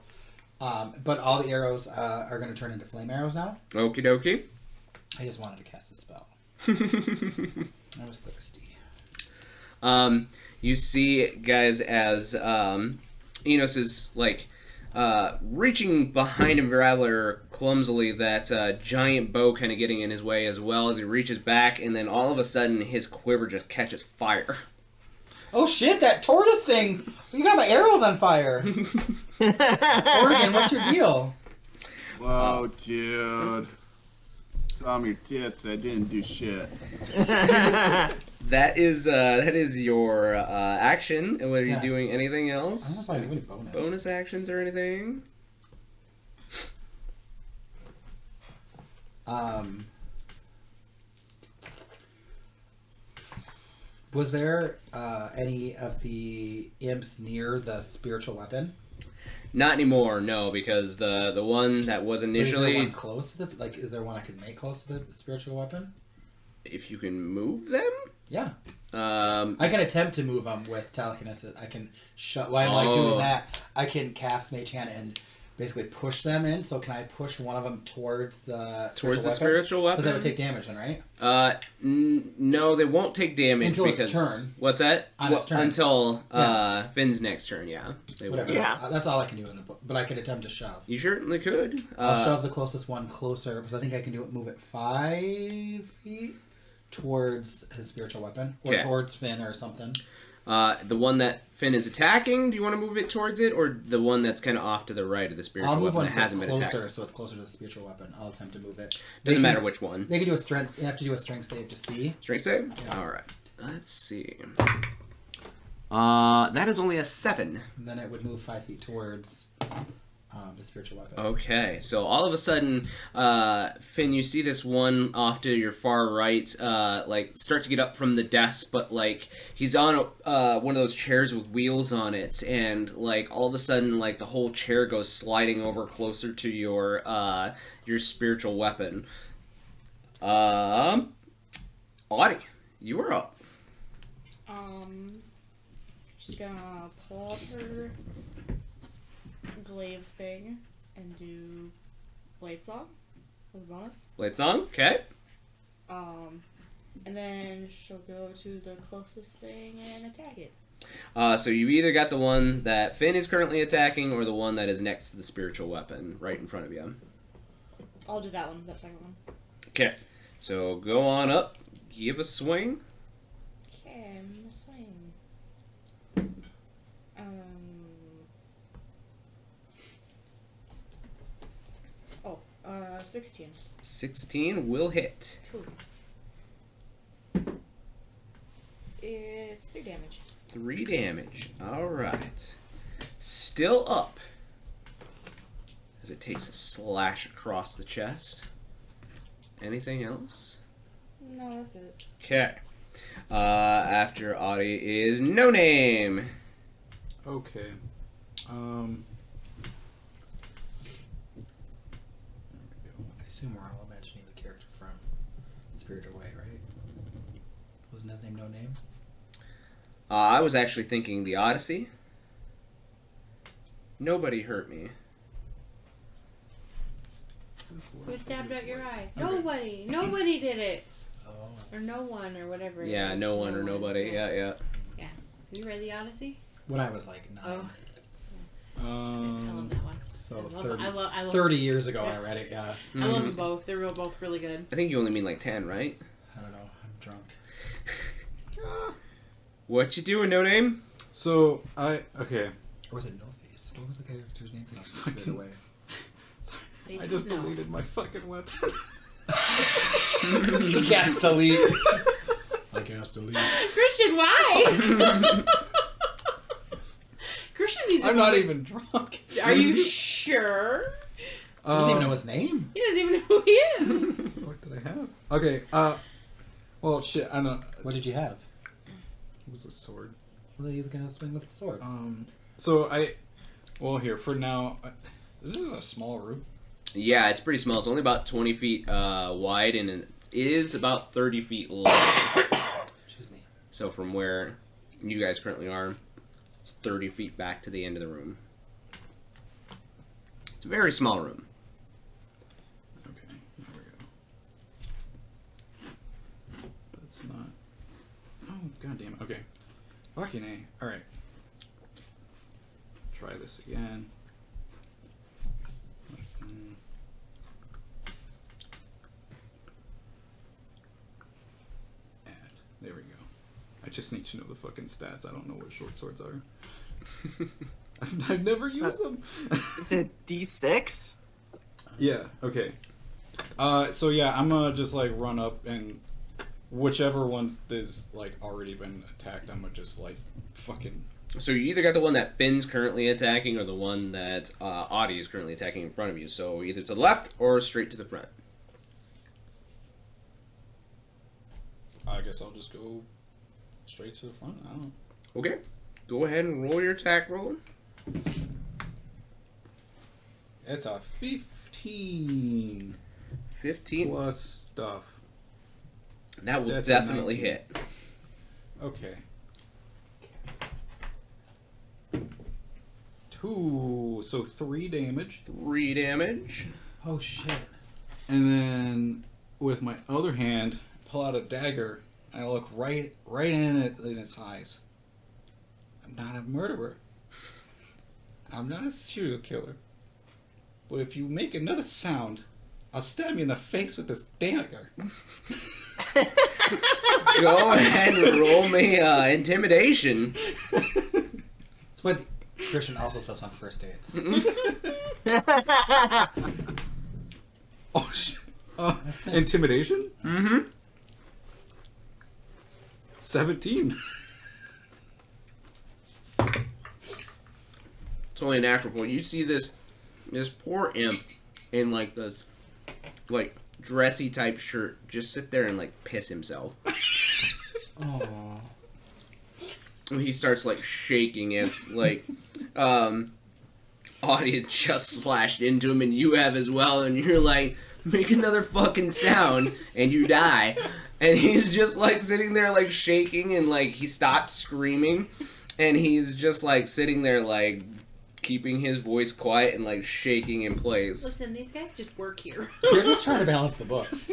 But all the arrows are going to turn into flame arrows now. Okie dokie. I just wanted to cast a spell. I was thirsty. You see, guys, as Enos is like reaching behind him rather clumsily, that giant bow kind of getting in his way as well as he reaches back, and then all of a sudden his quiver just catches fire. Oh shit, that tortoise thing! You got my arrows on fire! Oregon, what's your deal? Whoa, dude. Calm your tits. I didn't do shit. That is your action. And are you Yeah. doing anything I don't know else? if I have any bonus. Bonus actions or anything? Was there any of the imps near the spiritual weapon? Not anymore, no, because the one that was Is there initially, one close to this? Like, is there one I could make close to the spiritual weapon? if you can move them, Yeah. I I can attempt to move them with telekinesis. I can while I'm like doing that, I can cast Mage Hand and basically push them in. So can I push one of them towards the spiritual weapon. Because that would take damage then, right? No, they won't take damage Until its because turn. What's that? On its turn. Until Finn's next turn. Yeah, they Whatever. won't. Yeah. That's all I can do in a book. But I can attempt to shove. You certainly could. I'll shove the closest one closer because I think I can move it 5 feet towards his spiritual weapon or Okay. towards Finn or something. The one that Finn is attacking, do you want to move it towards it, or the one that's kind of off to the right of the spiritual I'll move weapon one that so it's hasn't been closer, attacked? so it's closer to the spiritual weapon. I'll attempt to move it. Doesn't matter which one. They can do a strength. You have to do a strength save to see. Strength save? Yeah. All right. Let's see. That is only a 7. And then it would move 5 feet towards the spiritual weapon. Okay, so all of a sudden, Finn, you see this one off to your far right, like start to get up from the desk, but like he's on one of those chairs with wheels on it, and like all of a sudden, like the whole chair goes sliding over closer to your spiritual weapon. Audie, you are up. She's gonna pull up her glaive thing and do blade song as a bonus. Lights on. Okay. And then she'll go to the closest thing and attack it. So you either got the one that Finn is currently attacking or the one that is next to the spiritual weapon right in front of you. I'll do that one, that second one. Okay. So go on up. Give a swing. Okay, I'm gonna swing. 16. 16 will hit. Cool. It's 3 damage. 3 damage. Alright. Still up. As it takes a slash across the chest. Anything else? No, that's it. Okay. After Audie is No Name. Okay. I assume we're all imagining the character from Spirited Away, right? Wasn't his name No Name? I was actually thinking the Odyssey. Nobody hurt me. Who stabbed out your eye? Okay. Nobody. Nobody did it. Oh. Or no one, or whatever. it Yeah, is. no one or nobody. Yeah, yeah. Have you read the Odyssey? When I was like 9. Oh. I love that one. So I love 30, I love 30 years ago I read it, yeah. I love them both. They're both really good. I think you only mean like 10, right? I don't know. I'm drunk. What you doing, No Name? So okay. Or was it No Face? What was the character's name from Fucking- Spirited Away? Faces, I just no. deleted my fucking weapon. He can't delete. I can't delete. Christian, why? Christian needs. I'm not even drunk. Are you sure? He doesn't even know his name. He doesn't even know who he is. What did I have? Okay. Well, shit. I don't know. What did you have? It was a sword. Well, he's gonna swing with a sword. So well, here for now. This is a small room. Yeah, it's pretty small. It's only about 20 feet wide, and it is about 30 feet long. Excuse me. So from where you guys currently are, it's 30 feet back to the end of the room. It's a very small room. Okay. There we go. That's not. Oh, god damn it. Okay. Fucking A. Alright. Try this again. Add. There we go. I just need to know the fucking stats. I don't know what short swords are. I've never used them. Is it D6? Yeah, okay. So yeah, I'm gonna just like run up and whichever one's is like already been attacked, I'm gonna just like fucking. So you either got the one that Finn's currently attacking or the one that Audie is currently attacking in front of you. So either to the left or straight to the front. I guess I'll just go straight to the front. I don't know. Okay. Go ahead and roll your attack roll. It's a 15 15. plus stuff. That will That's a definitely 19. hit. Okay. 2, so 3 damage. 3 damage. Oh shit. And then with my other hand, pull out a dagger and I look right in its eyes. I'm not a murderer. I'm not a serial killer. But if you make another sound, I'll stab you in the face with this dagger. Go ahead and roll me intimidation. It's what Christian also says on first dates. Oh shit. Intimidation? Mm-hmm. 17. It's only a natural point. You see this poor imp in like this like dressy type shirt just sit there and like piss himself. Aww. And he starts like shaking as like Audie had just slashed into him and you have as well, and you're like, make another fucking sound and you die. And he's just like sitting there like shaking, and like he stops screaming and he's just like sitting there like keeping his voice quiet and like shaking in place. Listen, these guys just work here. They're just trying to balance the books.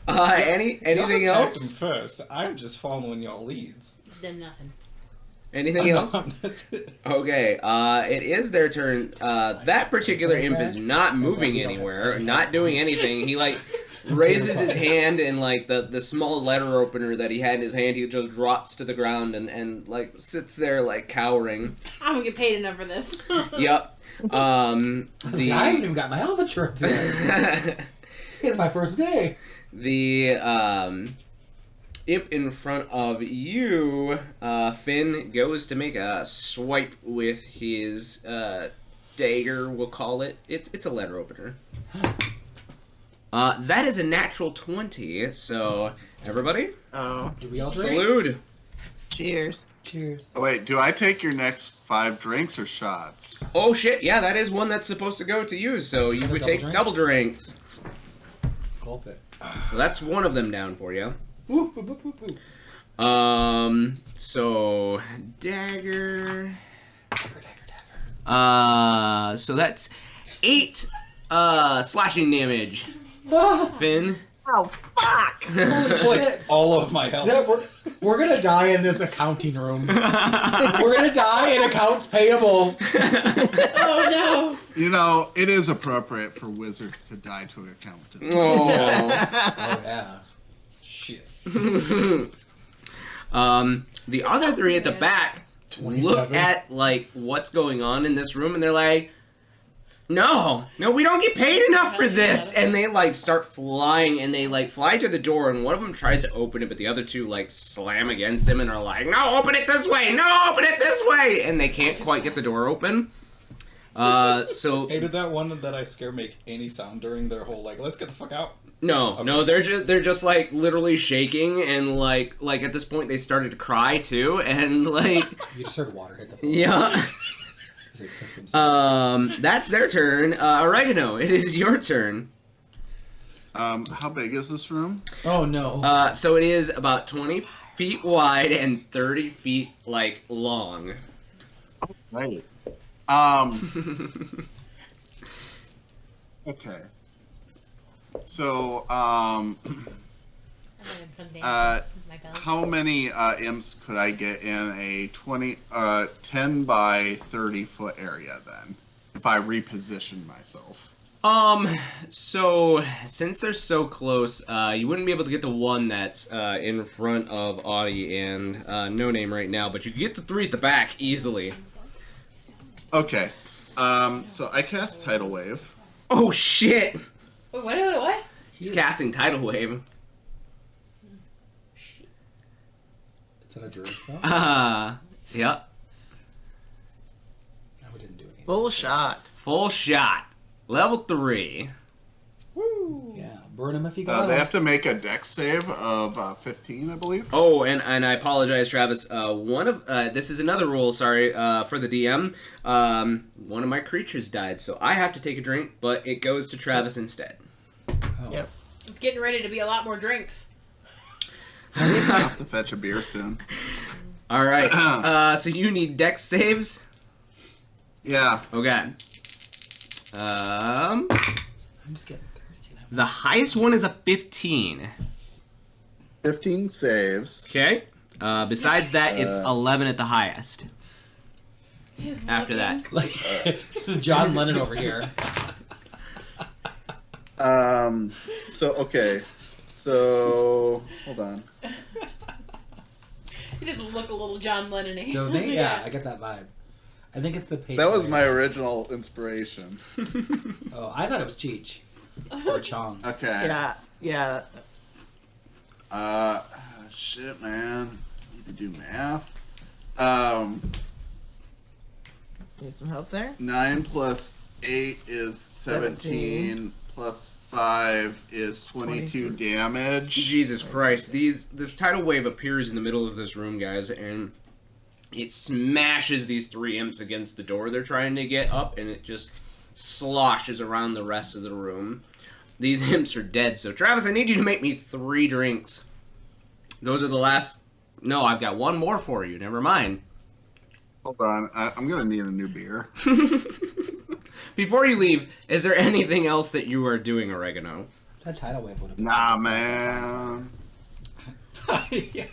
Anything Y'all attacked else? him first. I'm just following y'all leads. Done nothing. Anything else? That's it. Okay, it is their turn. That particular imp is not moving anywhere, not doing anything. He, like, raises his hand, and, like, the small letter opener that he had in his hand, he just drops to the ground and like, sits there, like, cowering. I don't get paid enough for this. Yep. I haven't even got my health insurance yet. It's my first day. The imp in front of you, Finn, goes to make a swipe with his dagger, we'll call it. It's a letter opener. That is a natural 20, so everybody, Oh, Do we all drink? salute. cheers. Cheers. Oh, wait, do I take your next 5 drinks or shots? Oh shit, yeah, that is one that's supposed to go to you, so you would Double take drink? double drinks. Gulp it. So that's one of them down for you. Woo, woo, woo, woo, woo. So dagger. Dagger, dagger. So that's 8 slashing damage. Ah, Finn. Oh, fuck! It's like all of my health. yeah, we're gonna die in this accounting room. We're gonna die in accounts payable. Oh no! You know, it is appropriate for wizards to die to an accountant. Oh. Oh yeah. Shit. The other 3 at the back look 27. at, like, what's going on in this room, and they're like, no, we don't get paid enough for this. And they, like, start flying, and they, like, fly to the door, and one of them tries to open it, but the other 2, like, slam against him and are like, no, open it this way, no, open it this way, and they can't quite get the door open. So Hey, did that one that I scare make any sound during their whole, like, let's get the fuck out? no, they're just like literally shaking, and like at this point they started to cry too, and like You just heard water hit the floor. yeah. They pissed themselves. That's their turn. Oregano, it is your turn. How big is this room? Oh no. So it is about 20 feet wide and 30 feet like long. Right. Okay. So, how many imps could I get in a 10 by 30 foot area then, if I reposition myself? So since they're so close, you wouldn't be able to get the one that's in front of Audie and No Name right now, but you could get the 3 at the back easily. Okay. So I cast Tidal Wave. Oh shit! Wait, what? He's casting Tidal Wave. Is that a druid spell? Yep. No, we didn't do anything. Full shot. Full shot. Level 3. Yeah, burn him if you got They him. have to make a dex save of 15, I believe. Oh, and I apologize, Travis. One of this is another rule. Sorry for the DM. One of my creatures died, so I have to take a drink, but it goes to Travis instead. Oh. Yep. It's getting ready to be a lot more drinks. I have to fetch a beer soon. All right. So you need dex saves. Yeah. Okay. I'm just getting thirsty now. The highest one is a 15. 15 saves. Okay. Besides that, it's 11 at the highest. After that. Like John Lennon over here. Okay. So, hold on. He does look a little John Lennon-y. Doesn't he? Yeah, I get that vibe. I think it's the page. That was my original inspiration. Oh, I thought it was Cheech. Or Chong. Okay. Yeah. Shit, man. Need to do math. Need some help there? 9 plus 8 is 17. Plus 5 is 22 damage. Jesus Christ. This tidal wave appears in the middle of this room, guys, and it smashes these 3 imps against the door they're trying to get up, and it just sloshes around the rest of the room. These imps are dead, so Travis, I need you to make me 3 drinks. Those are the last... No, I've got one more for you. Never mind. Hold on. I'm going to need a new beer. Before you leave, is there anything else that you are doing, Oregano? That tidal wave would have been. Nah, man. Yeah.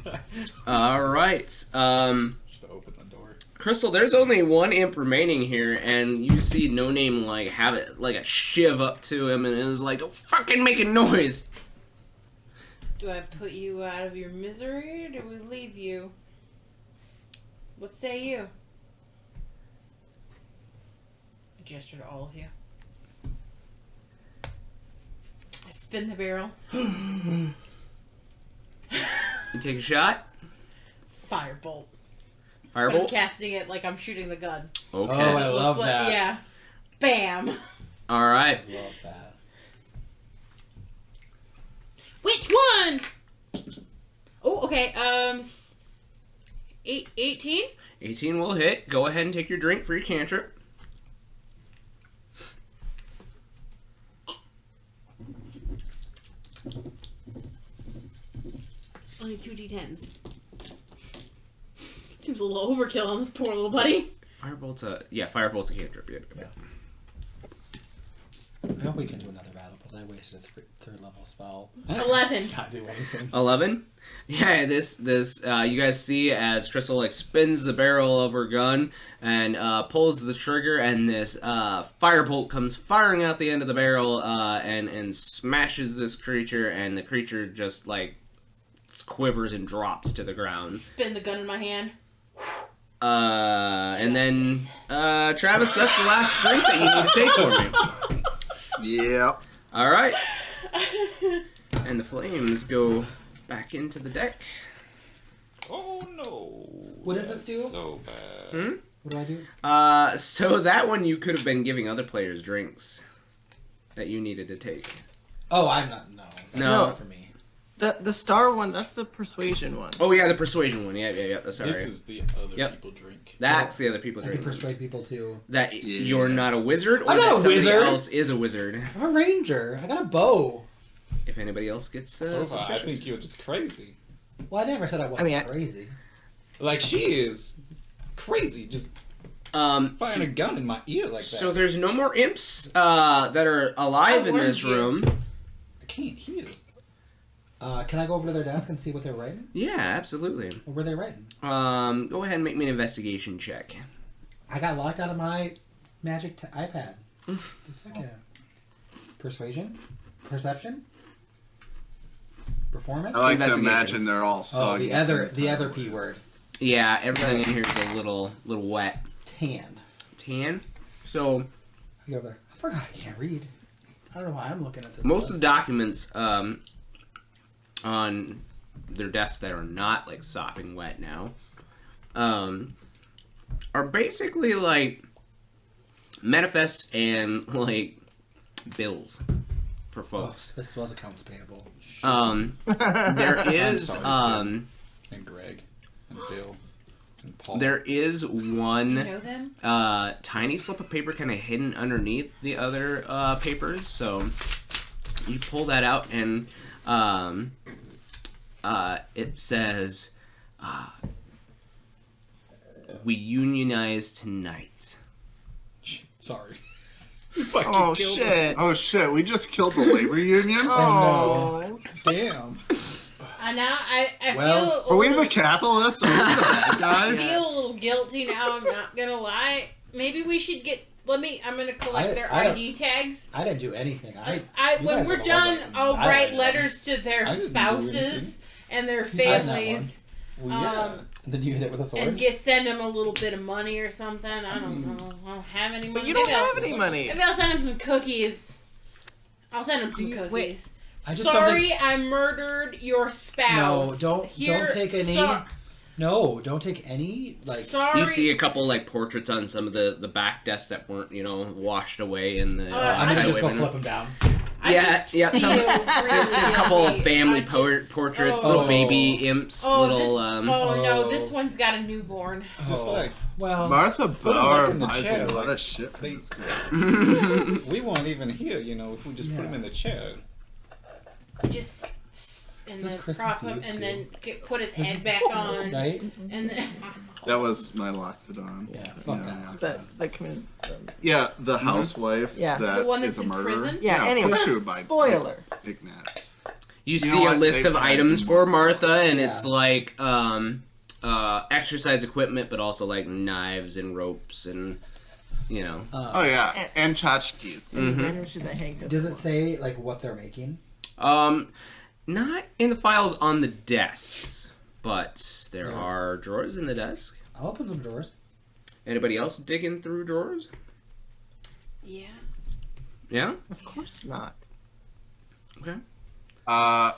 All right. Should have opened the door. Crystal, there's only one imp remaining here, and you see No Name like have it like a shiv up to him, and is like, "Don't fucking making noise." Do I put you out of your misery, or do we leave you? What say you? I gesture to all of you. I spin the barrel. You take a shot. Firebolt. I'm Firebolt. casting it like I'm shooting the gun. Okay. Oh, I It looks love like- that. Yeah. Bam. All right. Love that. Which one? Oh, okay. 18? 18 will hit. Go ahead and take your drink for your cantrip. Only 2 d10s. Seems a little overkill on this poor little buddy. Firebolt's a cantrip. Yeah. I hope we can do another battle because I wasted a third level spell. 11. Not do anything. 11. Yeah, this you guys see as Crystal like spins the barrel of her gun and pulls the trigger, and this firebolt comes firing out the end of the barrel and smashes this creature, and the creature just like quivers and drops to the ground. Spin the gun in my hand. And then Travis, that's the last drink that you need to take for me. Yep. All right. And the flames go back into the deck. Oh no. What does this do? So bad. Hmm? What do I do? So that one you could have been giving other players drinks that you needed to take. Oh, I'm not. No. That's No. not for me. The star one, that's the persuasion one. Oh yeah, the persuasion one. Yeah. Sorry. This is the other Yep. people drink. That's the other people I can drink. persuade people to. That Yeah. you're not a wizard, or I'm not that a somebody wizard. else is a wizard. I'm a ranger. I got a bow. If anybody else gets So I suspicious. think you're just crazy. Well, I never said I wasn't mean, crazy. Like she is crazy, just firing a gun in my ear like that. So there's no more imps that are alive I in this warned you. room. I can't hear. Can I go over to their desk and see what they're writing? Yeah, absolutely. What were they writing? Go ahead and make me an investigation check. I got locked out of my magic iPad. Just a second. Persuasion? Perception? Performance? I like to Investigation. imagine they're all Oh, soggy. the other P word. Yeah, everything in here is a little wet. Tan. Tan. So I go there. I forgot I can't read. I don't know why I'm looking at this. most of stuff. the documents on their desks that are not like sopping wet now are basically like manifests and like bills for folks. This was accounts payable. There is sorry, and Greg and Bill and Paul. there is Do you one know them? tiny slip of paper kind of hidden underneath the other papers, so you pull that out and it says we unionize tonight. Sorry. Oh shit. Oh shit, we just killed the labor union? Oh. Damn. And now I Well, feel Are we the capitalists? Are we the bad I guys? feel a little guilty now, I'm not gonna lie. Maybe we should get I'm gonna collect their I don't- ID tags. I didn't do anything. I you when guys we're have a done, whole bunch. I'll I write don't- letters to their I didn't do spouses anything. and their You've done that families. Well, yeah. And then you hit it with a sword. And send them a little bit of money or something. I don't know. I don't have any money. But you don't Maybe I'll- have any money. Maybe I'll send them some cookies. I'll send them some You- cookies. wait. I just don't Sorry, I murdered your spouse. No, don't take any. No, don't take any. Like Sorry. You see a couple like portraits on some of the back desks that weren't washed away in the I'm gonna just go highway flip them down. I Yeah, just yeah, feel some- really a couple guilty. of family I just- portraits, oh. little baby imps, Oh, little no, Oh. this one's got a newborn. Just like Well, Martha them Bauer back in the buys chair, a lot like, of shit for they- this guy. we weren't even here, if we just put him in the chair. Just and This is then Christmas prop him Eve, and too. then put his This head is- back on, right? and then That was my Loxodon. Yeah, fuck Yeah. That committed. Yeah, the housewife Yeah. that The one is that's a in murderer. prison? Yeah, of anyway. course she would buy Spoiler. Ignatz. You You see know a what? list They of buy items them for once. Martha, and Yeah. it's like exercise equipment, but also like knives and ropes and Oh yeah, and tchotchkes. And banners that hang Does it say like what they're making? Not in the files on the desks, but there are drawers in the desk. I'll open some drawers. Anybody else digging through drawers? Yeah. Yeah? Of course not. Okay. I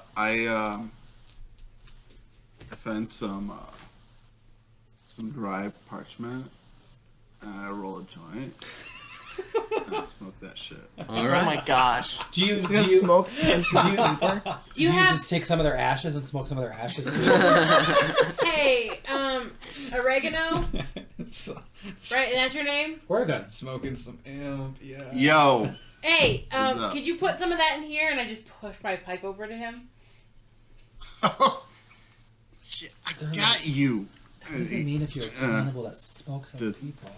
find some dry parchment. I roll a joint. And I smoke that shit. All Oh right. my gosh. Do you He's gonna smoke and Do you have? just take some of their ashes and smoke some of their ashes too? Hey, oregano. Right, that's your name. Oregon. Smoking some imp, yeah. Yo, Hey, What's up? could you put some of that in here? And I just push my pipe over to him. shit, I got you. What does it mean if you're a cannibal that smokes other Just- Do people?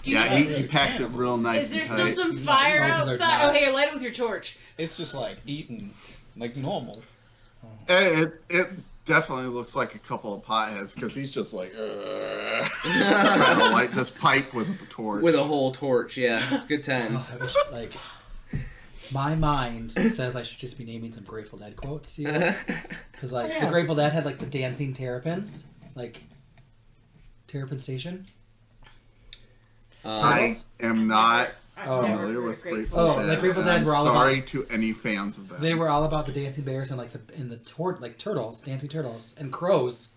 you Yeah, know- he packs it real nice Is there and still tight. some fire No, 'cause they're outside? not. Oh, here, light it with your torch. It's just like eating like normal. It definitely looks like a couple of potheads because he's just like trying to light this pipe with a torch. With a whole torch, yeah. It's good times. Oh, I wish, like, my mind says I should just be naming some Grateful Dead quotes to you. Because, like, the Grateful Dead had, like, the dancing terrapins. Like, Terrapin Station. I am not I've never familiar heard with of Grateful Oh, Dead. like Grateful and Dead I'm were all sorry to any fans of that. They were all about the dancing bears and, like, turtles, dancing turtles, and crows.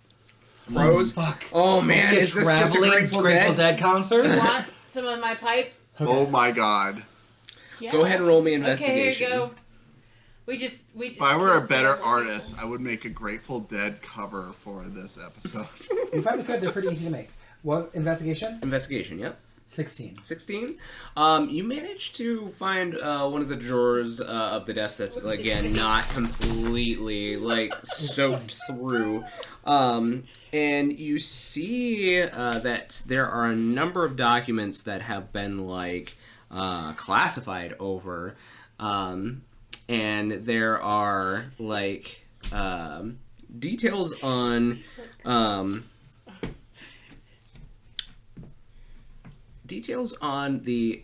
Crows? Fuck. Oh man, Like is this just a traveling Grateful Dead? concert? You want some of my pipe? Oh my god. Yeah. Go ahead and roll me Okay, investigation. here you go. We If I were a killed better several artist, people. I would make a Grateful Dead cover for this episode. You probably could. They're pretty easy to make. What investigation? Investigation, yep. 16. 16. You managed to find one of the drawers of the desk that's, again, not completely, like, soaked through. And you see that there are a number of documents that have been, like, classified over. And there are, like, details on... details on the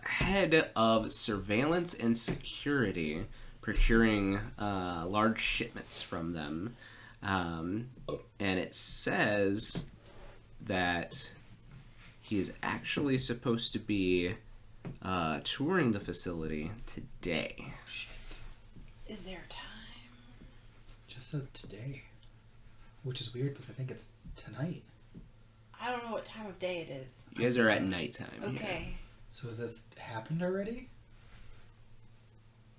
head of surveillance and security procuring large shipments from them. And it says that he is actually supposed to be touring the facility today. Is there time? Just said today. Which is weird because I think it's tonight. I don't know what time of day it is. You guys are at nighttime. Okay. So has this happened already?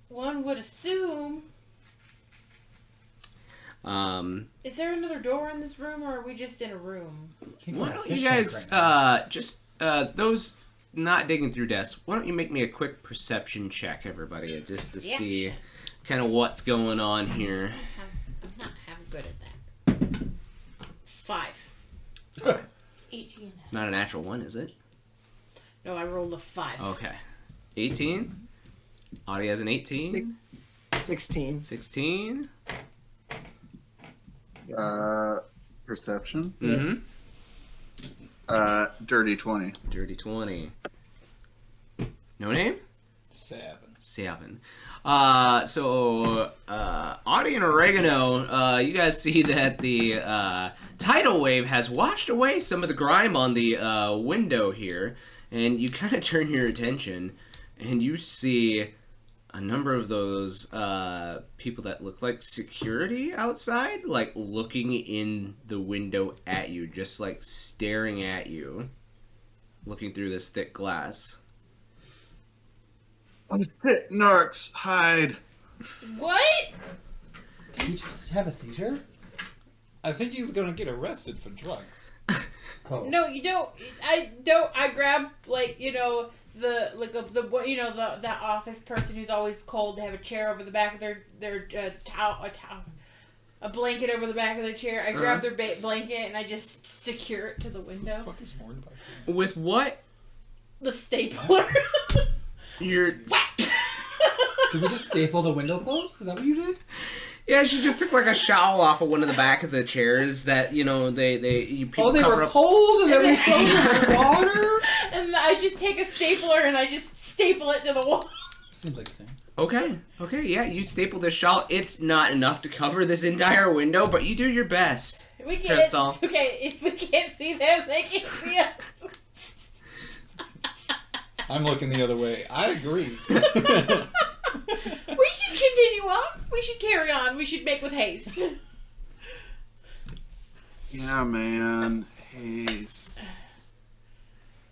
One would assume. Is there another door in this room, or are we just in a room? Why don't you guys, those not digging through desks, why don't you make me a quick perception check, everybody, just to see kind of what's going on here. I'm not good at that. 5. 18. It's not a natural one, is it? No, I rolled a 5. Okay. 18. Audie has an 18. 16. 16. Perception. Mm-hmm. Dirty 20. Dirty 20. No name? 7. 7. So, Audie and Oregano, you guys see that the tidal wave has washed away some of the grime on the window here, and you kind of turn your attention, and you see a number of those people that look like security outside, like looking in the window at you, just like staring at you, looking through this thick glass. Oh shit, Narcs, hide. What? Did he just have a seizure? I think he's gonna get arrested for drugs. Oh. No, you don't. I don't. I grab the that office person who's always cold to have a chair over the back of their towel, a blanket over the back of their chair. I grab their blanket and I just secure it to the window. What the fuck is more about With what? The stapler. You're... Did we just staple the window closed? Is that what you did? Yeah, she just took like a shawl off of one of the back of the chairs that people they cover were up. cold and then we froze them in water. And I just take a stapler and I just staple it to the wall. Seems like a thing. Okay, yeah, you stapled this shawl. It's not enough to cover this entire window, but you do your best. We can't. Crystal. Okay, if we can't see them, they can't see us. I'm looking the other way. I agree. We should continue on. We should carry on. We should make with haste. Yeah, man. Haste.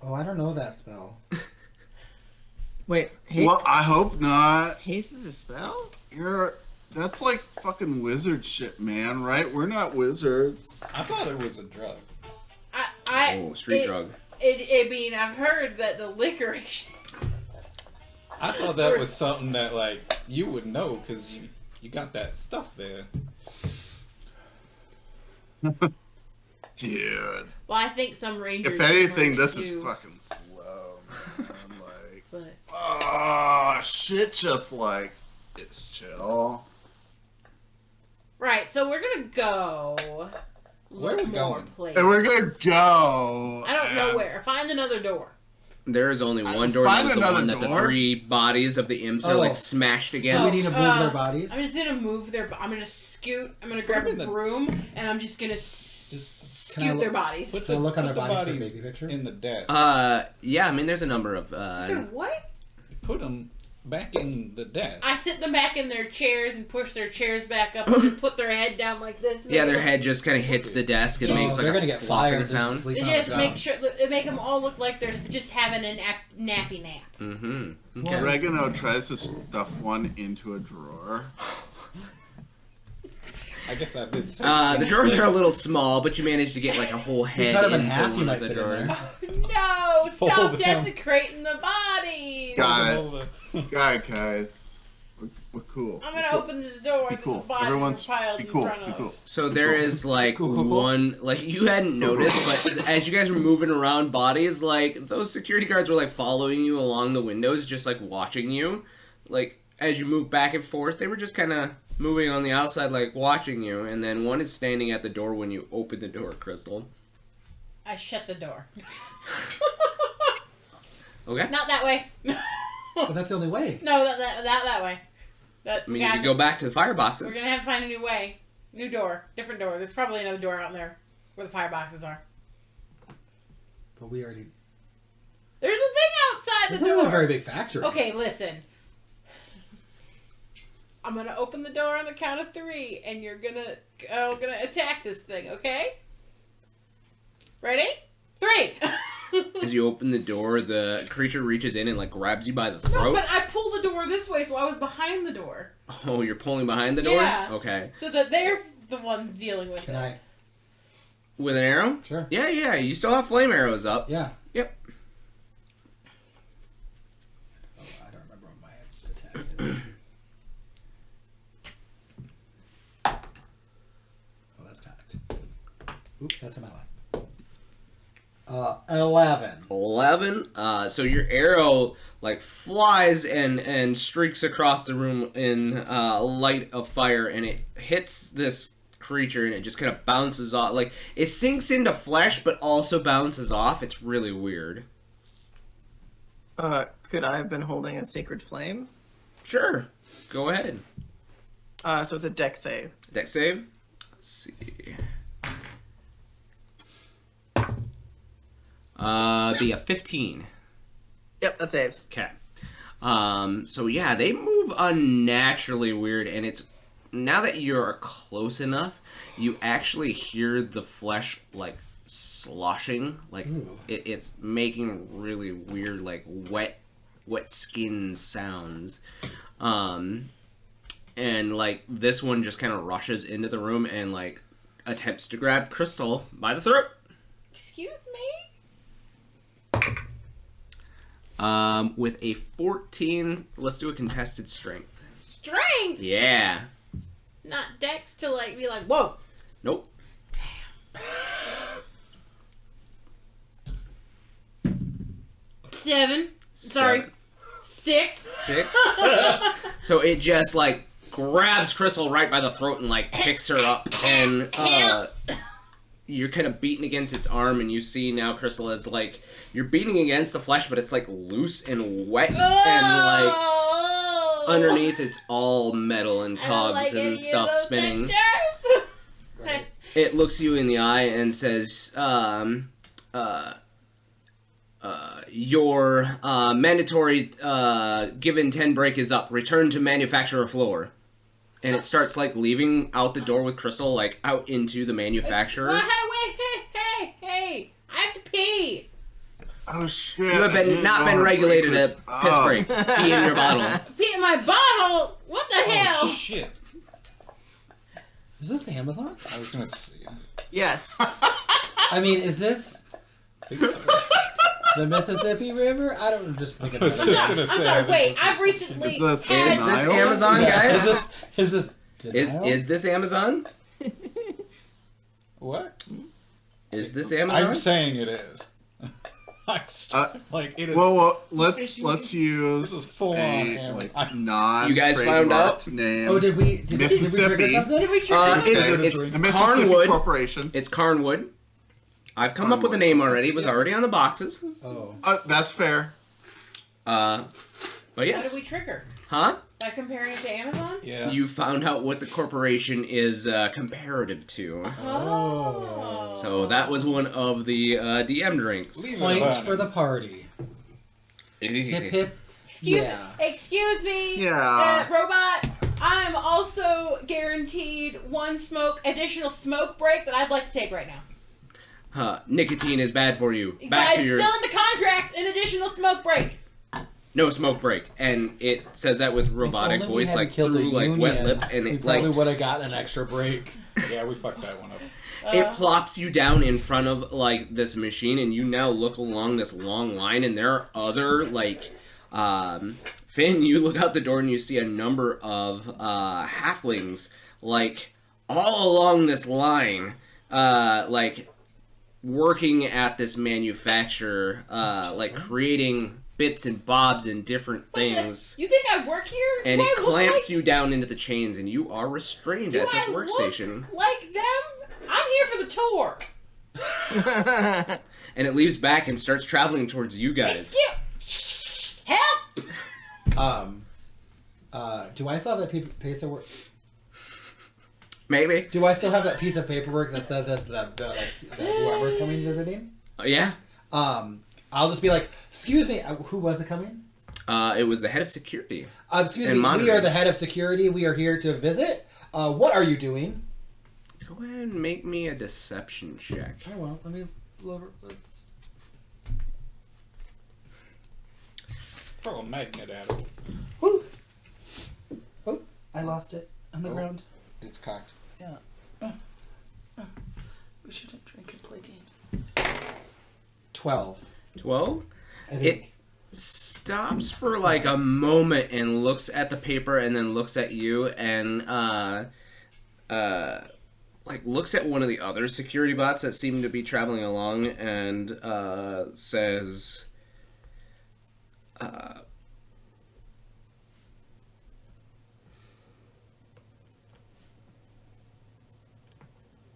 Oh, I don't know that spell. Wait, haste? Well, I hope not. Haste is a spell? That's like fucking wizard shit, man, right? We're not wizards. I thought it was a drug. Street drug. I mean, I've heard that the licorice. I thought that was something that, like, you would know because you got that stuff there. Dude. Well, I think some rangers. If anything, this do. is fucking slow, man. Like, But oh, shit just like, it's chill. right, so we're gonna go. Where are we look more going? places. And we're gonna go. I don't know and- where. Find another door. There is only one door. Find That was the another one that the door. 3 bodies of the imps are Oh. like smashed Do we against. need to move their bodies? I'm just gonna move their. I'm gonna scoot. I'm gonna grab a in the- broom and I'm just gonna Can I scoot their look- bodies. Put Can I look on put their the bodies for baby pictures? in the desk. Yeah, I mean, there's a number of. What? Put them back in the desk. I sit them back in their chairs and push their chairs back up and put their head down like this. Yeah, their head just kind of hits the desk and Oh, makes like they're a gonna get slopping fired. sound. They just make sure they make them all look like they're just having a nappy nap. Mm-hmm. Well, Oregano tries to stuff one into a drawer. I guess I did say The drawers are a little small, but you managed to get like a whole head cut 'em in into half, you one might of the fit in there. drawers. No! Fold Stop them. desecrating the bodies! Got it. Over. Guys. We're cool. I'm gonna We're open this door Be and cool. the bodies Everyone's are piled be in cool. front Be of. cool. So there is like Cool. one, like you hadn't noticed, but as you guys were moving around bodies, like those security guards were like following you along the windows, just like watching you. Like as you move back and forth, they were just kind of moving on the outside, like watching you. And then one is standing at the door when you open the door, Crystal. I shut the door. Okay. Not that way. But that's the only way. No, that way. I mean, you could go back to the fireboxes. We're gonna have to find a new way. New door. Different door. There's probably another door out there where the fireboxes are. But we already. There's a thing outside This the isn't door. a very big factory. Okay, listen. I'm gonna open the door on the count of 3, and you're gonna attack this thing. Okay? Ready? 3. As you open the door, the creature reaches in and like grabs you by the No, throat. but I pulled the door this way, so I was behind the door, Oh, you're pulling behind the door? Yeah. Okay. so that they're the ones dealing with Can it. I? With an arrow? Sure. Yeah, you still have flame arrows up. Yeah. Yep. Oh, I don't remember what my attack is. Oh, that's cocked. Oop, that's in my lap. 11. 11. So your arrow like flies and streaks across the room in light of fire, and it hits this creature, and it just kind of bounces off. Like it sinks into flesh, but also bounces off. It's really weird. Could I have been holding a sacred flame? Sure, go ahead. So it's a deck save. Dex save. Let's see. Be a 15. Yep, that saves. Okay. So yeah, they move unnaturally weird, and it's now that you're close enough, you actually hear the flesh like sloshing, like Ooh. it's making really weird, like wet skin sounds. And like this one just kind of rushes into the room and like attempts to grab Crystal by the throat. Excuse me? With a 14, let's do a contested strength. Strength? Yeah. Not dex to like be like, whoa. Nope. Seven. Sorry. 6. 6. So it just like grabs Crystal right by the throat and like picks her up, and you're kind of beating against its arm, and you see now Crystal is like you're beating against the flesh, but it's like loose and wet, and like underneath it's all metal and cogs and stuff spinning. It looks you in the eye and says, your mandatory given 10 break is up. Return to manufacturer floor. And it starts like leaving out the door with Crystal like out into the manufacturer. Hey! I have to pee. Oh shit! You have not been regulated a piss break. Pee in your bottle. Pee in my bottle? What the hell? Shit. Is this Amazon? I was gonna say. Yes. I mean, is this I think so. the Mississippi River? I don't just think I was of just that. gonna I'm say, sorry, I wait, think I've recently Is this had... Is this Nile? Amazon, guys? Is this Is this Amazon? What? Is this Amazon? I'm saying it is. Like it is. Well, let's This is use full on a Amazon. like non. You guys found out? name. Oh, did we trigger Mississippi. something? Did we trigger It's the Mississippi Carnwood. Corporation. It's Carnwood. I've come up with a name already. It was already on the boxes. Oh. That's fair. But How yes. did we trigger? Huh? By comparing it to Amazon? Yeah. You found out what the corporation is comparative to. Oh. So that was one of the DM drinks. Leave it Point alone. for the party. Hip hip. Yeah. Excuse me, Yeah. robot. I'm also guaranteed one additional smoke break that I'd like to take right now. Nicotine is bad for you. But Back to it's your still in the contract, an additional smoke break. no smoke break, and it says that with robotic If only we voice, hadn't like killed the through like wet union, lips, and we it probably like would have gotten an extra break. Yeah, we fucked that one up. it plops you down in front of like this machine, and you now look along this long line, and there are other like Finn, you look out the door and you see a number of halflings like all along this line, like working at this manufacturer, like creating bits and bobs and different things. You think I work here? And Do it I look clamps you down into the chains, and you are restrained at this workstation. Look like them? I'm here for the tour. And it leaves back and starts traveling towards you guys. Help! Do I still have that piece of work? Maybe. Do I still have that piece of paperwork that says that whoever's coming visiting? Yeah. I'll just be like, excuse me, who was it coming? It was the head of security. Excuse And me, monitoring. we are the head of security. We are here to visit. What are you doing? Go ahead and make me a deception check. Oh, well, let me let's... Throw a magnet at it. Woo! Oh, I lost it on the ground. It's cocked. Yeah. We shouldn't drink and play games. 12. 12? I think. It stops for like a moment and looks at the paper and then looks at you and like looks at one of the other security bots that seem to be traveling along and says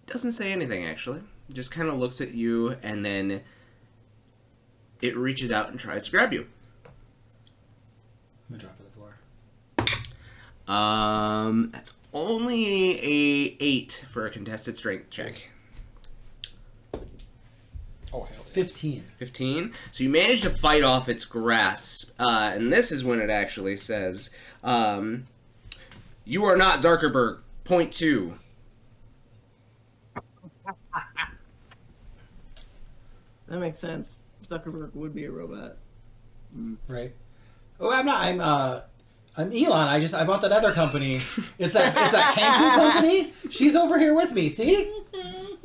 doesn't say anything actually. Just kind of looks at you and then it reaches out and tries to grab you. I'm gonna drop it to the floor. That's only a 8 for a contested strength check. Oh, hell. 15. 15. So you manage to fight off its grasp. And this is when it actually says, you are not Zuckerberg. Point 2. That makes sense. Zuckerberg would be a robot. Right. Oh, I'm not. I'm Elon. I bought that other company. It's that Kanku company. She's over here with me. See,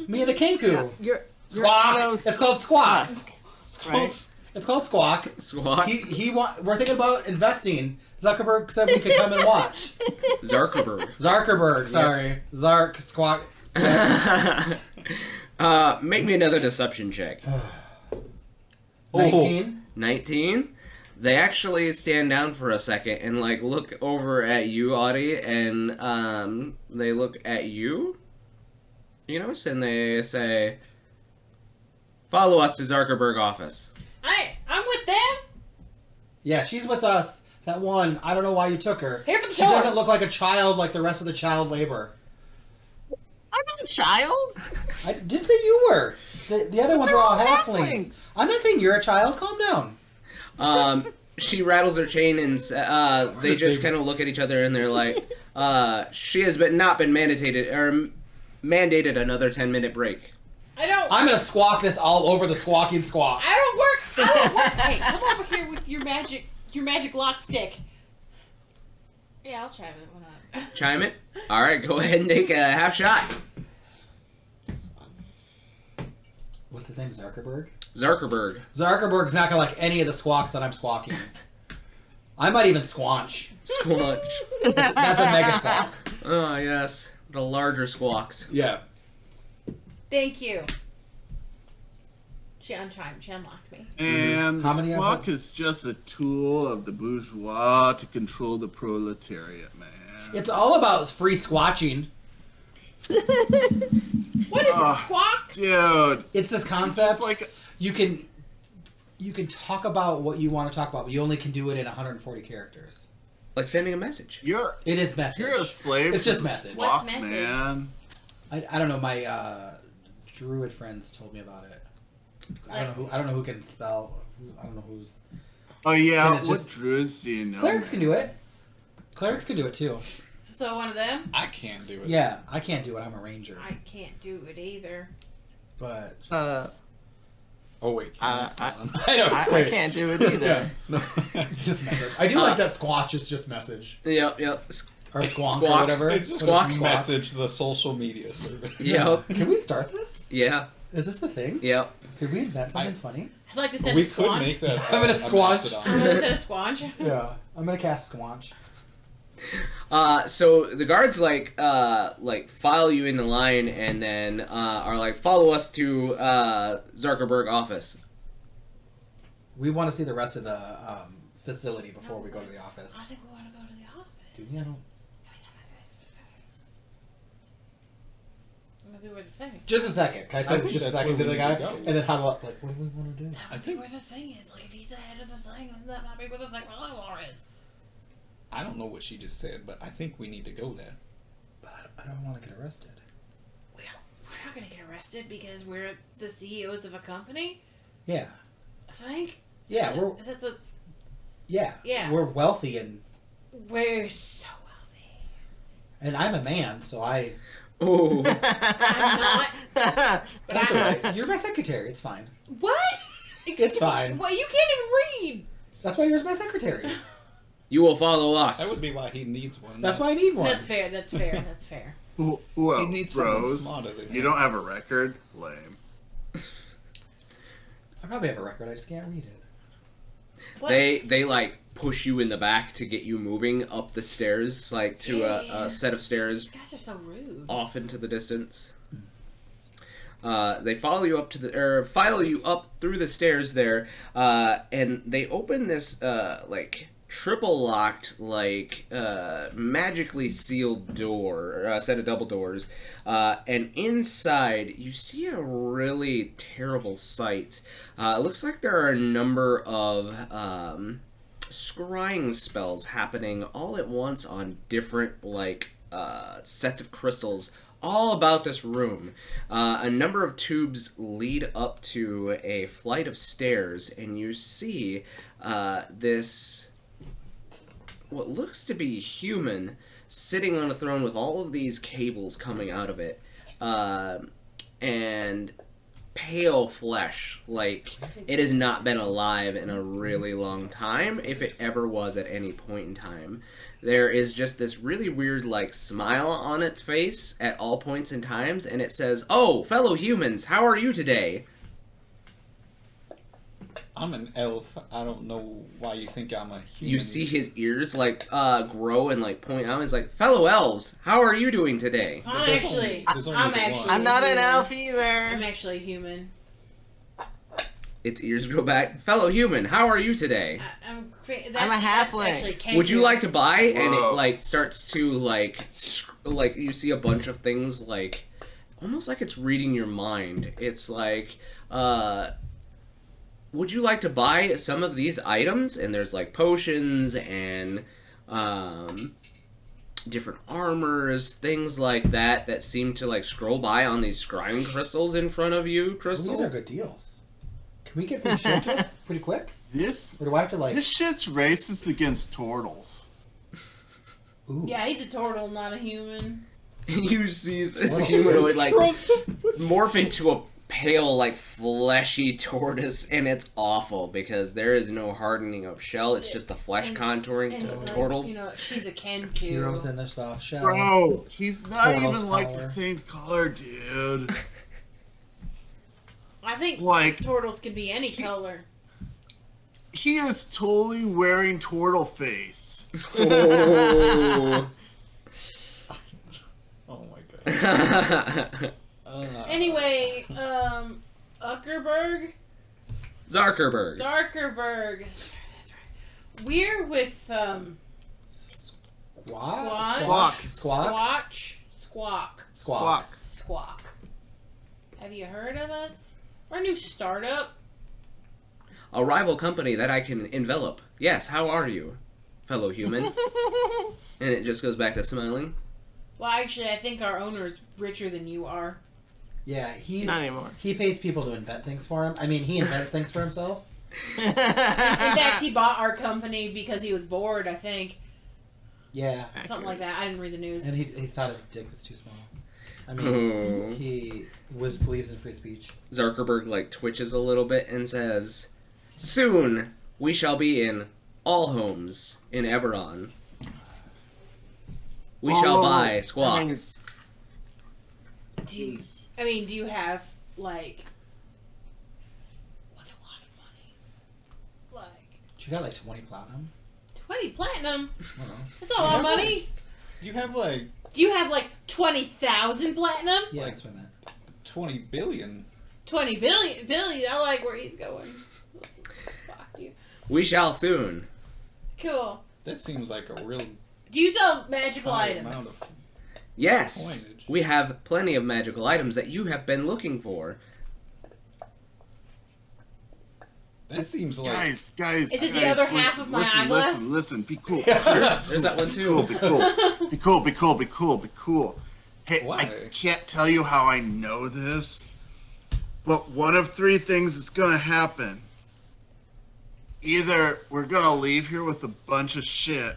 me and the Kanku. You're Squawk. Otto's It's called Squawk. Tusk, right? It's called Squawk. Squawk. We're thinking about investing. Zuckerberg said we could come and watch. Zuckerberg. Zarkerberg. Sorry. Zark. Squawk. Make me another deception check. 19. 19. They actually stand down for a second and like look over at you, Audie, and they look at you, Enos, and they say, "Follow us to Zuckerberg office." I'm with them. Yeah, she's with us. That one, I don't know why you took her. Here for the She tour. doesn't look like a child like the rest of the child labor. I'm not a child. I did say you were. The other ones are all halflings. halflings. I'm not saying you're a child. Calm down. She rattles her chain and they just kind of look at each other and they're like, she has not been mandated another 10-minute break. I'm gonna squawk this all over the squawking squawk. I don't work. Hey, come over here with your magic lock stick. Yeah, I'll chime it. Why not? Chime it? Alright, go ahead and take a half shot. What's his name? Zuckerberg? Zuckerberg. Zuckerberg's not gonna like any of the squawks that I'm squawking. I might even squanch. Squanch. That's a mega squawk. Oh, yes. The larger squawks. Yeah. Thank you. She unchimed. She unlocked me. And How the many of squawk them? is just a tool of the bourgeois to control the proletariat, man. It's all about free squatching. What is a squawk? Dude, It's this concept. it's like You can talk about what you want to talk about, but you only can do it in 140 characters. Like sending a message. It is message. you're a slave. It's to just the message. Squawk, What's message? man. I don't know. My druid friends told me about it. I don't know who can spell. I don't know who's. Oh yeah, And it's what just- druids do you know? Clerics can do it. Clerics can do it too. So one of them? I can't do it. Yeah, I can't do it. I'm a ranger. I can't do it either. But Oh wait. I wait. can't do it either. Yeah. No, it's just message. I do like that squatch is just message Yep. or squonk Squawk. or whatever. It's just Squawk. a message the social media service. Yep. Can we start this? Yeah. Is this the thing? Yep. Did we invent something funny? I'd like to send We a could squanch. make that. I'm gonna a squanch. mastodon. I'm gonna send a squanch. Yeah, I'm gonna cast squanch. So the guards like file you in the line and then are like, follow us to Zuckerberg office. We want to see the rest of the facility before we go to the office. I think we want to go to the office. Do we? I don't. I'm gonna be where the thing is. Just a second. Can I say I this think just a that's second to where the we guy? need to go. And then huddle up, like, what do we want to do? That would be where the thing is. Like, if he's the head of the thing, then that might be where the thing is. I don't know what she just said, but I think we need to go there. But I don't want to get arrested. We're not gonna get arrested because we're the CEOs of a company. Yeah. I think. Yeah, we're Is that the? yeah. Yeah. We're wealthy We're so wealthy. and I'm a man, so I. Oh. I'm not. But That's I'm alright. You're my secretary. It's fine. What? It's fine. Well, you can't even read. That's why you're my secretary. You will follow us. That would be why he needs one. That's why I need one. That's fair. That's fair. That's fair. Who He else, needs someone bros? smarter than You him. don't have a record? Lame. I probably have a record. I just can't read it. What? They like push you in the back to get you moving up the stairs, like to Yeah. a set of stairs These guys are so rude. off into the distance. They follow you up to the or file you up through the stairs there, and they open this like triple locked, like magically sealed door, a set of double doors, and inside you see a really terrible sight. It looks like there are a number of scrying spells happening all at once on different like sets of crystals all about this room. A number of tubes lead up to a flight of stairs, and you see this what looks to be human sitting on a throne with all of these cables coming out of it, and pale flesh, like it has not been alive in a really long time, if it ever was at any point in time. There is just this really weird like smile on its face at all points in times, and it says, "Oh, fellow humans, how are you today?" I'm an elf. I don't know why you think I'm a human. You see his ears like grow and like point out. He's like, "Fellow elves, how are you doing today?" I'm there's actually. there's I'm the actually. one. I'm not an human. elf either. I'm actually human. its ears go back. Fellow human, how are you today? I'm a halfling. Would you like to buy? And it Whoa. like starts to like you see a bunch of things like almost like it's reading your mind. It's like, would you like to buy some of these items? And there's like potions and different armors, things like that that seem to like scroll by on these scrying crystals in front of you, Crystal. These are good deals. Can we get these shipped to us pretty quick? This Or do I have to like? this shit's racist against turtles. Ooh. Yeah, he's a turtle, not a human. You see this What a humanoid like morph into a pale, like fleshy tortoise, and it's awful because there is no hardening of shell. It's just the flesh contouring to like, turtle. You know, she's a Kenku. Heroes in their soft shell. Bro, he's not Turtles even like the power. same color, dude. I think Like, turtles can be any color. he is totally wearing turtle face. Oh. Oh my god. Anyway, Zuckerberg? Zuckerberg. That's right. We're with, Squawk. Squawk. Squawk. Have you heard of us? We're a new startup. A rival company that I can envelop. Yes, how are you, fellow human? And it just goes back to smiling. Well, actually, I think our owner is richer than you are. Yeah, Not anymore. he pays people to invent things for him. I mean, he invents things for himself. In fact, he bought our company because he was bored, I think. Yeah, Something like that. I didn't read the news. and he thought his dick was too small. I mean, Oh. he believes in free speech. Zuckerberg like twitches a little bit and says, "Soon we shall be in all homes in Eberron. We shall buy Squawk." Do you have, like... What's a lot of money? Like, She got like 20 platinum. 20 platinum? I don't know. That's a lot of money. You have like Do you have, like, 20,000 platinum? Yeah, Like- that's what I meant. 20 billion. 20 billion. I like where he's going. Fuck you. We shall soon. Cool. That seems like a real Do you sell magical high items? amount of Yes, coinage. we have plenty of magical items that you have been looking for. That seems like Guys. Is it the guys, other half of my eyeglass? Listen. Be cool. There's that one too. Be cool. Hey, Why? I can't tell you how I know this, but one of three things is gonna happen. Either we're gonna leave here with a bunch of shit,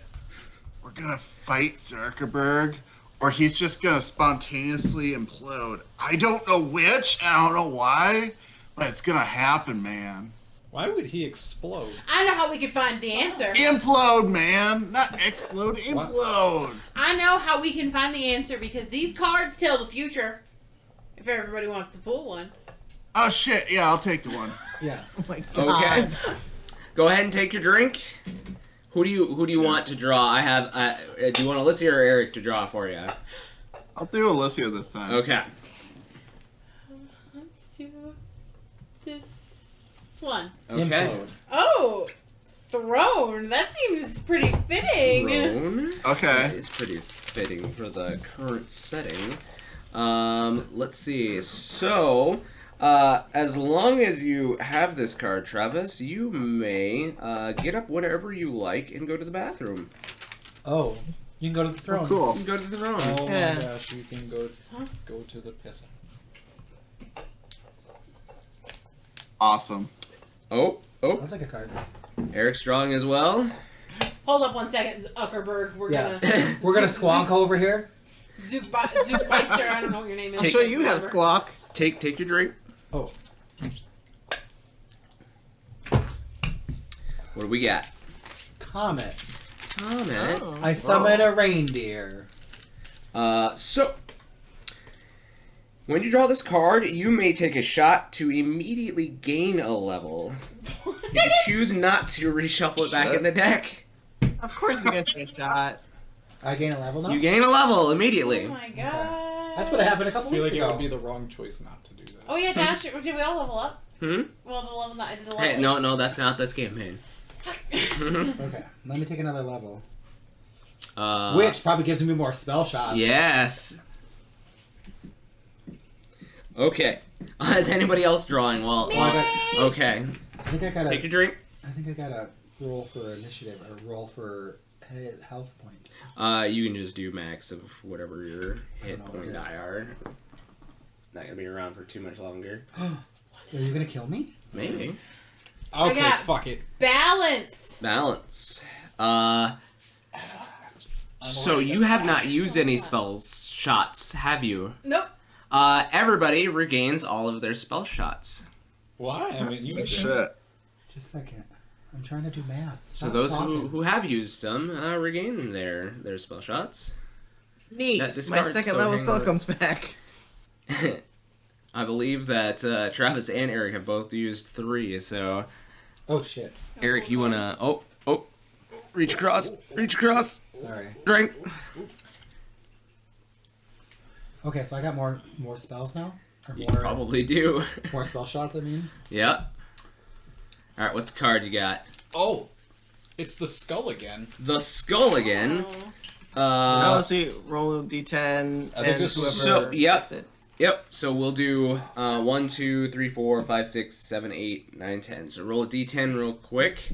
we're gonna fight Zuckerberg, or he's just gonna spontaneously implode. I don't know which, and I don't know why, but it's gonna happen, man. why would he explode? I know how we can find the answer. Implode, man! Not explode, implode! I know how we can find the answer because these cards tell the future. If everybody wants to pull one. Oh shit, yeah, I'll take the one. Yeah. Oh my god. Okay. Go ahead and take your drink. Who do you want to draw? I have. Do you want Alysia or Eric to draw for you? I'll do Alysia this time. Okay. Let's do this one. Okay. Implode. Oh, throne. That seems pretty fitting. Throne. Okay. It's pretty fitting for the current setting. Let's see. So, as long as you have this card, Travis, you may get up whenever you like and go to the bathroom. Oh, you can go to the throne. Oh, cool. You can go to the throne. Oh Yeah. my gosh, you can go to the pisser. Awesome. Oh, I'll take a card. Eric's drawing as well. Hold up one second, Zuckerberg. We're Yeah. gonna We're gonna squonk over here. Zookmeister. I don't know what your name is. I'm sure you have Squawk. Take your drink. Oh. What do we got? Comet. Comment. Oh. I summon a reindeer. So, when you draw this card, you may take a shot to immediately gain a level. If you choose not to, reshuffle it back in the deck. Of course he's gonna take a shot. I gain a level now? You gain a level Oh immediately. my god. That's what happened a couple I feel weeks like it ago. would be the wrong choice not to do that. Oh yeah, Josh. Did we all level up? Well, the level that I did the level. Hey, no, that's not this campaign. Okay, let me take another level. Which? Which probably gives me more spell shots. Yes. Okay. Is anybody else drawing? Okay. I think I gotta Take your drink. I think I gotta roll for initiative or roll for health points. You can just do max of whatever your hit what point it die is. are. Not gonna be around for too much longer. Are you gonna kill me? Maybe. Okay, got- fuck it. Balance. Balance. So you have not used any spell shots, have you? Nope. Everybody regains all of their spell shots. Why? I mean, you Shit. Just a second. I'm trying to do math. So Stop those talking. who have used them regain their spell shots. Neat. That My discards, second so level hang spell on. comes back. I believe that Travis and Eric have both used 3, so Oh shit. Eric, you wanna reach across, Sorry. drink. Okay, so I got more spells now? Or You more probably do. more spell shots, I mean. Yeah. Alright, what's the card you got? Oh, it's the skull again. The skull again. Oh, so you roll a d10 and I think this whoever is- So, yep. gets it. Yep, so we'll do 1, 2, 3, 4, 5, 6, 7, 8, 9, 10. So roll a d10 real quick.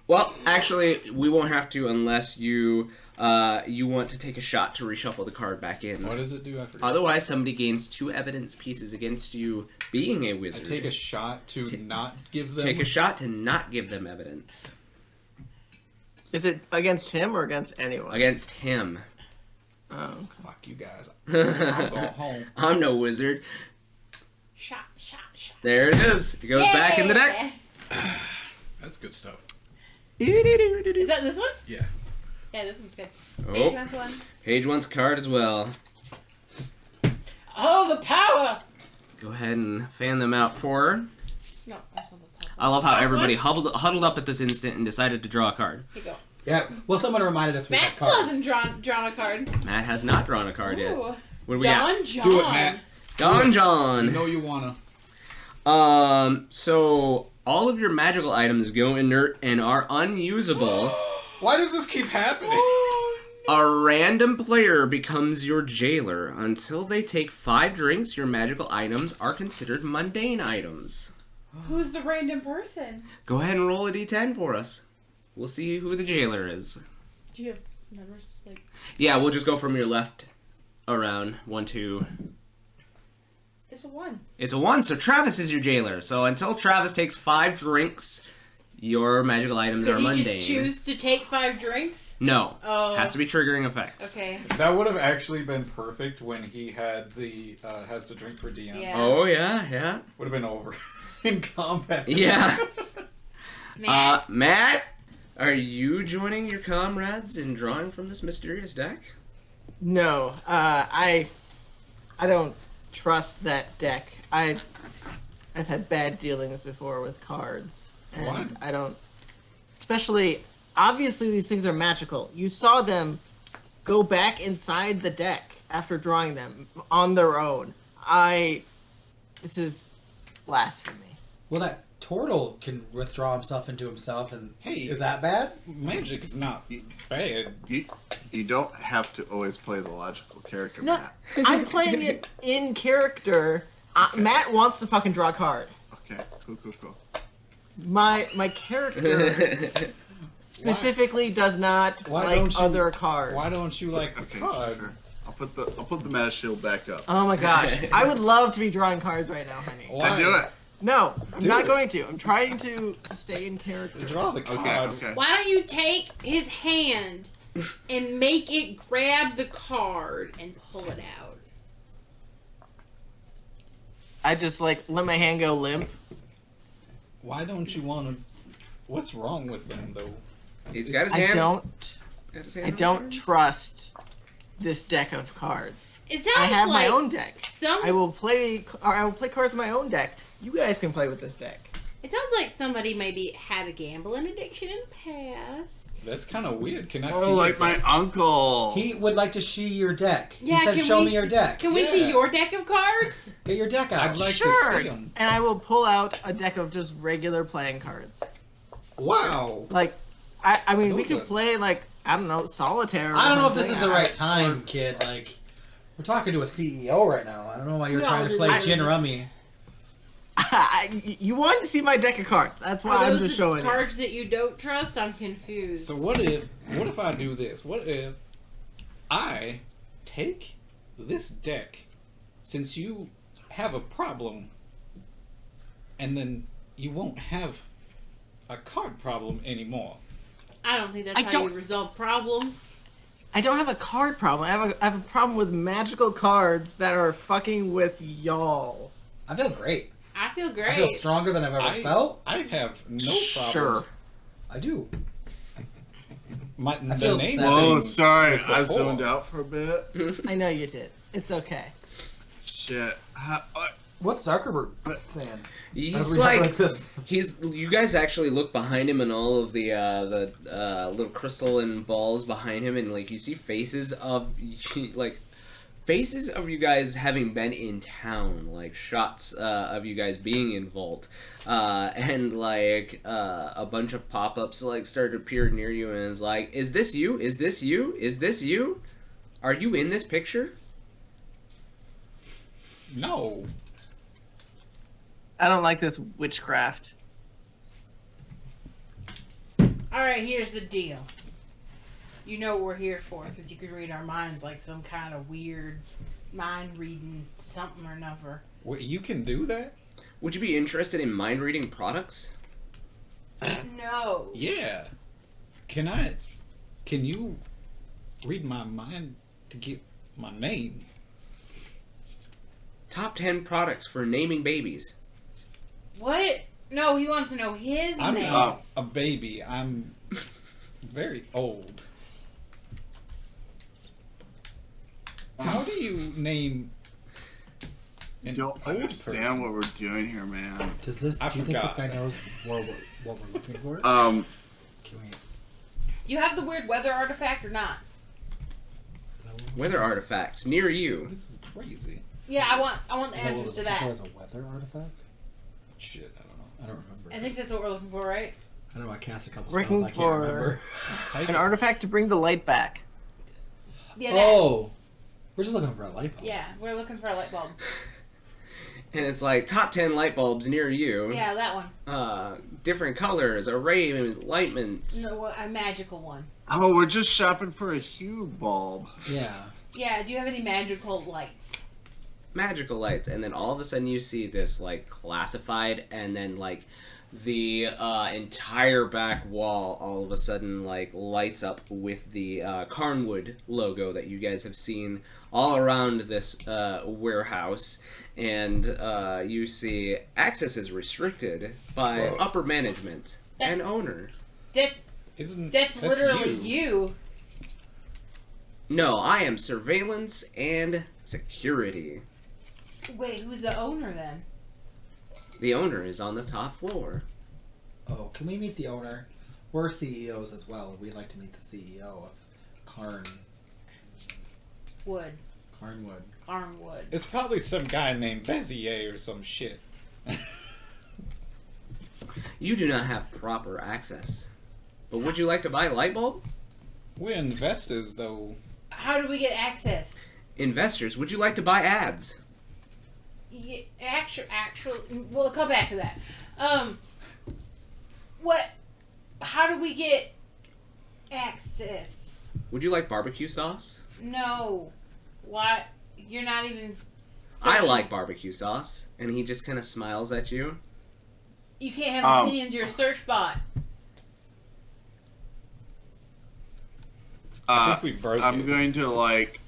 Well, actually, we won't have to unless you want to take a shot to reshuffle the card back in. What does it do? I forget. Otherwise, somebody gains 2 evidence pieces against you being a I wizard. take a shot to not give them. Take a shot to not give them evidence. Is it against him or against anyone? Against him. Oh, okay. Fuck you guys. I'll go home. I'm no wizard. Shot. There it is. It goes back in the deck. That's good stuff. Is that this one? Yeah. Yeah, this one's good. Oh, Paige wants one. Paige wants a card as well. Oh, the power! Go ahead and fan them out for her. No, that's not the top. I love how Top everybody one? huddled up at this instant and decided to draw a card. Here you go. Yeah. Well, someone reminded us we Matt had cards. hasn't drawn a card. Matt has not drawn a card yet. Ooh. What do we got? Don John. Do it, Matt. Don You John. know you wanna. So all of your magical items go inert and are unusable. Why does this keep happening? A random player becomes your jailer. Until they take 5 drinks, your magical items are considered mundane items. Who's the random person? Go ahead and roll a d10 for us. We'll see who the jailer is. Do you have numbers like? Yeah, we'll just go from your left around 1, 2. It's a 1. It's a 1, so Travis is your jailer. So until Travis takes 5 drinks, your magical items Could are you mundane. just choose to take 5 drinks? No. Oh. Has to be triggering effects. Okay. That would have actually been perfect when he had the has to drink for DM. Yeah. Oh, yeah. Would have been over in combat. Yeah. Matt? Matt, are you joining your comrades in drawing from this mysterious deck? No, I don't trust that deck. I've had bad dealings before with cards, and What? I don't. Especially, obviously, these things are magical. You saw them go back inside the deck after drawing them on their own. This is blasphemy. Well, that turtle can withdraw himself into himself, and Hey. is that bad? Magic is not bad. You don't have to always play the logical character, No, Matt. I'm playing it in character. Matt wants to fucking draw cards. Okay, cool. My character specifically does not Why like don't you- other cards. Why don't you like the Okay, card? sure. I'll put the mana shield back up. Oh my gosh, I would love to be drawing cards right now, honey. Why? Then do it. No, I'm Do not it. going to. I'm trying to stay in character. Draw the card. Okay. Why don't you take his hand and make it grab the card and pull it out? I just like let my hand go limp. Why don't you want to? What's wrong with him though? He's got his I hand. don't. got his hand I on don't the trust this deck of cards. It sounds I have like my own deck. some. I will play cards in my own deck. You guys can play with this deck. It sounds like somebody maybe had a gambling addiction in the past. That's kind of weird. Can I see? Oh, like my uncle. He would like to see your deck. Yeah, he said, can show we me your see- deck. Can we see your deck of cards? Get your deck out. I'd like Sure. to see them. And I will pull out a deck of just regular playing cards. Wow. Like, I mean, we Those could are- play, like, I don't know, solitaire or I don't know if this something. is the right time, kid. Like, we're talking to a CEO right now. I don't know why you're We trying all to do play that. gin rummy. You wanted to see my deck of cards. That's why Are I'm those just the showing you. cards that you don't trust? I'm confused. So what if I do this? What if I take this deck, since you have a problem, and then you won't have a card problem anymore? I don't think that's I how don't- you resolve problems. I don't have a card problem. I have a problem with magical cards that are fucking with y'all. I feel great. I feel I great. feel stronger than I've ever felt. I have no problems. Sure. I do. The feel name sad. Whoa, thing sorry. was I before. zoned out for a bit. I know you did. It's okay. Shit. What's Zuckerberg saying? As He's we like, have this. you guys actually look behind him and all of the little crystal and balls behind him, and like you see faces of you guys having been in town, like shots of you guys being in Vault, and like a bunch of pop-ups like start to appear near you, and it's like, is this you? Is this you? Is this you? Are you in this picture? No. I don't like this witchcraft. Alright, here's the deal. You know what we're here for, because you could read our minds like some kind of weird mind reading something or another. What, you can do that? Would you be interested in mind reading products? No. Yeah. Can you read my mind to get my name? Top 10 products for naming babies. What? No, he wants to know his I'm name. not a baby. I'm very old. How do you name an Don't old understand person? what we're doing here, man. Does this? I Do you think this forgot. guy knows what we're looking for? Um, Can we? Do you have the weird weather artifact or not? Weather artifacts near you. This is crazy. Yeah, I want the answers to that. As a weather artifact? Shit, I don't know. I don't remember. I think that's what we're looking for, right? I don't know. I cast a couple Looking spells. I can't for- remember. Just type An it. artifact to bring the light back. Yeah, that. Oh, we're just looking for a light bulb. Yeah, we're looking for a light bulb. And it's like top 10 light bulbs near you. Yeah, that one. Different colors, array of enlightenments. No, a magical one. oh, we're just shopping for a hue bulb. Yeah. Yeah, do you have any magical lights? Magical lights, and then all of a sudden you see this like classified, and then like the entire back wall all of a sudden like lights up with the Carnwood logo that you guys have seen all around this warehouse, and you see access is restricted by upper management and owner. That's That's literally you. No, I am surveillance and security. Wait, who's the owner then? The owner is on the top floor. Oh, can we meet the owner? We're CEOs as well. We'd like to meet the CEO of Carnwood. Armwood. It's probably some guy named Bezier or some shit. You do not have proper access. But would you like to buy a light bulb? We're investors, though. How do we get access? Investors, would you like to buy ads? Yeah, actual. We'll come back to that. What? How do we get access? Would you like barbecue sauce? No. Why? You're not even. I like barbecue sauce. And he just kind of smiles at you. You can't have opinions. You're a search bot. I think we broke I'm it. going to like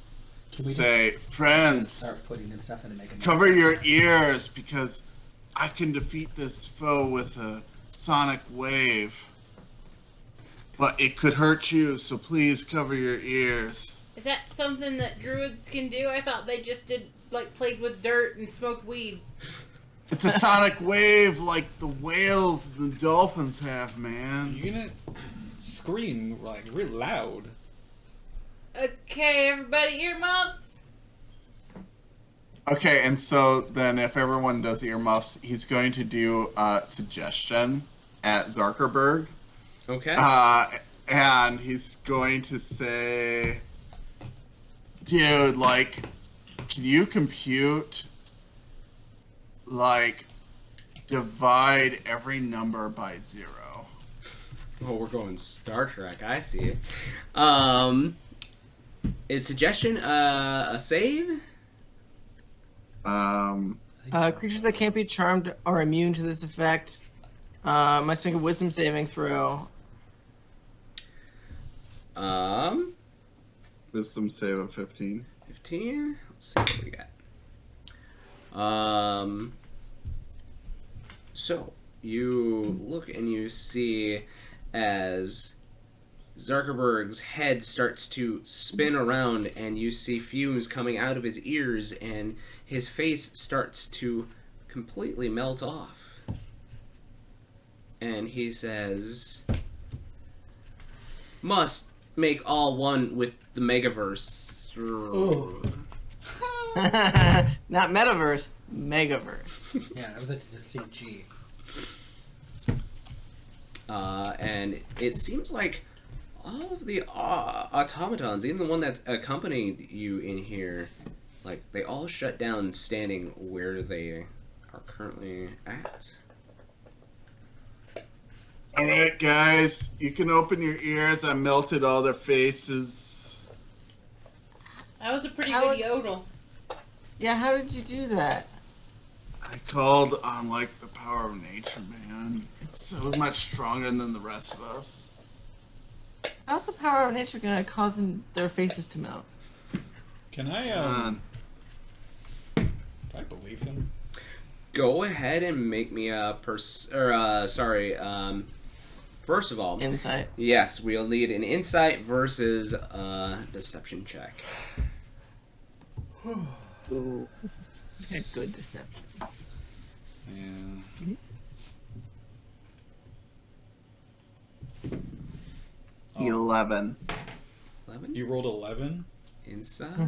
Can we say, friends, start putting in stuff and making cover your ears because I can defeat this foe with a sonic wave. But it could hurt you, so please cover your ears. Is that something that druids can do? I thought they just did played with dirt and smoked weed. It's a sonic wave like the whales and the dolphins have, man. You're gonna scream like real loud. Okay, everybody, earmuffs. Okay, and so then if everyone does earmuffs, he's going to do a suggestion at Zuckerberg. Okay. And he's going to say, dude, like, can you compute, like, divide every number by 0? Oh, we're going Star Trek. I see. Is suggestion a save? Creatures that can't be charmed are immune to this effect. Must make a wisdom saving throw. Wisdom save of 15. 15. Let's see what we got. So you look and you see as Zuckerberg's head starts to spin around, and you see fumes coming out of his ears, and his face starts to completely melt off. And he says, "Must make all one with the Megaverse." Oh. Not metaverse, megaverse. Yeah, that was a distinct G. And it seems like all of the automatons, even the one that's accompanied you in here, like, they all shut down standing where they are currently at. Alright, guys, you can open your ears. I melted all their faces. That was a pretty How good is- yodel. Yeah, how did you do that? I called on, like, the power of nature, man. It's so much stronger than the rest of us. How's the power of nature gonna cause their faces to melt? Can I John. do I believe him? Go ahead and make me a first of all, Insight. yes, we'll need an insight versus a deception check. Ooh. Okay, good deception. Yeah. Oh, 11. 11? you rolled 11? Insight?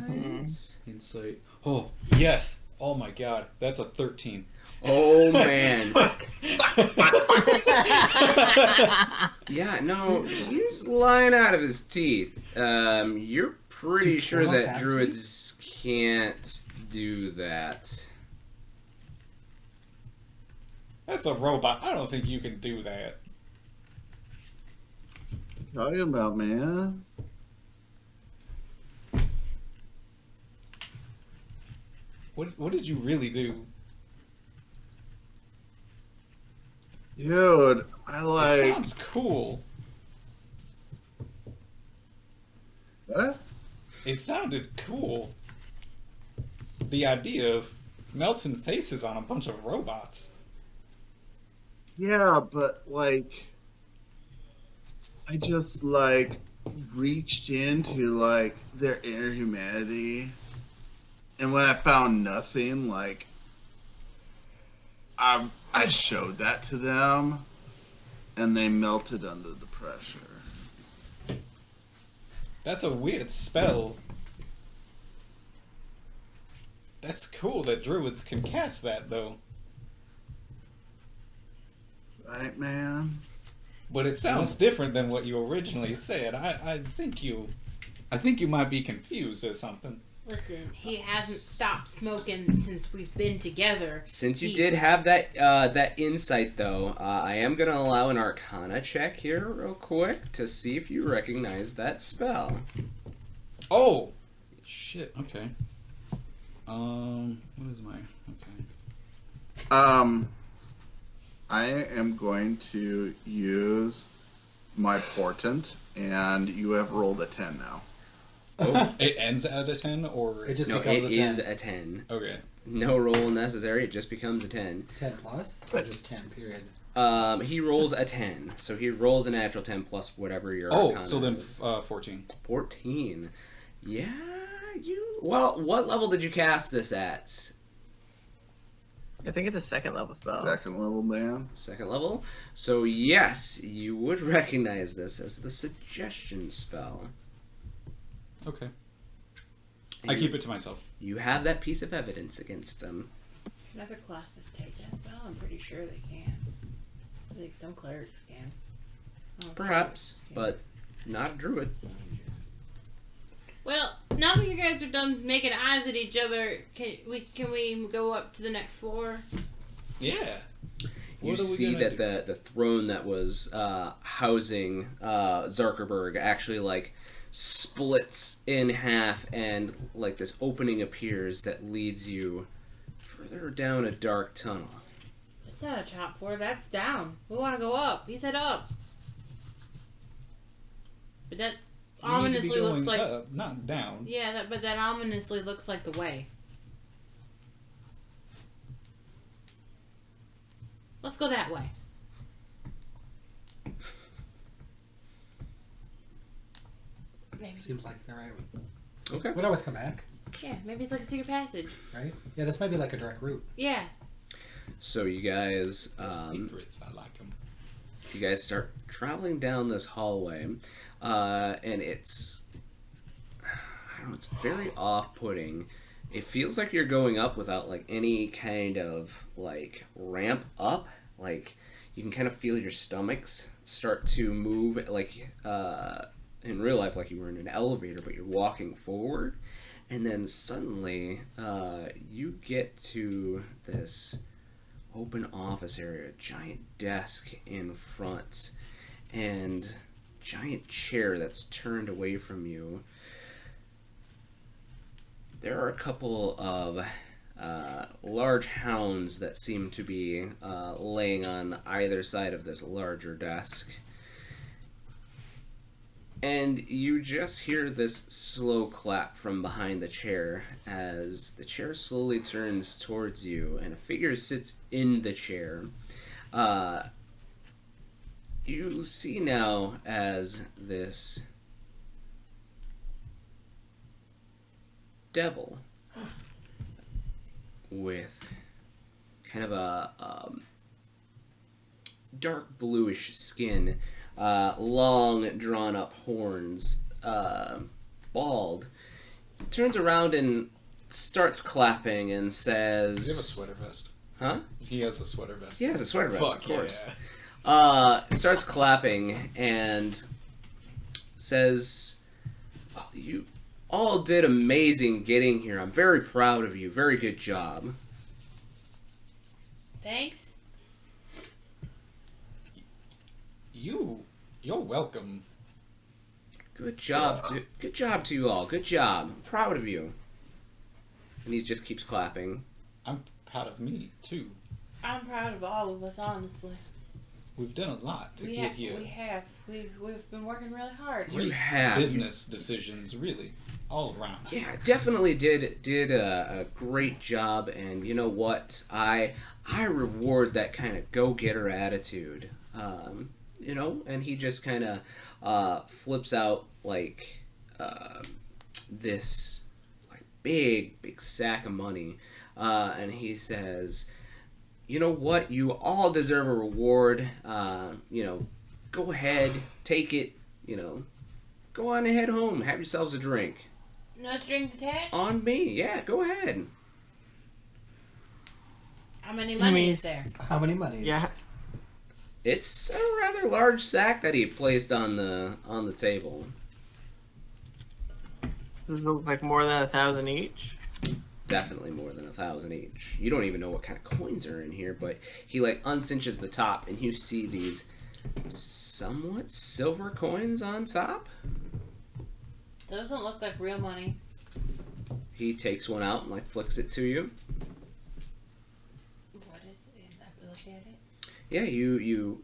Insight. Oh, yes. Oh my god. That's a 13. Oh, man. Yeah, no, he's lying out of his teeth. You're pretty Do sure trolls that have druids can't do that. That's a robot. I don't think you can do that. Talking about, man. What did you really do? Dude, I It like. sounds cool. What? It sounded cool. The idea of melting faces on a bunch of robots. Yeah, but like. I just like reached into like their inner humanity. And when I found nothing, like. I showed that to them, and they melted under the pressure. That's a weird spell. That's cool that druids can cast that, though. Right, man? But it sounds different than what you originally said. I think you might be confused or something. Listen, he hasn't stopped smoking since we've been together. Since you He's- did have that insight, though, I am going to allow an Arcana check here real quick to see if you recognize that spell. Oh! Shit, okay. What is my... Okay. I am going to use my portent, and you have rolled a 10 now. Oh, It ends at a 10, or... It just no, becomes it a 10. is a 10. Okay. No roll necessary, it just becomes a 10. 10 plus? Or just 10, period? He rolls a 10, so he rolls a natural 10 plus whatever your Oh, Arcana so then is. 14. 14. Yeah, you... Well, what level did you cast this at? I think it's a second level spell. Second level, man. Second level. So yes, you would recognize this as the suggestion spell. Okay. And I keep it to myself. You have that piece of evidence against them. Can other classes take that spell? I'm pretty sure they can. I think some clerics can. Oh, Perhaps, yeah. but not a druid. Well, now that you guys are done making eyes at each other, can we go up to the next floor? Yeah. You What are we see gonna that the throne that was housing Zuckerberg actually like splits in half, and like this opening appears that leads you further down a dark tunnel. That's not a top floor. That's down. We want to go up. He said up. But that We need to be ominously looks going like up, not down. yeah. But that ominously looks like the way. Let's go that way. Maybe. Seems like the right one. Okay. Would always come back, Yeah, maybe it's like a secret passage. right? Yeah, this might be like a direct route. Yeah. So you guys, Secrets, I like them. you guys start traveling down this hallway, and it's, I don't know, it's very off-putting. It feels like you're going up without like any kind of like ramp up. Like you can kind of feel your stomachs start to move, like in real life, like you were in an elevator, but you're walking forward, and then suddenly you get to this open office area, a giant desk in front, and giant chair that's turned away from you. There are a couple of large hounds that seem to be laying on either side of this larger desk. And you just hear this slow clap from behind the chair as the chair slowly turns towards you and a figure sits in the chair. You see now as this devil with kind of a dark bluish skin, long drawn up horns, bald, turns around and starts clapping and says, Does he have a sweater vest? Huh? He has a sweater vest. He has a sweater vest, Fuck, of course. yeah. Starts clapping and says, "Oh, you all did amazing getting here. I'm very proud of you. Very good job." Thanks. You're welcome. Good job. Good job to you all. Good job. I'm proud of you. And he just keeps clapping. I'm proud of me, too. I'm proud of all of us, honestly. We've done a lot to get here. We have. We've been working really hard. You have. Business decisions, really, all around. Yeah, definitely did a great job, and you know what? I reward that kind of go-getter attitude. You know, and he just kind of flips out like this like big sack of money, and he says, "You know what? You all deserve a reward. You know, go ahead, take it. You know, go on and head home. Have yourselves a drink." No strings attached? On me, yeah, go ahead. How many money is there? How many money? Yeah. It's a rather large sack that he placed on the table. Does it look like more than 1,000 each? Definitely more than 1,000 each. You don't even know what kind of coins are in here, but he like uncinches the top, and you see these somewhat silver coins on top. Doesn't look like real money. He takes one out and like flicks it to you. What is it? I look at it. Yeah, you.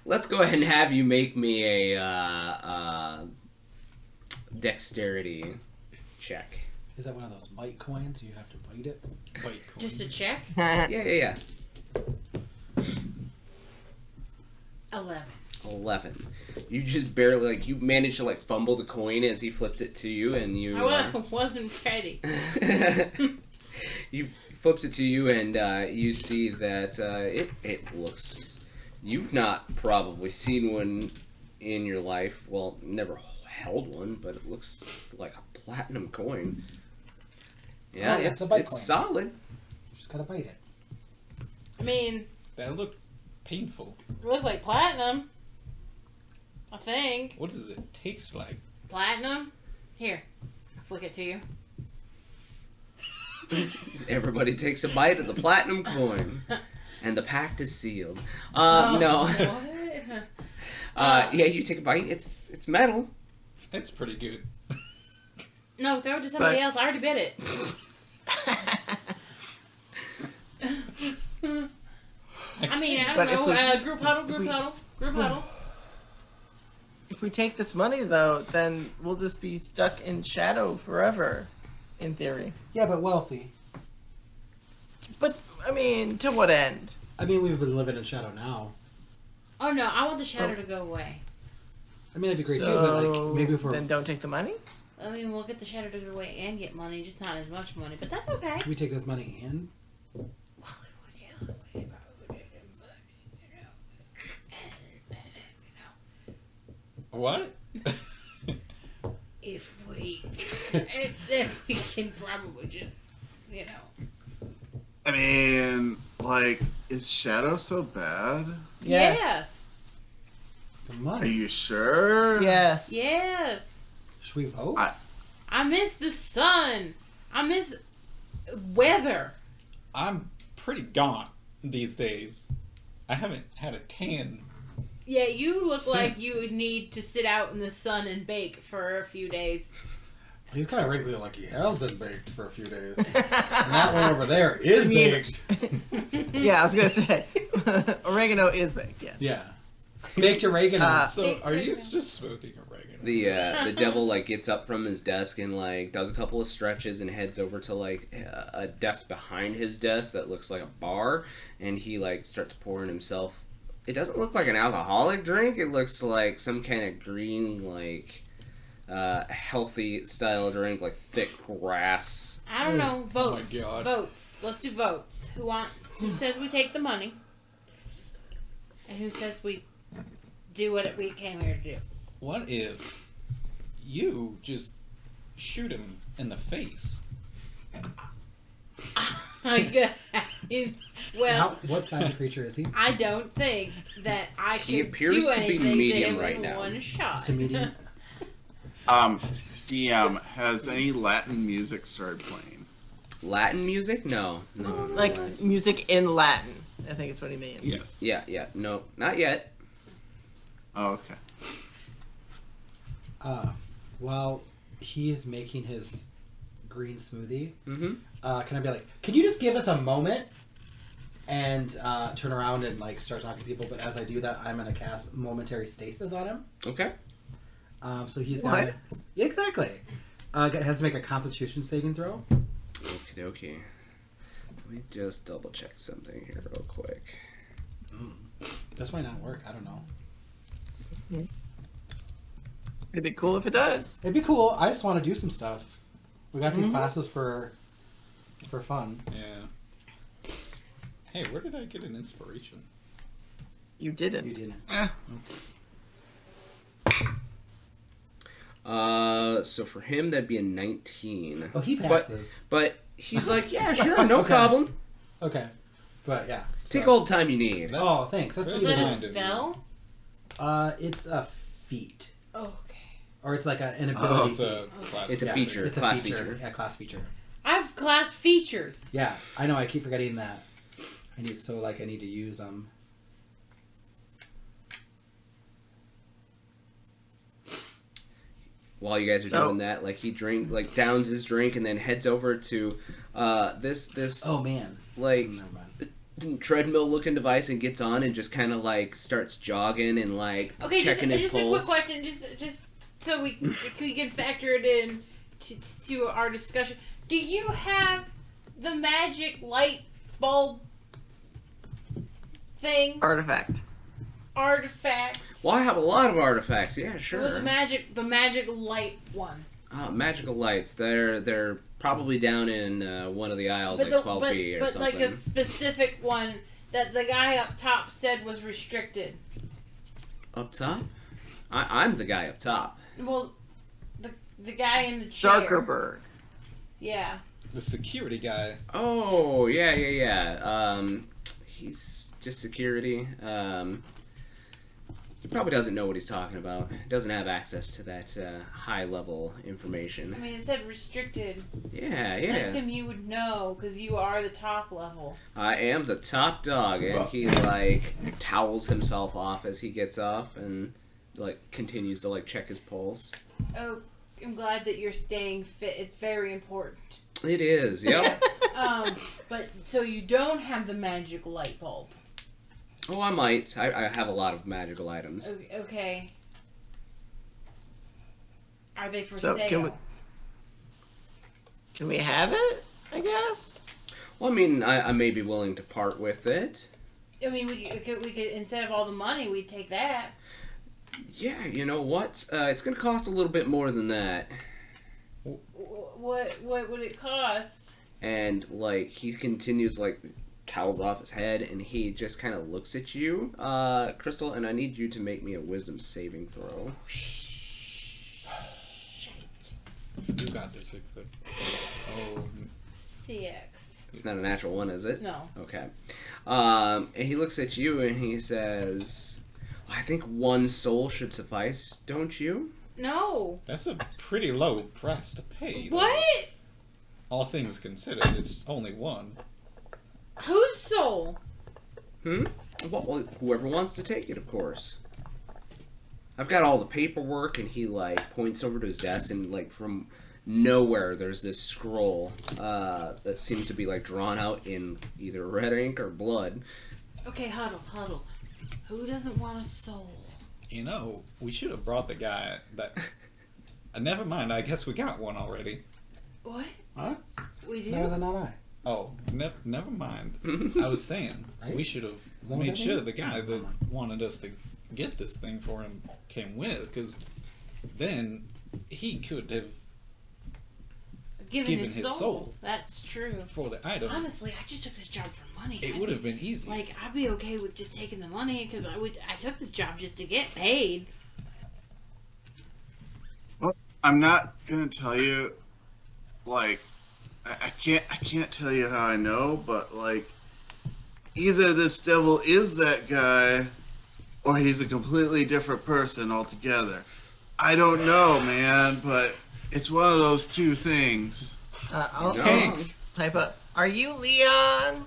Let's go ahead and have you make me a dexterity check. Is that one of those bite coins? You have to bite it. Bite coin. Just a check? Yeah. 11. You just barely you manage to fumble the coin as he flips it to you, and you. I wasn't ready. He flips it to you, and you see that it looks. You've not probably seen one in your life. Well, never held one, but it looks like a platinum coin. Yeah, Oh, yeah, it's it's a bite coin. solid. Just gotta bite it. I mean, That looked painful. it looks like platinum. I think. What does it taste like? Platinum? Here. I'll flick it to you. Everybody takes a bite of the platinum coin, and the pact is sealed. Oh, No. What? Yeah, you take a bite. It's metal. It's pretty good. No, throw it to somebody But- else. I already bit it. I mean, I But don't if know. Group huddle. If we take this money, though, then we'll just be stuck in shadow forever, in theory. Yeah, but wealthy. But, I mean, to what end? I mean, we've been living in shadow now. Oh no, I want the shadow to go away. I mean, that'd be great too, but like maybe if we're Then don't take the money? I mean, we'll get the shadow to go away and get money, just not as much money, but that's okay. we take this money in. What? If we can probably just, you know. I mean, like, is Shadow so bad? Yes. The Are money. you sure? Yes. Yes. Should we vote? I miss the sun. I miss weather. I'm pretty gaunt these days. I haven't had a tan. Yeah, you look like Since- you would need to sit out in the sun and bake for a few days. He's kind of wrinkly, like he has been baked for a few days. And that one over there is I mean- baked. Yeah, I was gonna say, oregano is baked, yes. Yeah. Baked oregano. So, are you just smoking oregano? The devil like gets up from his desk and like does a couple of stretches and heads over to like a desk behind his desk that looks like a bar, and he like starts pouring himself. It doesn't look like an alcoholic drink. It looks like some kind of green like healthy style drink, like thick grass. I don't know. Oh my Votes. God. Votes. Let's do votes. Who says we take the money? And who says we do what we came here to do? What if you just shoot him in the face? Well, What size of creature is he? I don't think that I He can appears do to be anything medium to him right in now. one shot. It's a medium. DM, has any Latin music started playing? Latin music? No. Like music in Latin, I think is what he means. Yes. Yeah. No, not yet. Oh, okay. While he's making his green smoothie, Mm-hmm. can I be like, can you just give us a moment and turn around and like start talking to people? But as I do that, I'm gonna cast momentary stasis on him. Okay. So he's What? got yeah, exactly. Has to make a Constitution saving throw. Okie dokie. Let me just double check something here real quick. This might not work. I don't know. It'd be cool if it does. It'd be cool. I just want to do some stuff. We got these classes for fun. Yeah. Hey, where did I get an inspiration? You didn't. You didn't. So for him that'd be a 19. Oh, he passes. But he's like, yeah, sure, no Okay. problem. Okay, but yeah. Take so- all the time you need. That's Oh, thanks. That's very Is sweet. that of a kind of you. spell? It's a feat, Okay. or it's like an Oh, ability. It's a feat. class. It's a Yeah, feature, It's a class feature. feature. Yeah, class feature. I have class features. Yeah, I know. I keep forgetting that. I need to use them. While you guys are So- doing that, like he downs his drink and then heads over to this Oh man. like Never mind. treadmill looking device and gets on and just kind of like starts jogging and like Okay, checking his just a quick pulse. question, just so we can factor it in to our discussion. Do you have the magic light bulb thing Artifact. artifact? Well, I have a lot of artifacts. Yeah, sure. Well, the magic light one. Magical lights. They're probably down in one of the aisles, like 12B or but something. like a specific one that the guy up top said was restricted. Up top? I'm the guy up top. Well, the guy in the chair. Zuckerberg. Yeah. The security guy. Oh, yeah. He's just security. He probably doesn't know what he's talking about. Doesn't have access to that high-level information. I mean, it said restricted. Yeah. I assume you would know because you are the top level. I am the top dog, and he like towels himself off as he gets off, and like continues to like check his pulse. Oh, I'm glad that you're staying fit. It's very important. It is, yep. But so you don't have the magic light bulb. Oh, I might. I have a lot of magical items. Okay. Are they for So sale? can we have it? I guess. Well, I mean, I may be willing to part with it. I mean, we could instead of all the money, we'd take that. Yeah, you know what? It's gonna cost a little bit more than that. What would it cost? And like he continues like towels off his head, and he just kind of looks at you, Crystal, and I need you to make me a wisdom saving throw. You got this. Oh. 6. It's not a natural one, is it? No. Okay. And he looks at you and he says, I think one soul should suffice, don't you? No. That's a pretty low price to pay. Though. What? All things considered, it's only one. Whose soul? Well, whoever wants to take it, of course. I've got all the paperwork, and he like points over to his desk, and like from nowhere there's this scroll that seems to be like drawn out in either red ink or blood. Okay, huddle. Who doesn't want a soul? You know, we should have brought the guy that... never mind, I guess we got one already. What? Huh? We do? No, is that not I? Oh, never mind. I was saying, Right? we should have that what made that sure means? the guy that wanted us to get this thing for him came with, because then he could have Given his his soul. soul. That's true. for the item. Honestly, I just took this job for money. It would have been easy. Like, I'd be okay with just taking the money because I took this job just to get paid. Well, I'm not gonna tell you, like, I can't tell you how I know, but like, either this devil is that guy, or he's a completely different person altogether. I don't know, man, but it's one of those two things. Okay. Type up. Are you Leon?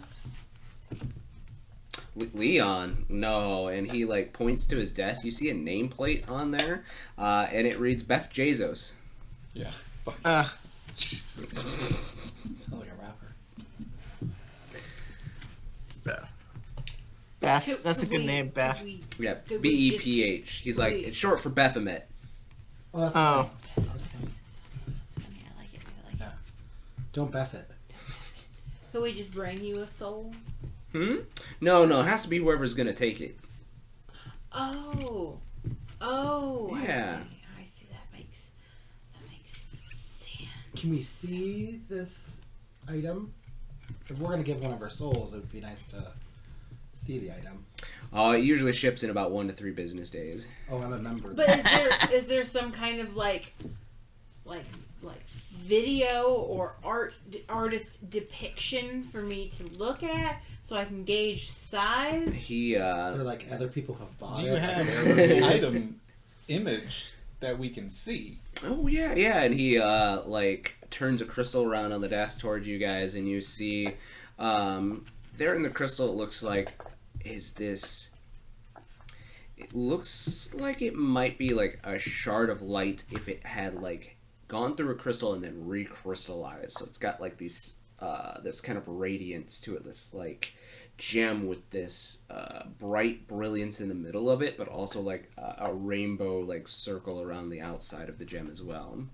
Leon? No. And he like points to his desk. You see a nameplate on there, and it reads Beth Jesus. Yeah. Jesus. Sounds like a rapper. Beth. Beth. That's a good name, Beth. Yeah, Could we just- Beph. He's like, it's short for Baphomet. Oh, that's Oh. funny. That's funny. It's funny, I like it. Yeah. Don't Beth it. Could we just bring you a soul? No, it has to be whoever's gonna take it. Oh, Yeah. I see. That makes sense. Can we see this item? If we're gonna give one of our souls, it would be nice to see the item. It usually ships in about 1 to 3 business days. Oh, I'm a member. But is there some kind of like video or artist depiction for me to look at so I can gauge size? He Is there like other people have bought Do it? you like have their an reviews? item image that we can see? Oh yeah, and he like turns a crystal around on the desk towards you guys, and you see there in the crystal it looks like it looks like it might be like a shard of light if it had like gone through a crystal and then recrystallized. So it's got like these this kind of radiance to it, this like gem with this bright brilliance in the middle of it, but also like a rainbow like circle around the outside of the gem as well.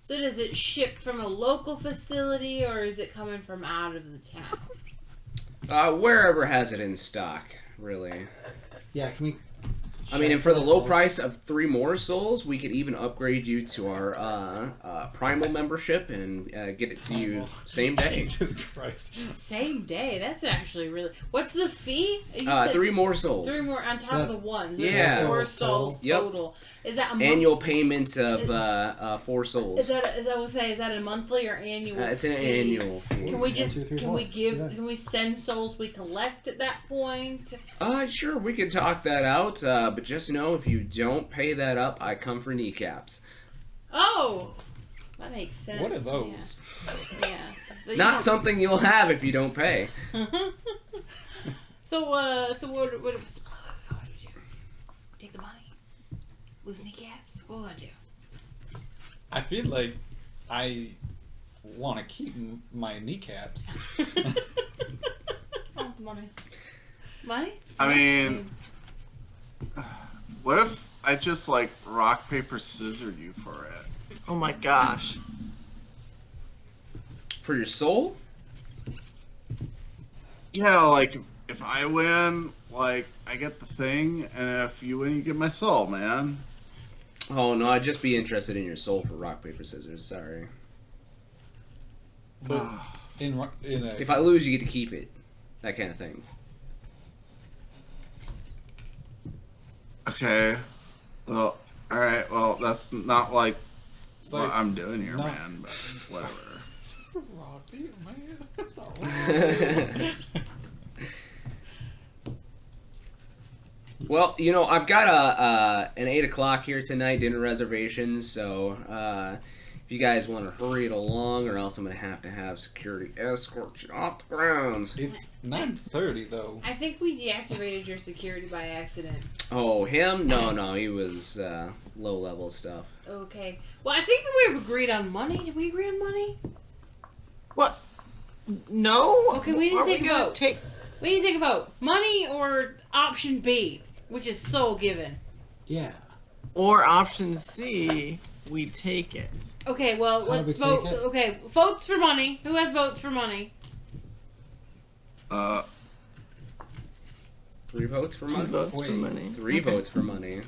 So does it ship from a local facility or is it coming from out of the town? Wherever has it in stock, really. Yeah, can we I mean, and for the low price of 3 more souls, we could even upgrade you to our Primal membership and get it to you same day. Jesus Christ. Same day. That's actually really. What's the fee? You said 3 more souls. 3 more on top of the one. Yeah. 4 souls Yep. total. Is that a Annual payment of 4 souls. Is that a monthly or annual? It's an fee? annual fee. Can we just 1, 2, 3, can 4. we give Yeah. can we send souls we collect at that point? Sure, we could talk that out, but just know if you don't pay that up, I come for kneecaps. Oh, that makes sense. What are those? Yeah. So you Not don't- something you'll have if you don't pay. so what do we do? Take the money? Lose kneecaps? What do I do? I feel like I want to keep my kneecaps. Oh, the money. Money? I mean, what if I just like rock paper scissored you for it? Oh my gosh. For your soul? Yeah, like if I win, like I get the thing, and if you win, you get my soul, man. Oh, no, I'd just be interested in your soul for rock, paper, scissors. Sorry. But in a If I lose, you get to keep it. That kind of thing. Okay. Well, all right. Well, that's not like it's what like I'm doing here, not- man. But whatever. raw deal, man. That's all right. Well, you know, I've got an 8 o'clock here tonight, dinner reservations, so if you guys want to hurry it along, or else I'm going to have security escort you off the grounds. It's 9:30 though. I think we deactivated your security by accident. Oh, him? No, he was low-level stuff. Okay. Well, I think we've agreed on money. Did we agree on money? What? No. Okay, we need to Are take a gonna vote. Take... We need to take a vote. Money or option B, which is soul given. Yeah. Or option C, we take it. Okay, well, How do we let's take vote. it? Okay, votes for money. Who has votes for money? 3 votes for money? Votes for Wait. money. 3 votes for money.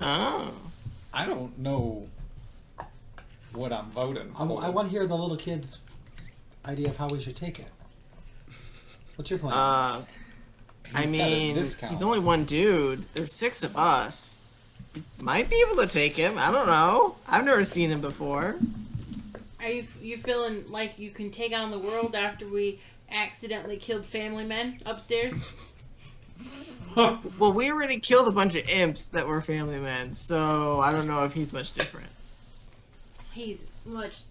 Oh. I don't know what I'm voting for. I want to hear the little kid's idea of how we should take it. What's your plan? I He's got a mean, discount. he's only one dude. There's 6 of us. Might be able to take him. I don't know. I've never seen him before. Are you feeling like you can take on the world after we accidentally killed family men upstairs? Well, we already killed a bunch of imps that were family men, so I don't know if he's much different. He's much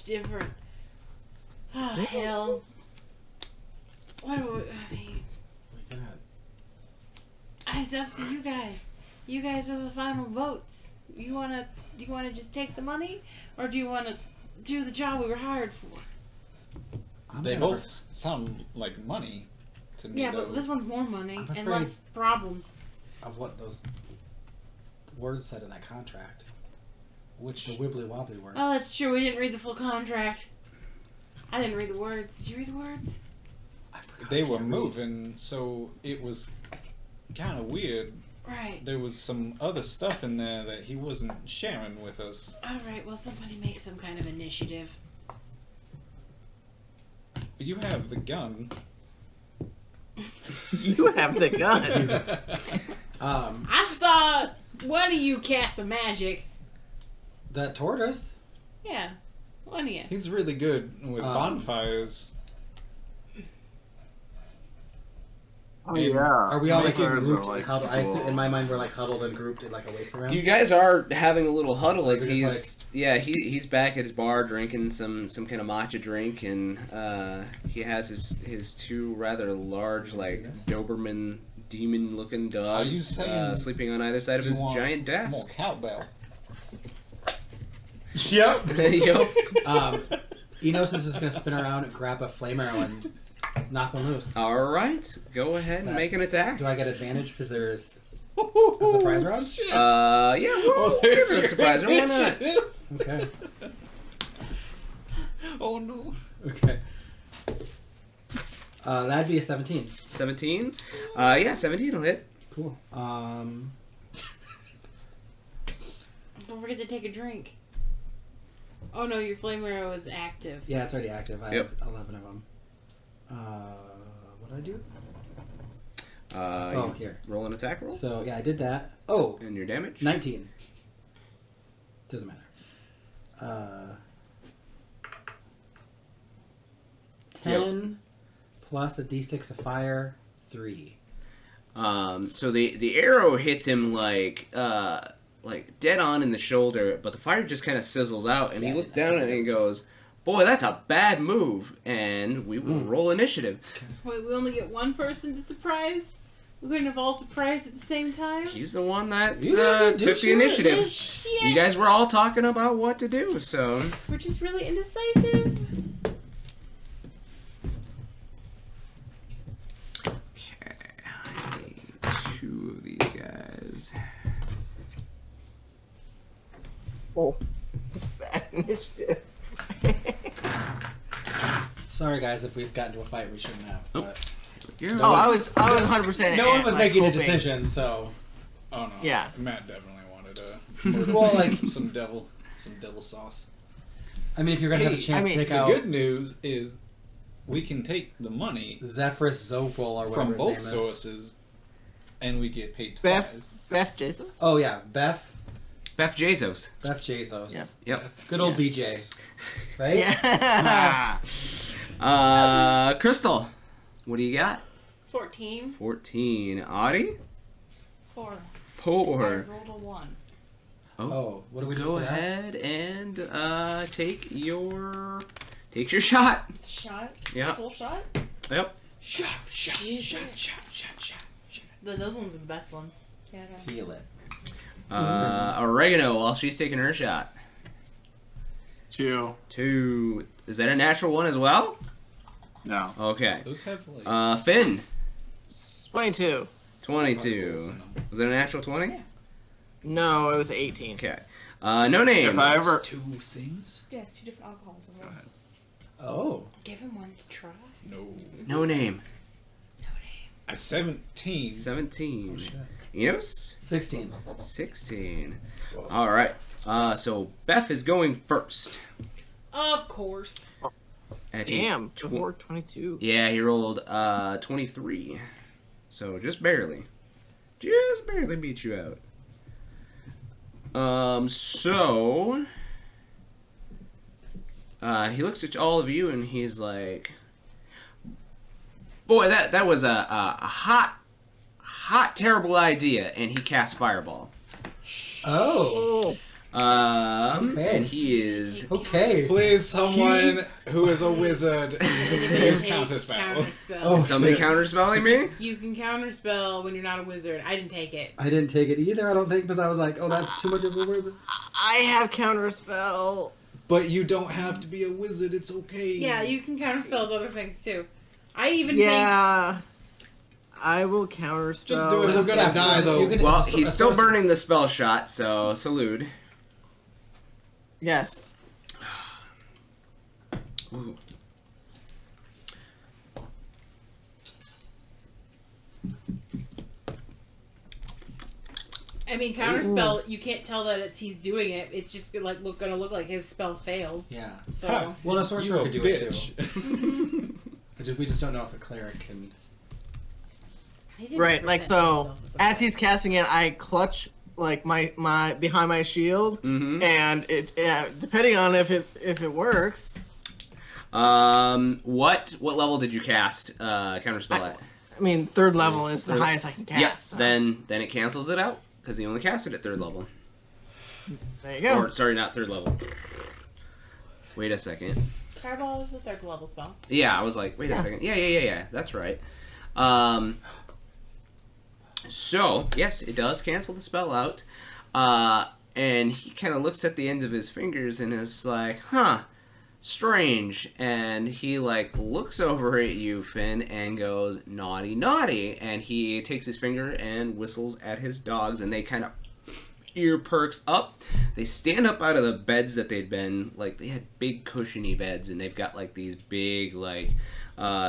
different. Oh, hell. What do I mean? It's up to you guys. You guys are the final votes. Do you wanna just take the money, or do you wanna do the job we were hired for? They both sound like money to me. Yeah, though. but this one's more money I'm and afraid- less problems. Of what those words said in that contract. Which The wibbly wobbly words. Oh, that's true. We didn't read the full contract. I didn't read the words. Did you read the words? I forgot. they I were can't read. moving, so it was kind of weird. Right. There was some other stuff in there that he wasn't sharing with us. All right. Well, somebody make some kind of initiative. You have the gun. You have the gun. I saw one of you cast some magic. That tortoise. Yeah, one of you. He's really good with bonfires. Oh And yeah. Are we all like in Fires are, groups? like, Huddled? I assume, cool. in my mind, we're like huddled and grouped and like away from him. You guys are having a little huddle as We're he's just he's back at his bar drinking some kind of matcha drink, and he has his 2 rather large like Doberman demon looking Are you dogs saying sleeping on either side of You his want giant More desk. cowbell. Yep. Yup. Enos is just gonna spin around and grab a flame arrow and knock one loose. All right, go ahead and make an attack. Do I get advantage because there's a surprise round? Yeah, we'll give it a surprise. Why not? Okay. Oh no. Okay. That'd be a 17. 17. Yeah, 17 will hit. Cool. Don't forget to take a drink. Oh no, your flame arrow is active. Yeah, it's already active. I Yep. have 11 of them. What did I do? You Here. roll an attack roll. So, yeah, I did that. Oh, And your damage? 19. Doesn't matter. 10 plus a d6 of fire, 3. So the arrow hits him like dead on in the shoulder, but the fire just kind of sizzles out, and he looks down and he goes, "Boy, that's a bad move." And we will roll initiative. Wait, we only get one person to surprise? We couldn't have all surprised at the same time? He's the one that You guys do took the shit. initiative. Shit! You guys were all talking about what to do, so We're just really indecisive. okay. I need 2 of these guys. Oh, it's bad initiative. Sorry, guys, if we got into a fight we shouldn't have. But Yeah. Oh, I was 100%. no one was making a hoping. decision, so. Oh no. Yeah. Matt definitely wanted to murder Well, like- some devil sauce. I mean, if you're going to have a chance to take the out good news is we can take the money Zephyrus Zopal or whatever from his both name is. sources, and we get paid Beth? twice. Beth Jason? Oh, yeah, Beth Jesus. Bezos. Yep. Yep. Good old BJ. Right? Yeah. Crystal, what do you got? 14. 14. Audie? 4. I 4. rolled a 1. Oh, what do we do Go for that? ahead and take your shot. Shot? Yeah. Full shot? Yep. Those ones are the best ones. Yeah, no. Heal it. Oregano while she's taking her shot. 2. 2. Is that a natural one as well? No. Okay. Those have like Finn. 22. 22. Was it a natural 20? No, it was 18. Okay. No name. If I ever. 2 things. Yeah, it's 2 different alcohols. Go ahead. Oh. Give him one to try. No. No name. A 17. 17. Shit. Enos? 16. 16. All right. So Beth is going first. Of course. At Damn, a before 22. Yeah, he rolled 23. So just barely. Just barely beat you out. So he looks at all of you and he's like, "Boy, that was a hot, terrible idea." And he casts Fireball. Oh. Okay. And he is Okay. Please, someone who is a wizard use counterspell. Counterspell. Oh, somebody shit. counterspelling me. You can counterspell when you're not a wizard. I didn't take it. I didn't take it either, I don't think, because I was like, oh, that's too much of a word. I have counterspell. But you don't have to be a wizard. It's okay. Yeah, you can counterspell other things too. I even Yeah. I will counterspell. Just do it. We're Just gonna die though. you can- Well, it's a- he's a still sorcerer. burning the spell shot, so salute. Yes. Ooh. I mean, counterspell. You can't tell that he's doing it. It's just gonna look like his spell failed. Yeah. So Ha. Well, a You sorcerer a could do it bitch. too. We just don't know if a cleric can. He didn't Right, like present so, himself as a as player. he's casting it, I clutch like my behind my shield, Mm-hmm. and it depending on if it works. What level did you cast counterspell at? I mean, 3rd level is the Third- highest I can cast. Yeah. so Then it cancels it out because he only cast it at 3rd level. there you go. Or sorry, not 3rd level. Wait a second. Fireball is a 3rd level spell. Yeah, I was like, wait a second. Yeah. That's right. So yes, it does cancel the spell out. And he kind of looks at the end of his fingers and is like, huh, strange. And he like looks over at you, Finn, and goes, naughty, naughty. And he takes his finger and whistles at his dogs, and they kind of ear perks up. They stand up out of the beds that they'd been, like, they had big cushiony beds, and they've got like these big, like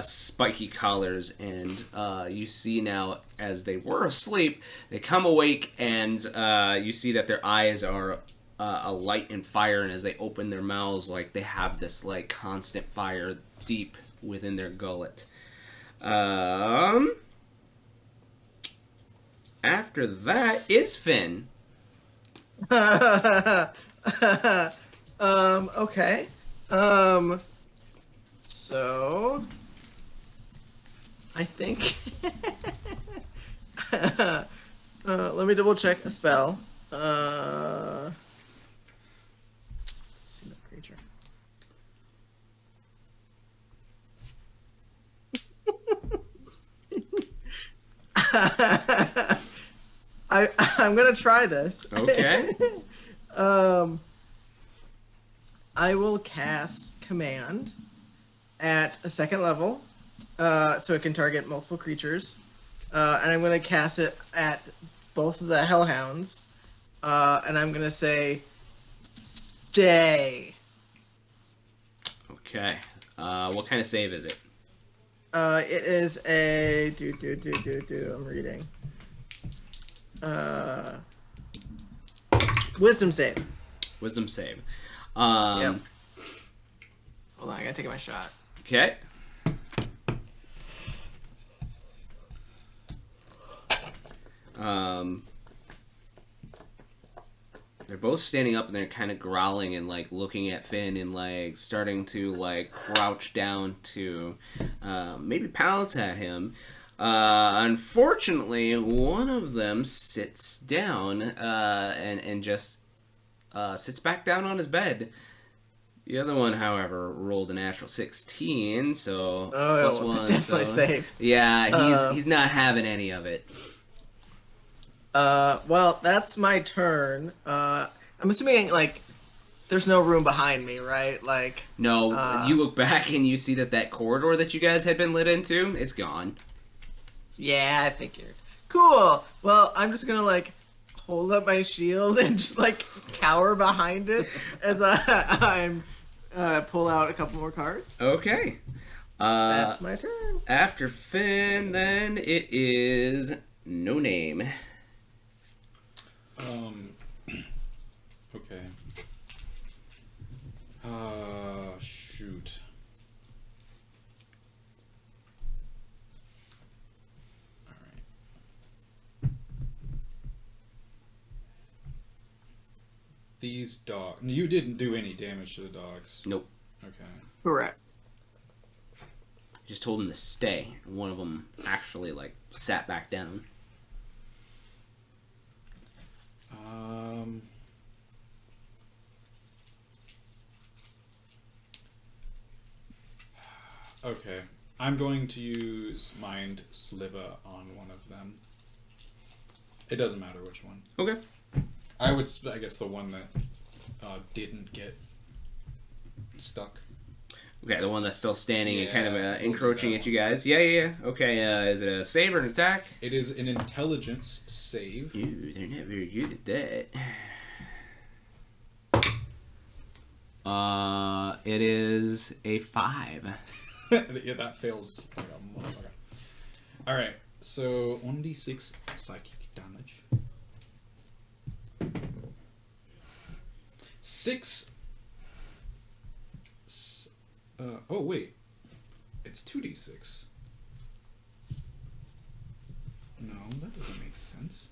spiky collars, and you see now, as they were asleep, they come awake, and you see that their eyes are alight in fire, and as they open their mouths, like they have this like constant fire deep within their gullet. After that is Finn. Okay. So I think let me double check a spell. Let's see the creature. I'm gonna try this. Okay. I will cast Command at a second level, so it can target multiple creatures, and I'm gonna cast it at both of the Hellhounds, and I'm gonna say, "Stay." Okay. What kind of save is it? It is a I'm reading. Wisdom save. Wisdom save. Yep. Hold on, I gotta take my shot. Okay. They're both standing up and they're kind of growling and like looking at Finn and like starting to like crouch down to maybe pounce at him. Unfortunately, one of them sits down and just sits back down on his bed. The other one, however, rolled a natural 16, so plus one. Definitely saves. Yeah, he's not having any of it. Well, that's my turn. I'm assuming like there's no room behind me, right? Like No, you look back and you see that corridor that you guys had been lit into, it's gone. Yeah, I figured. Cool. Well, I'm just gonna like hold up my shield and just like cower behind it as I'm pull out a couple more cards. Okay. That's my turn. After Finn, then it is No Name. Okay. Shoot. Alright. These dogs. You didn't do any damage to the dogs. Nope. Okay. Correct. Just told him to stay. One of them actually like sat back down. Okay. I'm going to use Mind Sliver on one of them. It doesn't matter which one. Okay. I guess the one that didn't get stuck. Okay, the one that's still standing and kind of Yeah, encroaching that at you guys. Yeah. Okay, is it a save or an attack? It is an intelligence save. Ooh, they're not very good at that. It is a 5. Yeah, that fails like a motherfucker. Alright, so 1d6 psychic damage. 6. Oh, wait. It's 2d6. No, that doesn't make sense.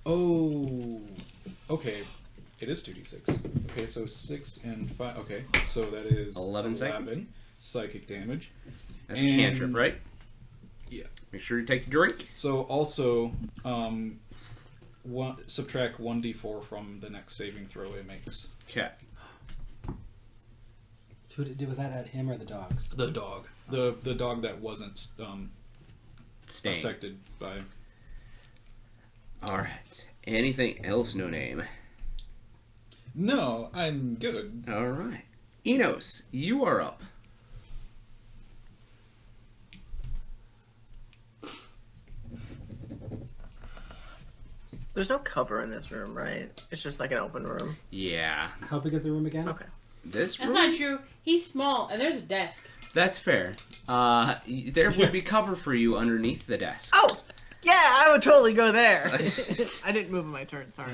Oh, okay. It is 2d6. Okay, so 6 and 5. Okay, so that is 11 psychic damage. That's a cantrip, right? Yeah. Make sure you take a drink. So also, subtract 1d4 from the next saving throw it makes. Okay. Was that at him or the dogs? The dog. The dog that wasn't Staying. affected by... Alright. Anything else, No Name? No, I'm good. Alright. Enos, you are up. There's no cover in this room, right? It's just like an open room. Yeah. How big is the room again? Okay. This That's room? not true. He's small, and there's a desk. That's fair. There would be cover for you underneath the desk. Oh, yeah, I would totally go there. I didn't move in my turn. Sorry.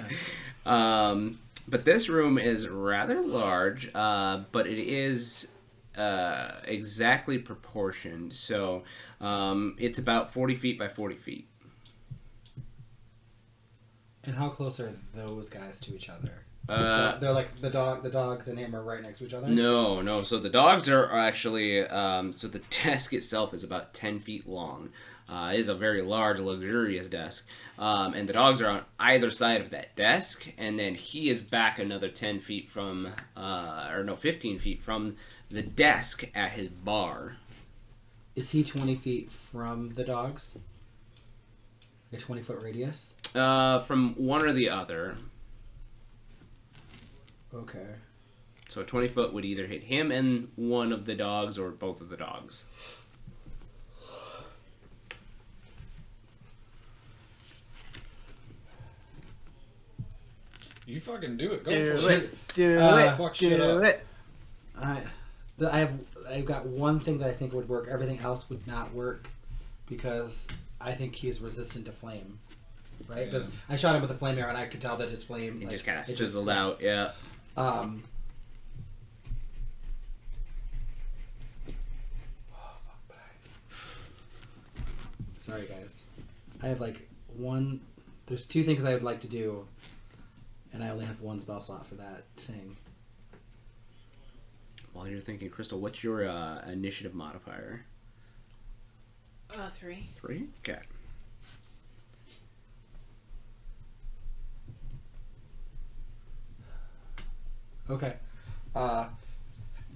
But this room is rather large, but it is exactly proportioned. So it's about 40 feet by 40 feet. And how close are those guys to each other? They're like the dogs and him are right next to each other? No. So the dogs are actually, so the desk itself is about 10 feet long. It is a very large, luxurious desk. And the dogs are on either side of that desk. And then he is back another 10 feet from, 15 feet from the desk at his bar. Is he 20 feet from the dogs? A 20-foot radius? From one or the other. Okay. So a 20 foot would either hit him and one of the dogs or both of the dogs. You fucking do it. Go Do for it. Do fuck it. shit Do up. it. I've got one thing that I think would work. Everything else would not work because I think he's resistant to flame. Right? Yeah. But I shot him with a flame arrow and I could tell that his flame It just kind of sizzled out, yeah. Sorry guys. I have there's two things I would like to do and I only have one spell slot for that thing. While you're thinking, Crystal, what's your initiative modifier? 3. 3? Okay. Okay.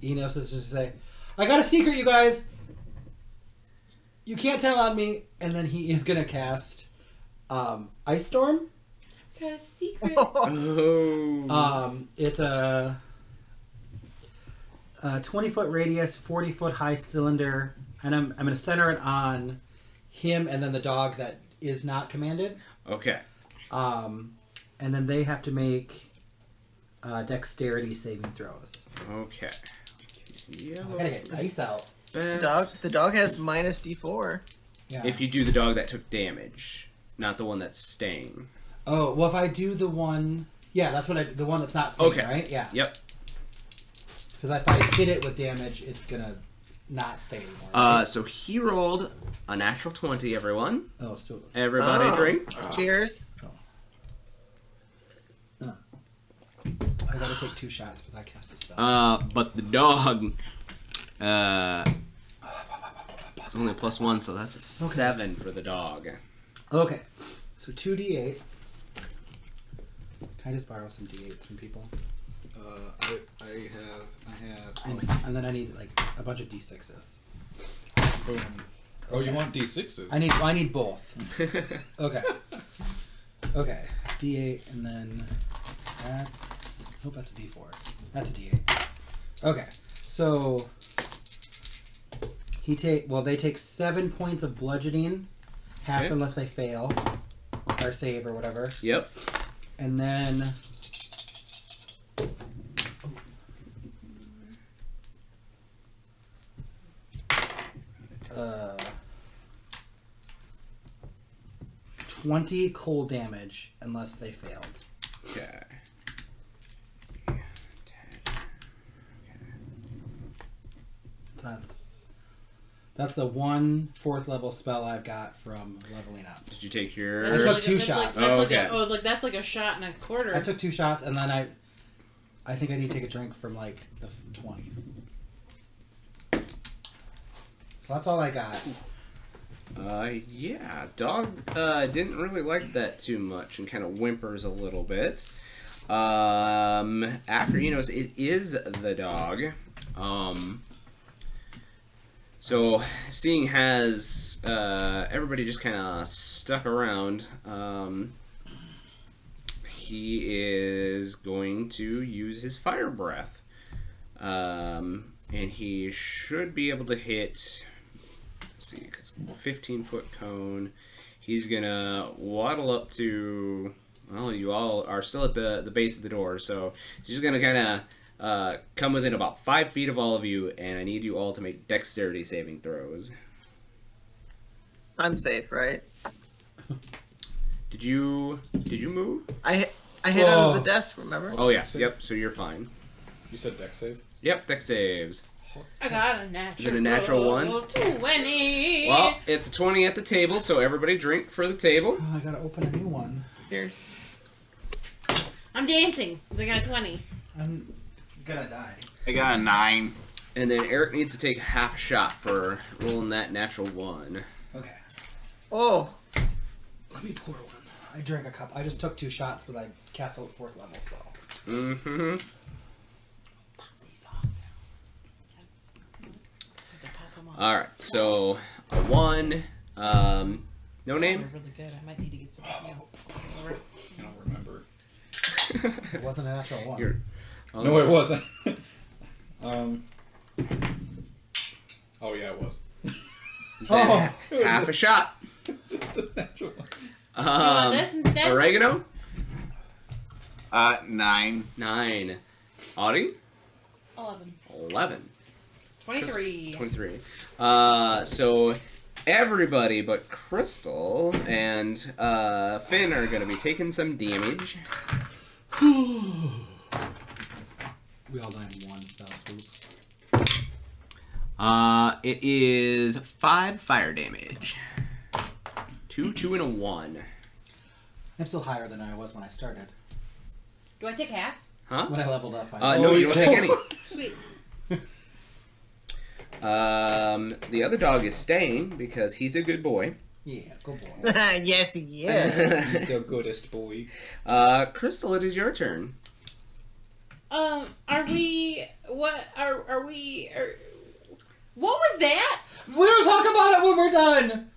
Enos is just say, I got a secret, you guys. You can't tell on me. And then he is gonna cast Ice Storm. Got a secret. Oh. It's a 20-foot radius, 40-foot high cylinder, and I'm gonna center it on him and then the dog that is not commanded. Okay. And then they have to make dexterity saving throws. Okay. I gotta get ice out. The dog has minus D4. Yeah. If you do the dog that took damage, not the one that's staying. Oh, well, if I do the one... Yeah, that's what the one that's not staying, Okay. right? Yeah. Yep. Because if I hit it with damage, it's gonna not stay anymore. Right? So he rolled a natural 20, everyone. Oh, still... Everybody Oh. drink. Cheers. I gotta take 2 shots because I cast a spell. But the dog, it's only a +1, so that's a 7 for the dog. Okay. So 2d8. Can I just borrow some d8s from people? I have. And then I need like a bunch of d6s. Boom. Oh, you want D6s? I need both. Okay. Okay. D8 and then that's a D4. That's a D8. Okay. So they take 7 points of bludgeoning, half Okay. unless they fail or save or whatever. Yep. And then 20 cold damage unless they failed. Okay. That's the 1 4th level spell I've got from leveling up. Did you take I your... took 2 shots. Oh, okay. I was like, that's like a shot and a quarter. I took 2 shots and then I think I need to take a drink from like the 20. So that's all I got. Yeah, dog didn't really like that too much and kind of whimpers a little bit. After Enos, it is the dog. So, seeing as everybody just kind of stuck around, he is going to use his fire breath. And he should be able to hit, let's see, 15-foot cone. He's going to waddle up to, well, you all are still at the base of the door, so he's just going to kind come within about 5 feet of all of you, and I need you all to make dexterity saving throws. I'm safe, right? Did you move? I hit under the desk, remember? Oh yeah. Yep. So you're fine. You said dex save? Yep. Dex saves. I got a natural. Is it a natural one? 20. Well, it's a 20 at the table, so everybody drink for the table. Oh, I gotta open a new one. Cheers. I'm dancing. I got a 20. I'm gonna die. I got a 9. And then Eric needs to take half a shot for rolling that natural 1. Okay. Oh. Let me pour one. I drank a cup. I just took 2 shots, but I cast out 4th level, so. Mm-hmm. All right. So a 1. No name. Really good. I might need to get some. I don't remember. It wasn't a natural 1. No, it wasn't. Oh yeah, it was. Then half a shot. It's a natural one. This instead? Oregano. 9. 9. Audie. 11. 11. 23. 23. So everybody but Crystal and Finn are going to be taking some damage. We all died in one fell swoop. It is 5 fire damage. 2, 2, and a 1. I'm still higher than I was when I started. Do I take half? Huh? When I leveled up, No, you don't take any. Sweet. The other dog is staying because he's a good boy. Yeah, good boy. Yes, he is. The goodest boy. Crystal, it is your turn. Are we? What was that? We'll talk about it when we're done!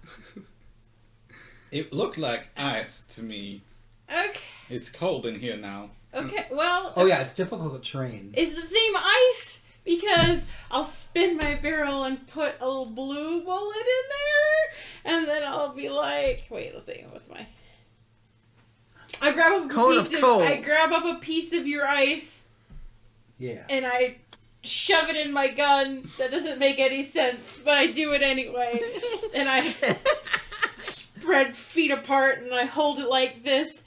It looked like ice to me. Okay. It's cold in here now. Okay. Well. Oh yeah, it's difficult to train. Is the theme ice? Because I'll spin my barrel and put a little blue bullet in there, and then I'll be like, wait, let's see, what's my? I grab up I grab up a piece of your ice. Yeah. And I shove it in my gun. That doesn't make any sense, but I do it anyway. And I spread feet apart, and I hold it like this,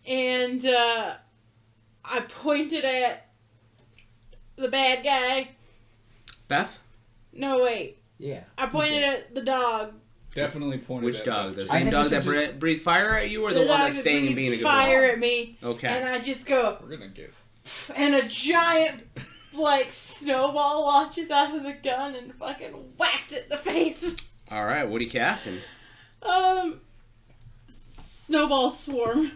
and I point it at the bad guy. Beth? No, wait. Yeah. I pointed at the dog. Definitely pointed Which at dog? The that. same dog that breathed fire at you, or the one dog that's staying and breathed being a good fire boy? at me. Okay. And I just go, We're gonna get. and a giant, like, snowball launches out of the gun and fucking whacks it in the face. All right. What are you casting? Snowball swarm.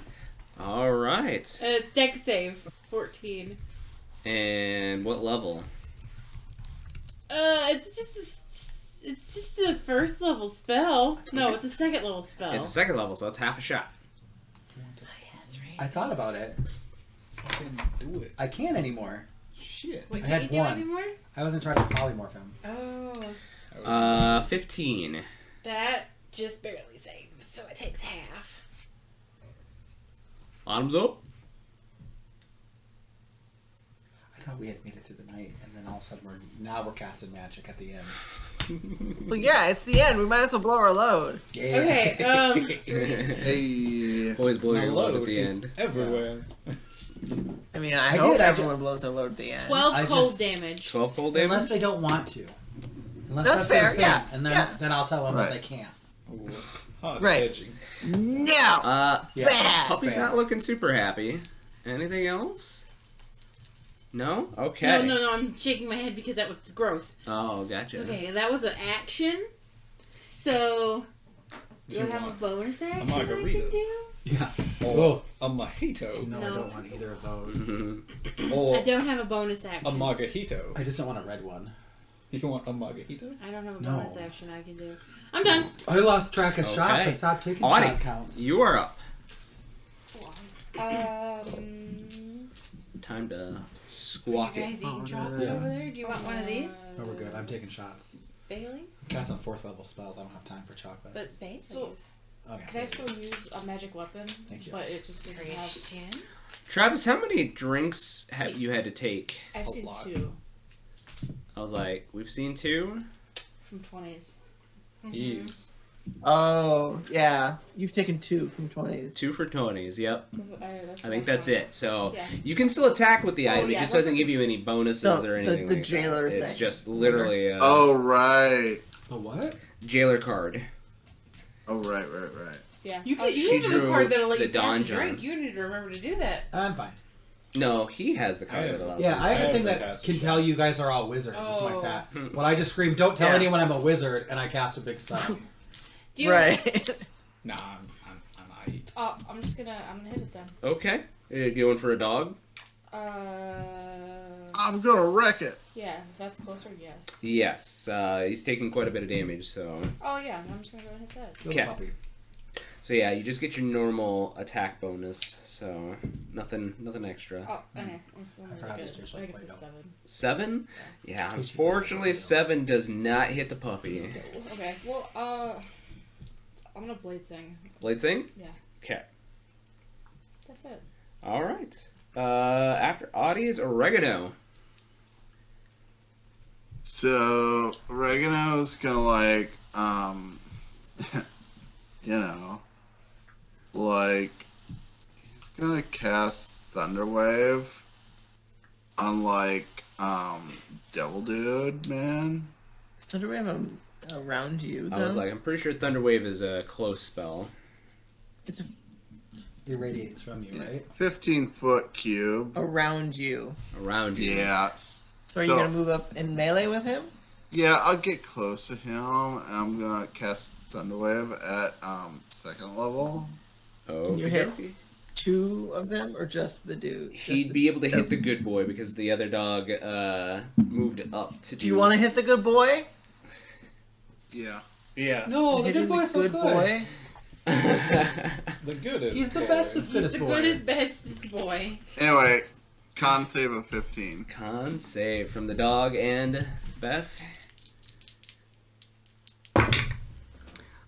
All right. And it's dex save 14. And what level? It's just a first level spell. No, it's a second level spell. It's a second level, so it's half a shot. Oh, yeah, that's right. I thought about it. Fucking do it. I can't anymore. Shit. Wait, I can't had you do one. anymore? I wasn't trying to polymorph him. Oh. 15. That just barely saves, so it takes half. Bottoms up. I thought we had made it through the night, and then all of a sudden we're casting magic at the end. Well, yeah, it's the end. We might as well blow our load. Yeah. Okay, Hey. Always blow My your load at load the is end. everywhere. I mean, I I hope did, everyone blows their load at the end. 12 I cold just- damage. 12 cold damage? Unless they don't want to. Unless That's their fair, thing, yeah, And then, yeah. then I'll tell them Right. that they can't. Ooh, hot Right. edging. No! Yeah. Bad! Puppy's Bad. not looking super happy. Anything else? No? Okay. No, I'm shaking my head because that was gross. Oh, gotcha. Okay, that was an action. So, do You I have a want bonus action I can margarita. do? Yeah. Or a mojito. No, I No. don't want either of those. Mhm. I Or don't have a bonus action. a margarito. I just don't want a red one. You want a margarito? I don't have a No. bonus action I can do. I'm done. I lost track of shots. I Okay. stopped taking Audie, shot counts. you are up. Time to Are squawk you guys it. eating chocolate Yeah. over there? Do you want one of these? No, we're good. I'm taking shots. Bailey's? Cast on 4th level spells. I don't have time for chocolate. But Bailey's. So- Oh, yeah. Can I still use a magic weapon? Thank you. But it just doesn't have. Christian. Travis, how many drinks have you had to take? I've A seen lot. 2 I was like, we've seen 2? from 20s. Jeez. Oh, yeah. You've taken 2 from 20s. 2 for 20s, yep. That's I think that's it. So Yeah. you can still attack with the Oh, item. It yeah, just that's- doesn't give you any bonuses So, or anything the like jailer that. It's thing. just literally a Oh, right. The what? jailer card. Oh, right. Yeah. You You, can- She you have the drew card that'll let the you pass a Dawn drink. John. You need to remember to do that. I'm fine. No, he has the card I that have- allows Yeah, you. I have I a have thing the that passage can shot. tell you guys are all wizards or something Oh. like that. When I just scream, "Don't tell Yeah. anyone I'm a wizard," and I cast a big spell. Do you, Right. Nah, I'm I. Oh, I'm gonna hit it then. Okay. You going for a dog? I'm gonna wreck it. Yeah, that's closer. Yes. Yes. He's taking quite a bit of damage, so. Oh yeah, I'm just gonna go hit that. Kill the Okay. puppy. So yeah, you just get your normal attack bonus, so nothing extra. Oh, okay. It's only forgot good. this tastes I like think it's a Play-Doh. 7. 7? Yeah, Tastes unfortunately like Play-Doh. 7 does not hit the puppy. Okay. Well, I'm gonna blade sing. Blade Sing? Yeah. Okay. That's it. Alright. After Audie is Oregano. So Oregano's gonna like, you know, like he's gonna cast Thunderwave on like Devil Dude, man. Thunderwave around you, I was though? like, I'm pretty sure Thunderwave is a close spell. It's It radiates from you, right? 15-foot cube. around you. Around you. Yeah. So are you gonna move up in melee with him? Yeah, I'll get close to him. And I'm gonna cast Thunderwave at 2nd level. Oh, Can you hit 2 of them or just the dude? He'd be able to hit the good boy because the other dog moved up to do. Do you want to hit the good boy? Yeah. Yeah. No, the Hitting good boy's so good. boy. The goodest. He's the boy. bestest, He's goodest the boy. goodest, bestest boy. Anyway, con save of 15. Con save from the dog and Beth.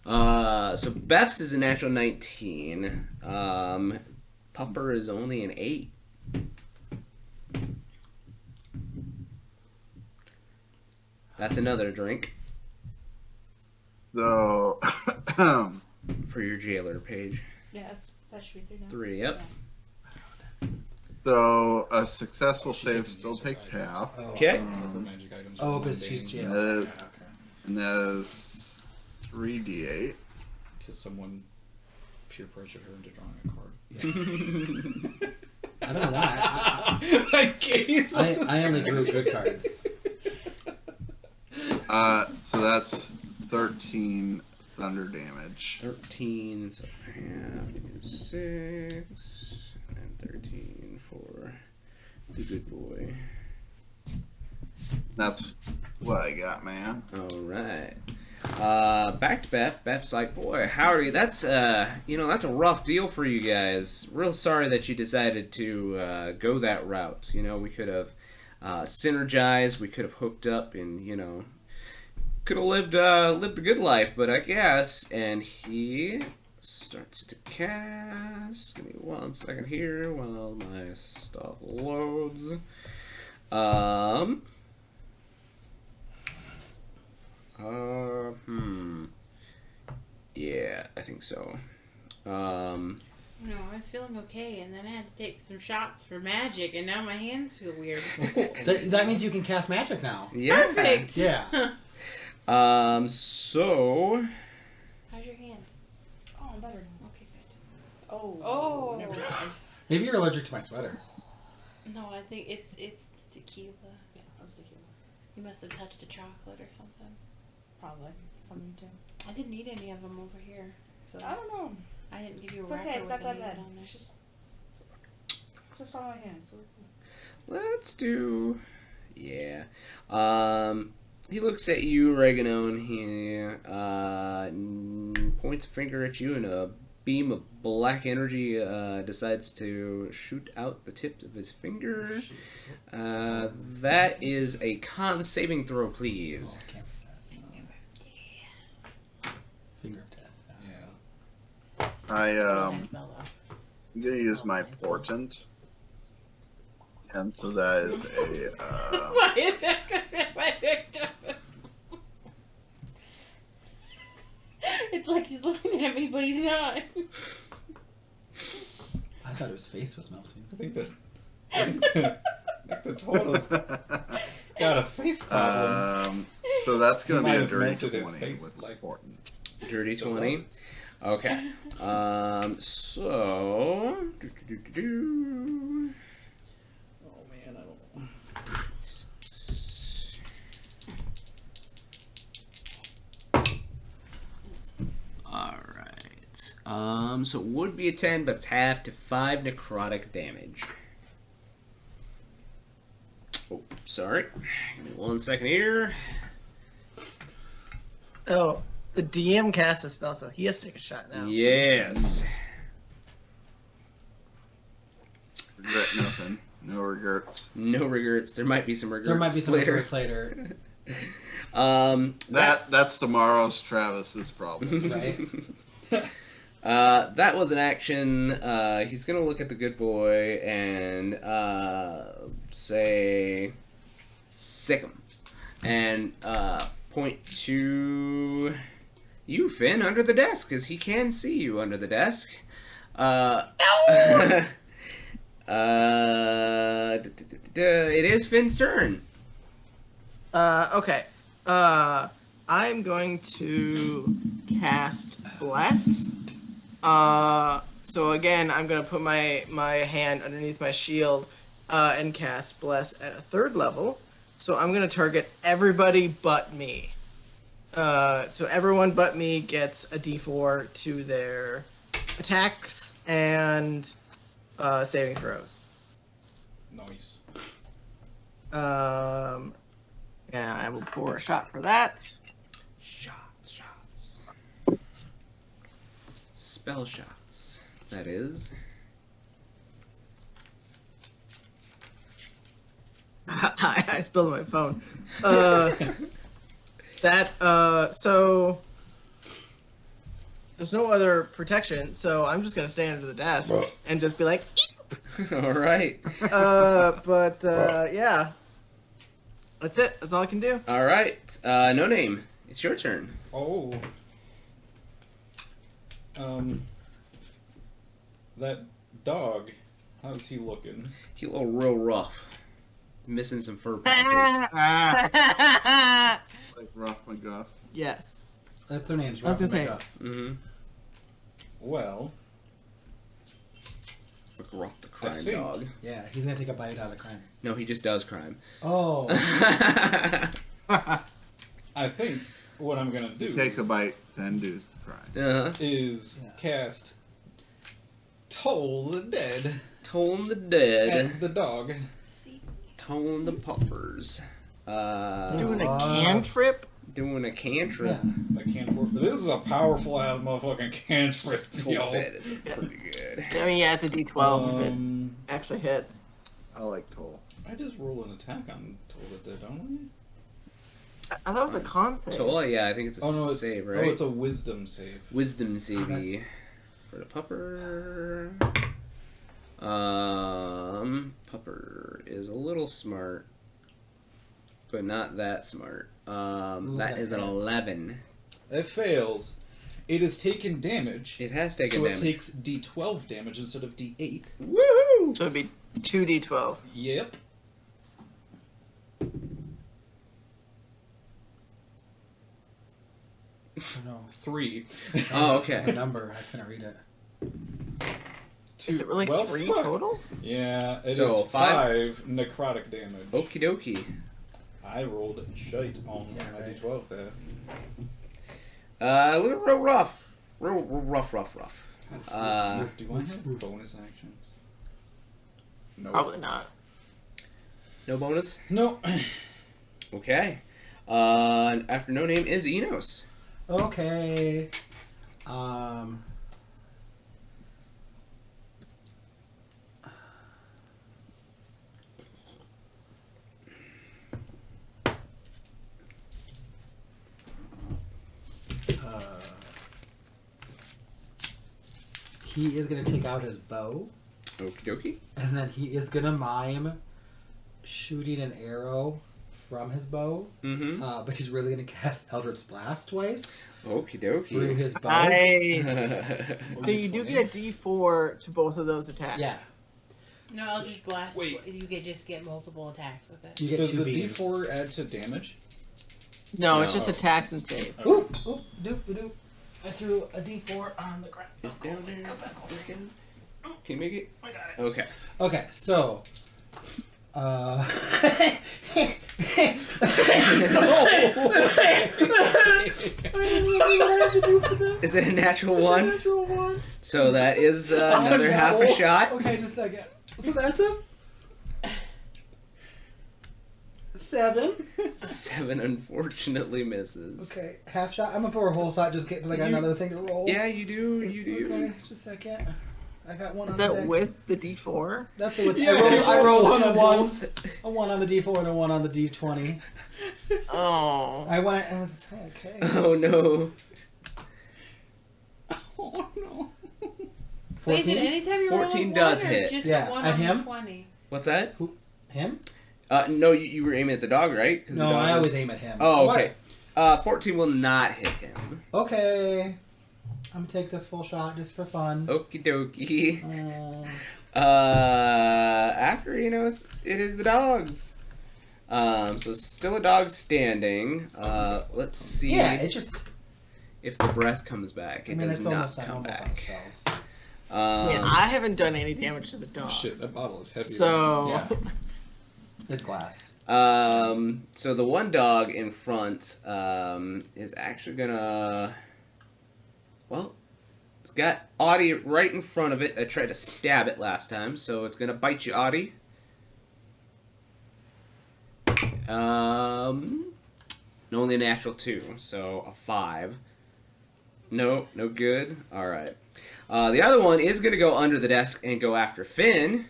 So Beth's is a natural 19. Pupper is only an 8. That's another drink So, for your jailer, Paige. Yeah, that should be 3 now. 3, yep. so a successful save still takes half. Oh, Okay. Other magic items Oh, are because mundane. she's jail. Uh, Yeah, And that is 3d8. Because someone peer pressured her into drawing a card. I don't know why. That gaze I only drew good cards. So that's 13 thunder damage. 13, so half is 6, and 13 for the good boy. That's what I got, man. Alright. Back to Beth. Beth's like, boy, howdy, that's that's a rough deal for you guys. Real sorry that you decided to go that route. We could have synergized, we could have hooked up and, could have lived the good life, but I guess. And he starts to cast. Give me 1 second here while my stuff loads. Yeah, I think so. No, I was feeling okay, and then I had to take some shots for magic, and now my hands feel weird. That means you can cast magic now. Yeah. Perfect. Yeah. So How's your hand? Oh, I'm better now. Okay, good. Oh. Oh. Never mind. Maybe you're allergic to my sweater. No, I think it's tequila. Yeah, it was tequila. You must have touched a chocolate or something. Probably. Something too. I didn't need any of them over here, so I don't know. I didn't give you a It's wrapper okay. It's with not that any bad. on there. It's just on my hand. So. let's do. Yeah. He looks at you, Oregano, and he points a finger at you, and a beam of black energy decides to shoot out the tip of his finger. That is a con saving throw, please. Oh, can't read that. Finger of death. Yeah. I Nice smell though. I'm gonna use my portent. And so that is a Why is that my victim? It's like he's looking at me, but he's not. I thought his face was melting. I think the turtle's got a face problem. so that's gonna He be might a have dirty melted his 20 face with like- portent. Dirty 20. Okay. So. Oh man, I don't know. Alright. So it would be a 10, but it's half to 5 necrotic damage. Oh, sorry. Give me 1 second here. Oh, the DM cast a spell, so he has to take a shot now. Yes. Regret nothing. No regrets. No regrets. There might be some regrets There might be some later. regrets later, That's tomorrow's Travis's problem. right? That was an action. He's gonna look at the good boy and say, "Sick him," and point to you, Finn, under the desk, because he can see you under the desk. It is Finn's turn. Okay. I'm going to cast Bless. So again, I'm going to put my hand underneath my shield and cast Bless at a 3rd level. So I'm going to target everybody but me. So everyone but me gets a d4 to their attacks and saving throws. Nice. And I will pour a shot for that. Shots. Spell shots. That is. I spilled my phone. So there's no other protection, so I'm just gonna stand under the desk and just be like, All right. yeah. That's it. That's all I can do. All right. No name. It's your turn. Oh. That dog. How's he looking? He a little real rough. Missing some fur patches. Like Rough McGuff. Yes. That's their names, I was Rob gonna and say- McGuff. Mm-hmm. Well, Rough the crime think- dog. Yeah, he's gonna take a bite out of crime. No, he just does crime. Oh, I think what I'm gonna do Take a bite, then do crime. Uh-huh. is Yeah. cast Toll the Dead Tone the dead. at the dog. Tone the puppers. Doing a cantrip? Doing a cantrip. yeah. I can't work. This is a powerful ass motherfucking cantrip, Tone yo. dead is pretty good. I mean, yeah, it's a d12 if it actually hits. I like Toll. I just roll an attack on Toll the Dead, don't I thought it was a con save. Toll, yeah, I think it's a I? Oh no, it's save, right? Oh, it's a wisdom save. Wisdom savey for the pupper. Pupper is a little smart, but not that smart. That is an 11. It fails. It has taken damage. It has taken So damage. it takes D12 damage instead of D8. Woohoo! So it'd be 2d12. Yep. I don't know. 3. Oh, It's a okay. number. I couldn't read it. Is it really Well, 3 fuck. total? Yeah, it is So, 5 necrotic damage. Okie dokie. I rolled shite on Yeah, my right. D12 there. Real rough. Real rough. Do I have bonus actions? No. Probably not. No bonus? No. Okay. After no name is Enos. Okay. he is gonna take out his bow, Okie dokie. and then he is gonna mime shooting an arrow from his bow. Mm-hmm. But he's really gonna cast Eldritch Blast twice Okie through dokie. his bow. Nice. So you do get a D4 to both of those attacks. Yeah, No, I'll just blast. Wait. You could just get multiple attacks with it. you get Does two the beams. D4 add to damage? No, it's No. just attacks and saves. Oop, oop, doop, doop. I threw a D4 on the ground. It's down there. It's down. Can you make it? I got it. Okay. Okay, so. Is it a natural one? Natural one. So that is another half a shot. Okay, just a second. So that's a 7. 7 unfortunately misses. Okay, half shot. I'm gonna pour a whole shot just because I got another thing to roll. Yeah, you do. You do. Okay, just a second. I got one Is on the that deck. with the D4? That's it. With, Yeah, I rolled it's two on ones. A 1 on the D4 and a 1 on the D20. Oh. I went. I was okay. Oh no. Oh no. Wait, is it 14. anytime you roll 14 a 1 does or hit. just Yeah, a 1 at on him? the 20? What's that? Him? No, you were aiming at the dog, right? 'Cause the No, dog I always was- aim at him. Oh, What? okay. 14 will not hit him. Okay. I'm gonna take this full shot just for fun. Okie dokie. Uh, After it is the dogs. So still a dog standing. Let's see yeah, it just. if the breath comes back. It does it's not almost come on back. spells. Man, I haven't done any damage to the Oh dogs. shit, that bottle is heavy. So, Yeah. It's glass. So the one dog in front is actually gonna. Well, it's got Audie right in front of it. I tried to stab it last time, so it's gonna bite you, Audie. Only a natural 2, so a 5. No good. All right. The other one is gonna go under the desk and go after Finn.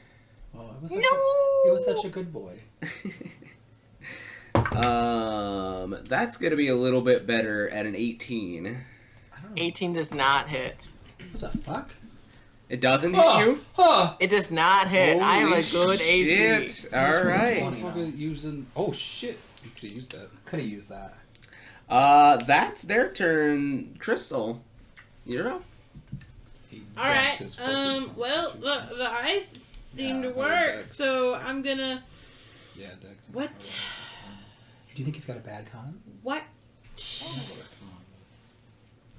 Oh, it was such a good boy. That's gonna be a little bit better at an 18. I don't know. 18 does not hit. What the fuck? It doesn't hit you? Huh. It does not hit. I have a Holy good AC. shit. All This right. one's Motherfucker using. Oh shit! You could have used that. Could have used that. That's their turn. Crystal, you're up. He All dumped right. his fucking Well, punch. the ice seem to Yeah, work, Dex. so I'm gonna. Yeah, Dex. What? Do you think he's got a bad con? What? Oh, come on.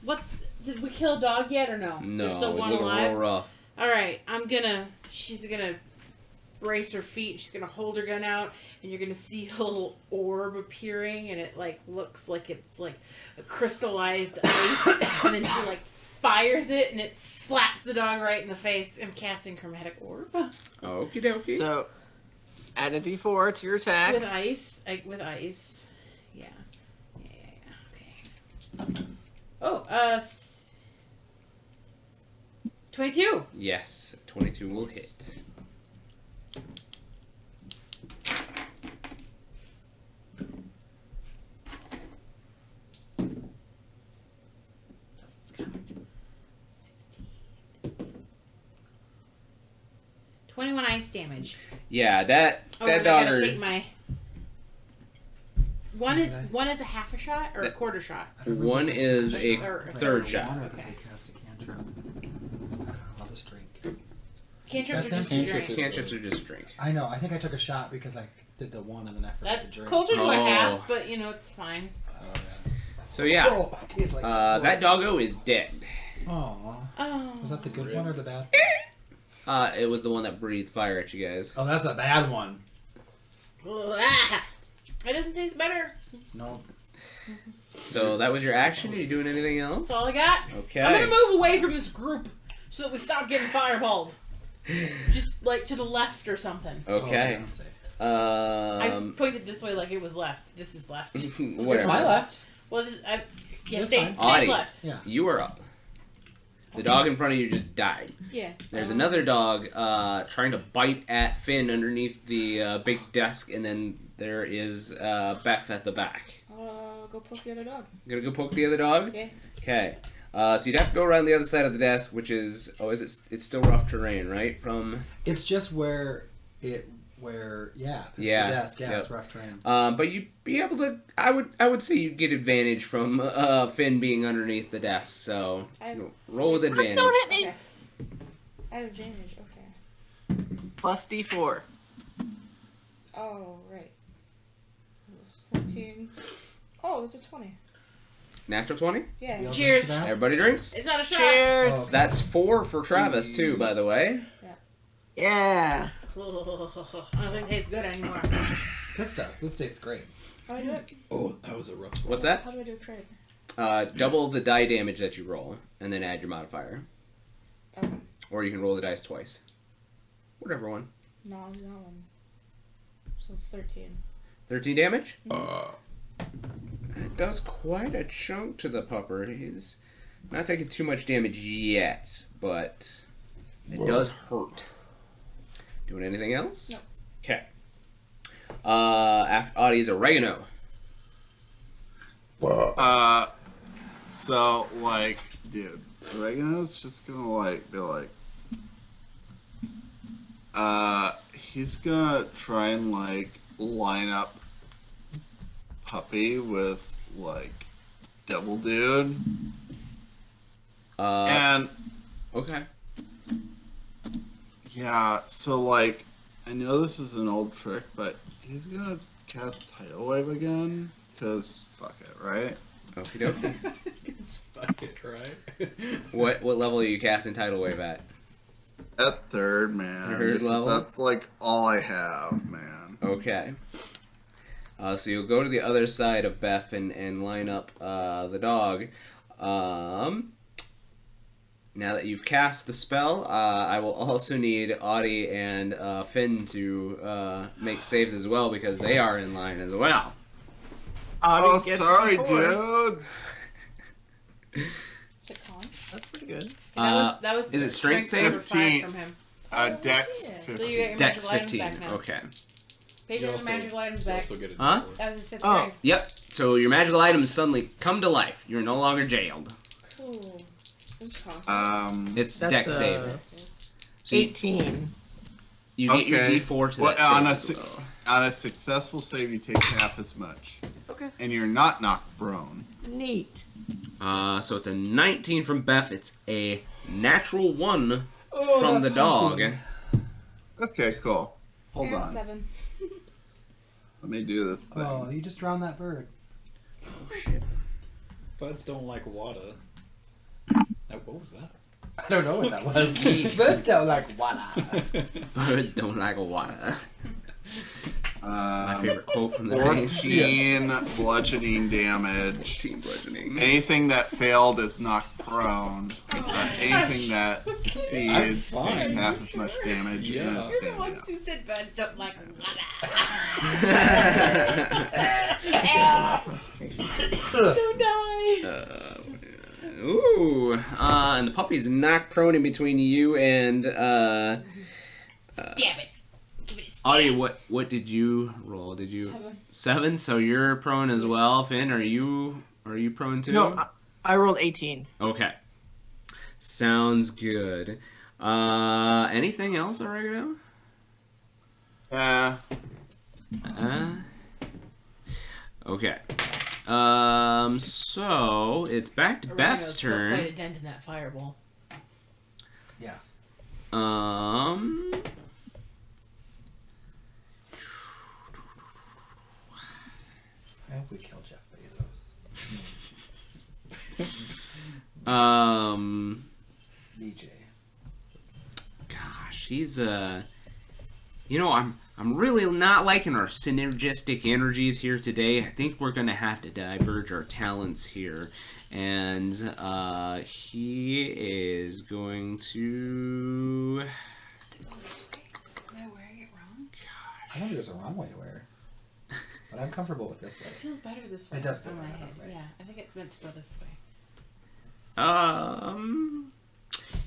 What's? Did we kill a dog yet or no? No, There's still it's one looking alive. real rough. All right. She's gonna brace her feet. She's gonna hold her gun out, and you're gonna see a little orb appearing, and it looks like it's like a crystallized ice, and then she fires it, and it slaps the dog right in the face. I'm casting chromatic orb Okie dokie. So, add a D4 to your attack. with ice. Yeah. Okay. Oh, 22. Yes, 22 will hit. It's covered. 16. 21 ice damage. Yeah, that Oh, and I dog. gotta take my. One is a half a shot or a quarter shot. One is a third shot. Because I cast a cantrip. I don't know. I'll just drink. Cantrips That's are just a cantrip. drink. Cantrips are just drink. I know. I think I took a shot because I did the one and then I forgot to That's drink. closer to a Oh. half, but it's fine. Oh yeah. So yeah, Oh, it tastes like that doggo is dead. Aw. Oh. Was that the good one or the bad? It was the one that breathed fire at you guys. Oh, that's the bad one. Ah! It doesn't taste better. No. So that was your action. Are you doing anything else? That's all I got. Okay. I'm gonna move away from this group so that we stop getting fireballed. Just to the left or something. Okay. I pointed this way like it was left. This is left. Whatever. It's my left. Well, That's stage fine. left. Yeah. You are up. The dog in front of you just died. Yeah. There's another dog trying to bite at Finn underneath the big desk, and then there is Beth at the back. Go poke the other dog. Gonna go poke the other dog? Okay. Okay. So you'd have to go around the other side of the desk, which is it's still rough terrain, right? From It's just where the desk, yep. it's rough terrain. But you'd be able to. I would say you'd get advantage from Finn being underneath the desk. So roll with advantage. Okay. I have advantage. Okay. Plus D4. Oh right. 17. Oh, it's a 20. Natural 20. Yeah. We all Cheers. drink to that? Everybody drinks. It's not a shot. Cheers. Oh, okay. That's 4 for Travis too, by the way. Yeah. I don't think it tastes good anymore. This does. This tastes great. How do I do it? Oh, that was a rough one. What's that? How do I do a trade? Double the die damage that you roll, and then add your modifier. Okay. Or you can roll the dice twice. Whatever one. No, I'll do that one. So it's 13. 13 damage? It does quite a chunk to the pupper. He's not taking too much damage yet, but it does hurt. Doing anything else? No. Okay. Audie's oregano. So, like, dude, Oregano's just gonna, like, be like, he's gonna try and, like, line up Puppy with, like, Double Dude. And, Okay. yeah, so, like, I know this is an old trick, but he's gonna cast Tidal Wave again, because fuck it, right? Okie dokie. It's fuck it, right? What level are you casting Tidal Wave at? At third, man. Third because level? That's, like, all I have, man. Okay. So you'll go to the other side of Beth and line up the dog. Now that you've cast the spell, I will also need Audie and Finn to make saves as well because they are in line as well. Oh, Gets sorry, D4. dudes. Is it con? That's pretty good. That was is it strength save? over 5 from him. Dex Yeah. 15. So you get your Dex magical items 15. back now. Okay. Paige, You your also- magical items You back. also get a Huh? D4. That was his 5th Oh. grade. Yep. So your magical items suddenly come to life. You're no longer jailed. Cool. This is awesome. It's That's, Dex save. So 18. you get your Okay. D4 to Well, that on save a as well. On a successful save, you take half as much. Okay. And you're not knocked prone. Neat. So it's a 19 from Beth. It's a natural 1 Oh, from that the dog. pumpkin. Okay, cool. Hold And on. 7. Let me do this thing. Oh, you just drowned that bird. Buds don't like water. What was that? I don't know what that was. Birds don't like water. Birds don't like water. My favorite quote from the game. 14 bludgeoning damage. 14 bludgeoning. Anything that failed is knocked prone. Anything that succeeds I'm fine. takes half as much damage Yeah. and You're is the stand ones down. who said birds don't like Don't die. Ooh. And the puppy's knocked prone in between you and Damn it. Give it a stab. Audie, what did you roll? Did you 7. 7? So you're prone as well. Finn, are you prone too? No, I rolled 18. Okay. Sounds good. Anything else, Oregano? Okay. So it's back to Beth's Oregano's put quite a turn. dent in that fireball. Yeah. I hope we kill Jeff Bezos. DJ. Gosh, he's I'm really not liking our synergistic energies here today. I think we're gonna have to diverge our talents here, and he is going to. Am I wearing it wrong? I don't think there's a wrong way to wear it. But I'm comfortable with this way. It feels better this way. It does feel on my better head. this way. Yeah, I think it's meant to go this way.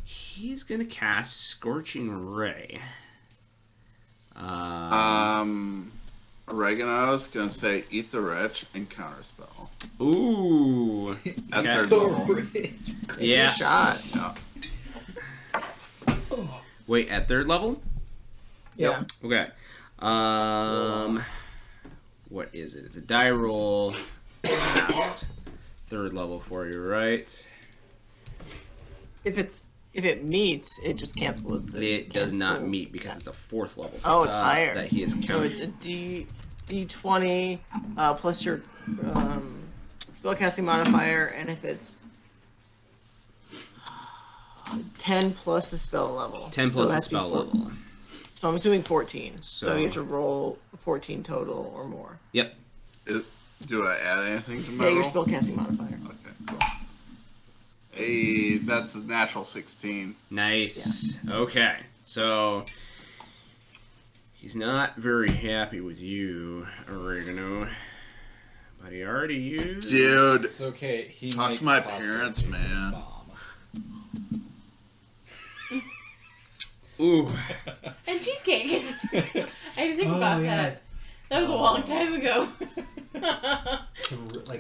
He's gonna cast Scorching Ray. Oregano's gonna say eat the rich and counterspell. Ooh. At Okay. third level. Yeah. Shot. Yeah. Wait, at third level? Yeah. Okay. What is it? It's a die roll past third level for you, right? If it meets, it just cancels it. It does not cancels. meet because it's a fourth level. Oh, it's higher. That he is So counting. it's a D20 plus your spellcasting modifier, and if it's 10 plus the spell level. 10 So plus it the has to be spell 14. level. So I'm assuming 14. So So- you have to roll 14 total or more. Yep. Do I add anything to my Yeah, your roll? spellcasting modifier. Okay, cool. Hey, that's a natural 16. Nice. Okay. So he's not very happy with you, Oregano. But he already used. Dude, It's okay. He Talk to makes my pasta parents, taste like man. bomb. Ooh. And cheesecake. I didn't think Oh, about yeah. that. That was a long time ago.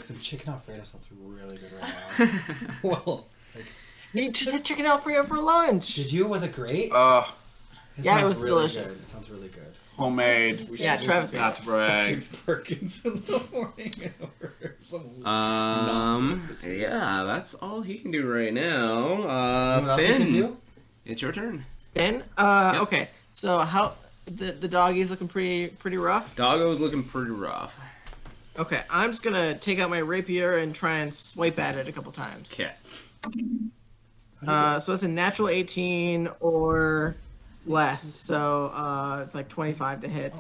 Some chicken Alfredo sounds really good right now. Well, You just had chicken Alfredo for lunch. Did you? Was it great? Yeah, it sounds was really delicious. Good. It sounds really good. homemade. Yeah, Travis made Not it. to brag. Perkins in the morning. Or some Yeah, that's all he can do right now. You know what else you can Finn, do? it's your turn. Ben? Yep. Okay. So how the doggy's looking pretty rough. Doggo's looking pretty rough. Okay, I'm just gonna take out my rapier and try and swipe at it a couple times. Okay. So that's a natural 18 or less. So it's like 25 to hit.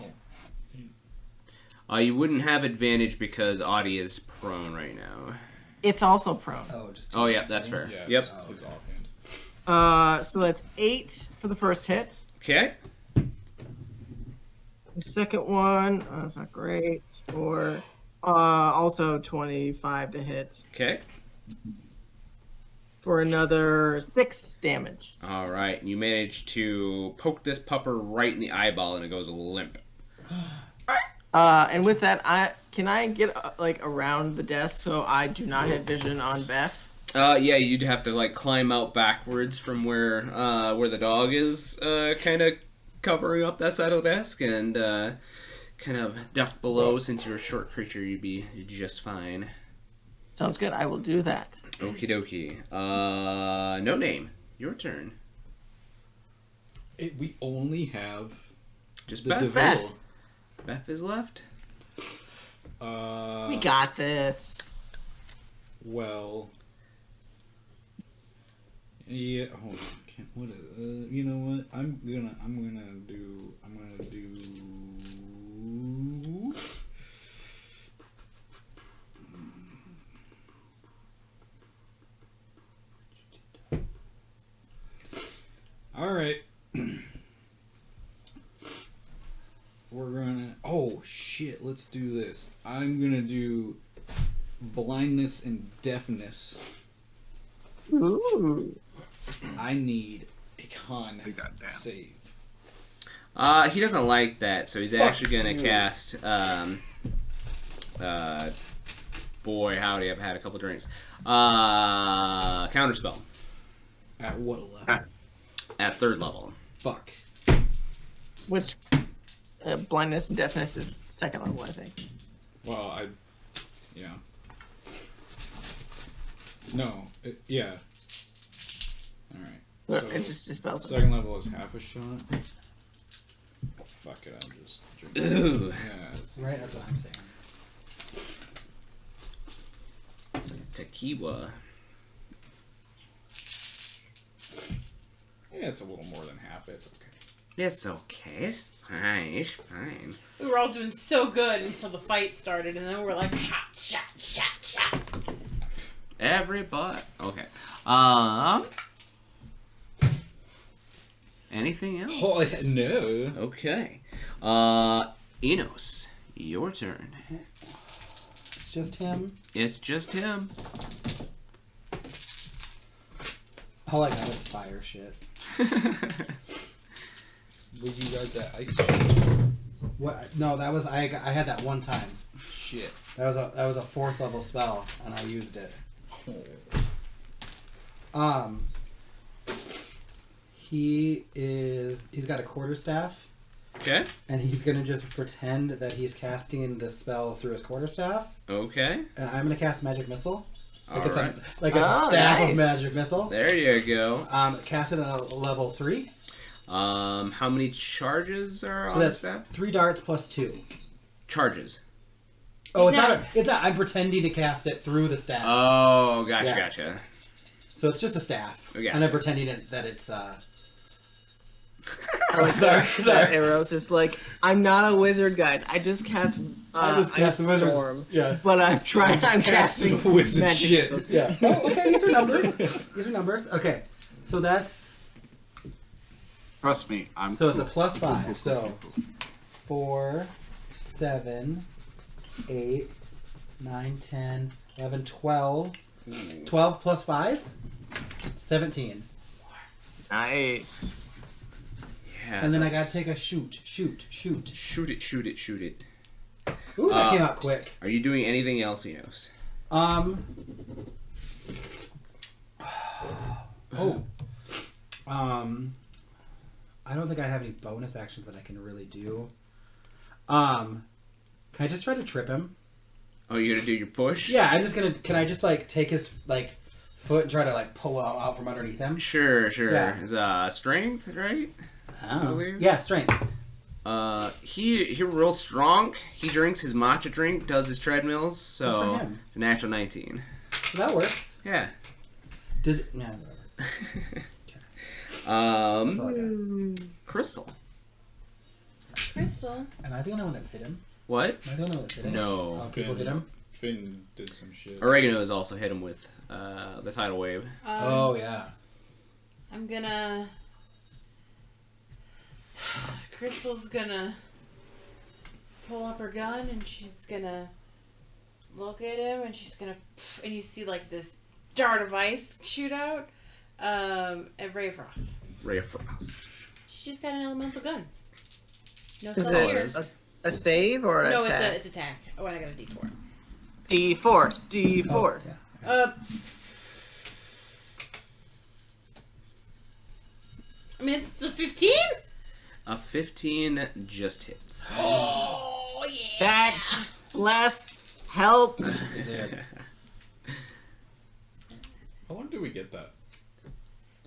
You wouldn't have advantage because Audie is prone right now. It's also prone. Oh, yeah, that's fair. Yeah, Yep. His offhand. So that's 8 for the first hit. Okay. The second one, that's not great. Or also 25 to hit Okay. for another 6 damage. All right. You manage to poke this pupper right in the eyeball, and it goes limp. And with that, can I get like around the desk so I do not have vision on Beth? Yeah, you'd have to like climb out backwards from where the dog is, kind of covering up that side of the desk, and kind of duck below. Since you're a short creature, you'd be just fine. Sounds good. I will do that. Okie dokie. No name. Your turn. We only have Just the Beth. DeVille. Beth is left. We got this. Well. Yeah. Hold on. What is? You know what? I'm gonna do. All right. We're gonna. Oh shit! Let's do this. I'm gonna do blindness and deafness. Ooh. I need a con Goddamn. save. He doesn't like that, so he's actually gonna cast. Boy, howdy! I've had a couple drinks. Counterspell At what level? at third level. Fuck. Which blindness and deafness is second level, I think. Well, yeah. No, yeah. Alright. It just dispels it. Second level is half a shot. Fuck it, I'll just drink. Ooh. Yeah, Right, that's what I'm saying. Tequila. yeah, it's a little more than half. It's okay. It's okay. It's fine. It's fine. We were all doing so good until the fight started, and then we were like, shot. Everybody. Okay. Anything else? Oh, no. Okay. Enos, your turn. It's just him. It's just him. All I got is fire shit. Would you ride that ice cream? What? No, that was I had that one time. Shit. That was a 4th level spell, and I used it. He's got a quarterstaff, Okay. and he's gonna just pretend that he's casting the spell through his quarterstaff, Okay. and I'm gonna cast magic missile. Like All it's right. a staff nice. of magic missile. There you go. Cast it at a level 3. How many charges are So on that's that? 3 darts plus 2. Charges. Oh, It's it's not. I'm pretending to cast it through the staff. Oh, gotcha, Yeah. gotcha. So it's just a staff. Okay. And I'm pretending that it's Oh, sorry. Arrows is like, I'm not a wizard, guys. I just cast. I just cast Ice the wizards. Storm. Yeah. But I'm casting wizard magic shit. missile. Yeah. Oh, okay, these are numbers. These are numbers. Okay. So that's Trust me, I'm. so it's cool. a plus 5. So 4, 7, 8, 9, 10, 11, 12. 12 plus 5? 17. Nice. Yeah. And then I that gotta was- take a shoot. Shoot it. Ooh, that came out quick. Are you doing anything else, Enos? Oh. I don't think I have any bonus actions that I can really do. Can I just try to trip him? Oh, you're gonna do your push? Yeah, I'm just gonna. Can I just like take his like foot and try to like pull out from underneath him? Sure. Yeah. Is strength, right? Oh. believe. Yeah, strength. He real strong. He drinks his matcha drink, does his treadmills, Good for so him. it's a natural 19. So that works. Yeah. Does it? Yeah, whatever. That's all I got. Crystal. Crystal. Am I the only one that's hit him? What? Am I the only one that's hit him? No. Oh, people hit him? Finn did some shit. Oregano has also hit him with the tidal wave. Oh, yeah. I'm gonna. Crystal's gonna pull up her gun and she's gonna look at him and she's gonna. And you see like this dart of ice shoot out. At Ray of Frost. Ray of Frost. She's just got an elemental gun. No Is stuff here. it a save or an No, attack? it's attack. Oh, and I got a D4. D4. D4. Oh, yeah. I mean, it's a 15? A 15 just hits. Oh, yeah. That bless help. How long do we get that?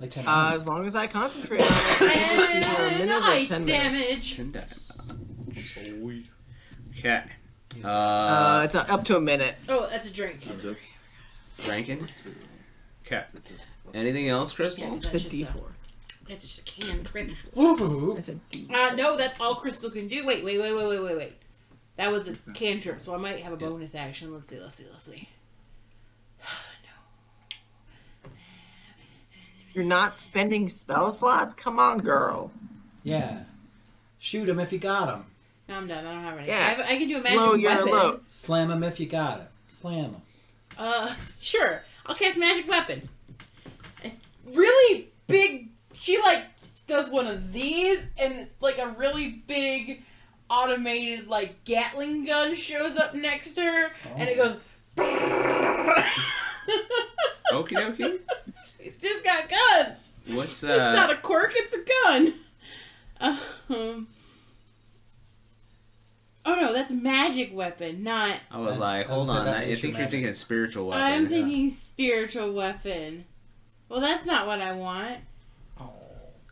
Like 10 minutes. As long as I concentrate on it. It's either a And minute or ice 10 minutes. damage. 10 damage. Sweet. Okay. It's up to a minute. Oh, that's a drink. Rankin. Okay. Anything else, Crystal? Yeah, It's a that's just D4. It's just a cantrip. Woo-hoo. I said D. No, that's all Crystal can do. Wait. That was a cantrip, so I might have a bonus action. Let's see. You're not spending spell slots? Come on, girl. Yeah. Shoot him if you got him. No, I'm done. I don't have any. Yeah. I can do a magic Low your weapon. low. Slam him if you got him. Slam him. Sure. I'll cast magic weapon. A really big. She like does one of these, and like a really big automated like Gatling gun shows up next to her, and it goes. Okie dokie. It's just got guns. What's It's not a quirk. It's a gun. Oh no, that's a magic weapon, not. I was like, I was hold gonna on. say that I is think your you're thinking magic. spiritual weapon. I'm thinking spiritual weapon. Well, that's not what I want.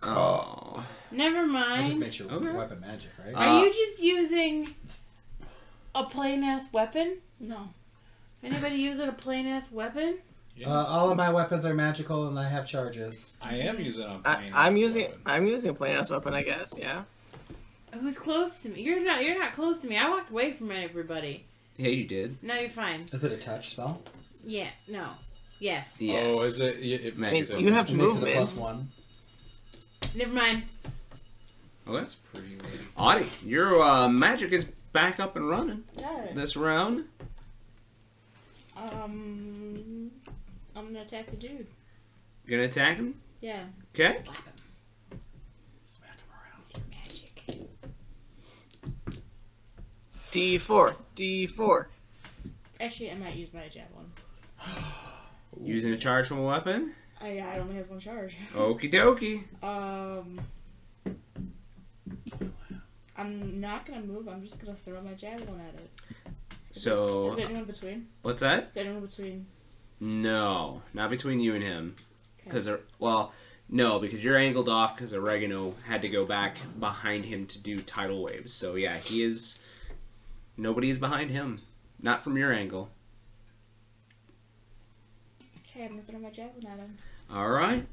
Oh. Never That just mind. makes your Okay. weapon magic, right? Are you just using a plain ass weapon? No. Anybody using a plain ass weapon? Yeah. All of my weapons are magical and I have charges. I am using a I'm using a plain ass weapon, I guess. Yeah. Who's close to me? You're not close to me. I walked away from everybody. Yeah, you did. No, you're fine. Is it a touch spell? Yeah. No. Yes. Yes. Oh, is it? It makes I it. mean, you have Which makes it a movement. +1. Never mind. Okay. That's pretty late. Audie, your magic is back up and running Alright. this round. I'm gonna attack the dude. You're gonna attack him? Yeah. Okay. Slap him Smack him around. with your magic. D4. D4. Actually, I might use my javelin. Using a charge from a weapon? It only has one charge. Okie dokie. I'm not gonna move. I'm just gonna throw my javelin at it. So, Is there anyone between? what's that? Is there anyone between? No, not between you and him. Okay. Because, no, because you're angled off because Oregano had to go back behind him to do tidal waves. So, yeah, nobody is behind him. Not from your angle. Okay, I'm gonna throw my javelin at him. All right.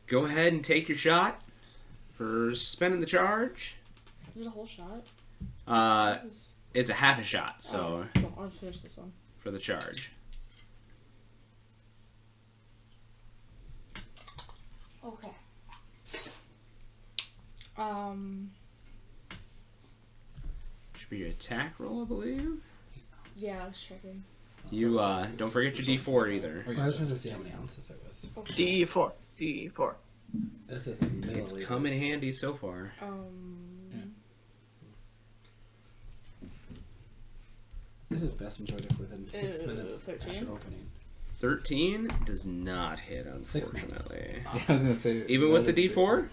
Go ahead and take your shot for spending the charge. Is it a whole shot? It's a half a shot, so Cool. I'll finish this one. for the charge. Okay. Should be your attack roll, I believe. Yeah, I was checking. You don't forget your D4 either. I was just to see how many ounces it was. D4. D4. This is a milliliters. It's come in handy so far. This is best enjoyed it within 6 minutes 13? after opening. 13 does not hit, 6 months. unfortunately. Yeah, I was gonna say. Even with the D4?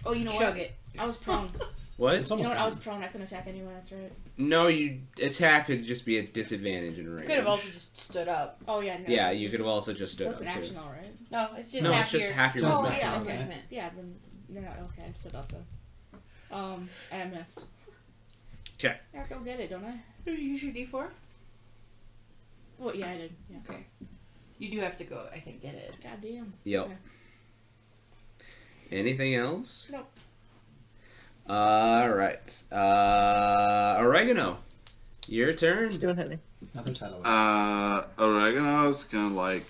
Oh, you know Chug what? it. I was prone. What? It's You know almost what? I was done. prone. I couldn't attack anyone. That's right. No, you attack could just be a disadvantage in range. You could have also just stood up. Oh yeah. No, Yeah, you could have also just stood That's up an too. action, all right. No, it's just No, half it's just your... half your Just Oh movement. half. yeah. That's what I Okay. meant. Yeah. Then you're not okay. I stood up then. And I missed. 'Kay. I go get it, don't I? Did you use your D4? Oh yeah, I did. Yeah. Okay. You do have to go, I think, get it. God damn. Yep. Okay. Anything else? Nope. Alright. Oregano. Your turn. Just doing honey. Nothing title. Oregano's gonna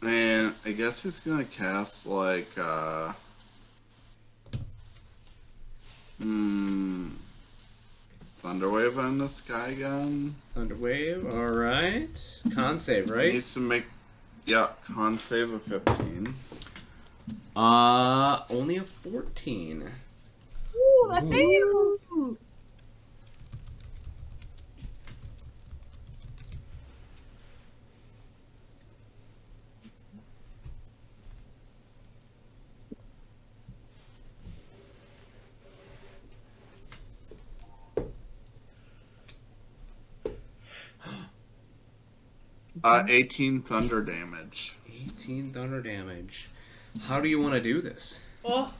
man, I guess he's gonna cast Thunderwave on this guy again. Thunderwave. Alright. Con save, right? Needs to make con save of 15. Only a 14. Ooh, that fails. 18 thunder damage. 18 thunder damage. How do you want to do this? Oh,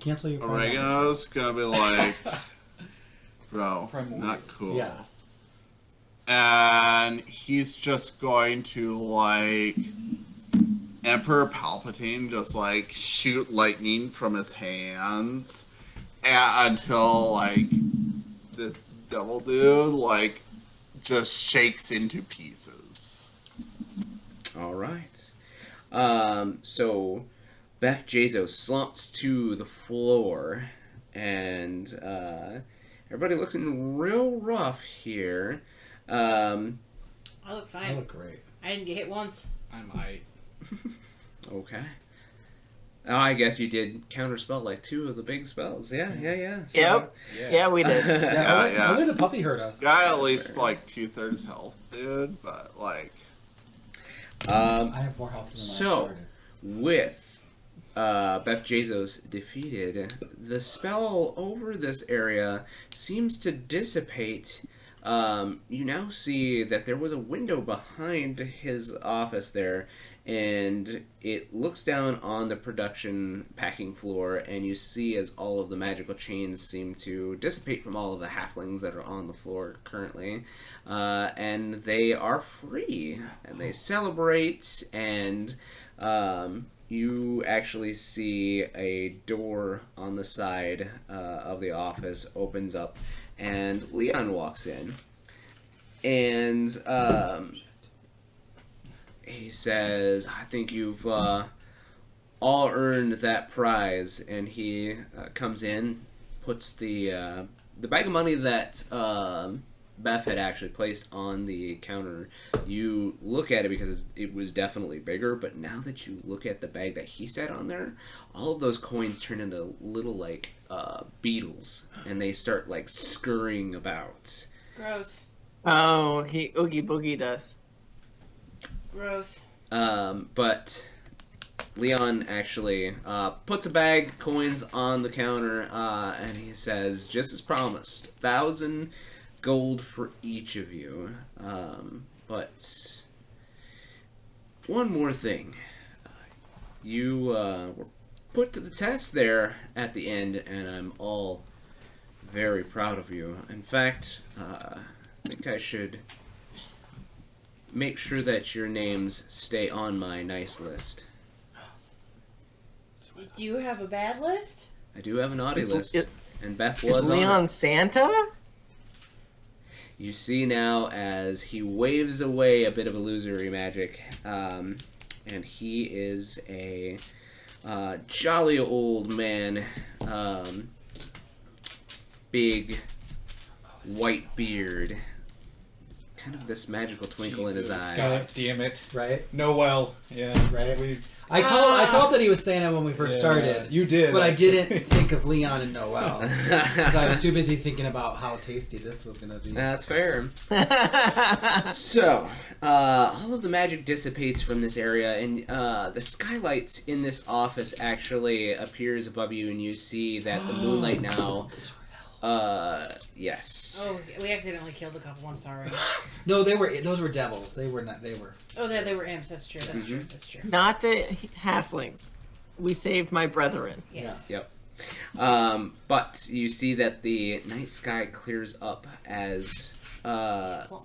Cancel your prime Oregano's gonna be like, bro, Primordial. not cool. Yeah. And he's just going to Emperor Palpatine just shoot lightning from his hands until this devil dude just shakes into pieces. All right. So Beth Jazo slumps to the floor, and everybody looks real rough here. I look I fine. look great. I didn't get hit once. I might. Okay. Oh, I guess you did counterspell 2 of the big spells. Yeah. So, Yep. Yeah, we did. Yeah. Only the puppy hurt us. Guy at least 2/3 health, dude, but I have more health than when I So, started. with Beth Jazos defeated, the spell over this area seems to dissipate. You now see that there was a window behind his office there, and it looks down on the production packing floor, and you see as all of the magical chains seem to dissipate from all of the halflings that are on the floor currently, and they are free, and they celebrate, and you actually see a door on the side of the office opens up, and Leon walks in, and he says, "I think you've all earned that prize." And he comes in, puts the bag of money that Beth had actually placed on the counter. You look at it because it was definitely bigger, but now that you look at the bag that he set on there, all of those coins turn into little like beetles, and they start like scurrying about. Gross. Oh, he oogie boogied us. Gross. But Leon actually puts a bag of coins on the counter, and he says, just as promised, 1,000 gold for each of you. But one more thing. You were put to the test there at the end, and I'm all very proud of you. In fact, I think I should make sure that your names stay on my nice list. Do you have a bad list? I do have a naughty list, and Beth Is was on Leon it. Santa? You see now as he waves away a bit of illusory magic, and he is a jolly old man, big white beard, kind of this magical twinkle in his eye. God damn it. Right? Noel. Yeah. Right. I called that he was Santa when we first started. You did. But I didn't think of Leon and Noel. Because I was too busy thinking about how tasty this was going to be. That's fair. So, all of the magic dissipates from this area, and the skylights in this office actually appears above you, and you see that the moonlight now... yes. Oh, we accidentally killed a couple. I'm sorry. No, those were devils. They were not. They were. Oh, they were imps. That's true. That's true. That's true. Not the halflings. We saved my brethren. Yes. Yep. But you see that the night sky clears up as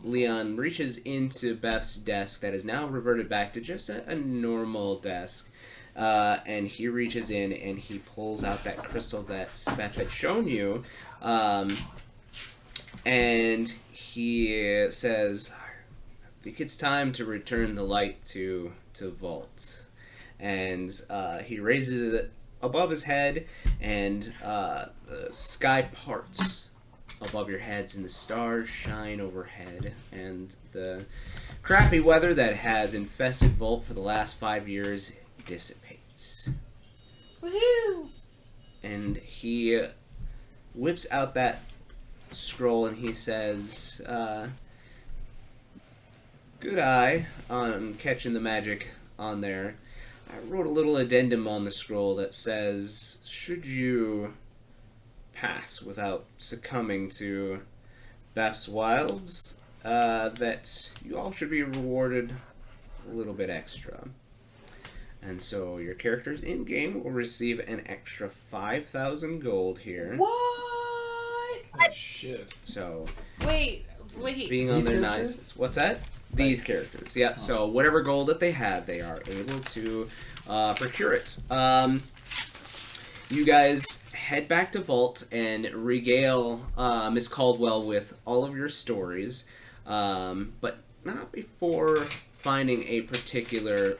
Leon reaches into Beth's desk that is now reverted back to just a normal desk. And he reaches in and he pulls out that crystal that Beth had shown you. And he says, I think it's time to return the light to Vault. And he raises it above his head, and the sky parts above your heads, and the stars shine overhead, and the crappy weather that has infested Vault for the last 5 years dissipates. Woohoo! And he whips out that scroll and he says, good eye on catching the magic on there. I wrote a little addendum on the scroll that says, should you pass without succumbing to Beth's wilds, that you all should be rewarded a little bit extra. And so your characters in-game will receive an extra 5,000 gold here. What? Oh, shit. So, Wait. being on These their characters? nice... What's that? These characters, yeah. So whatever gold that they have, they are able to procure it. You guys head back to Vault and regale Miss Caldwell with all of your stories, but not before finding a particular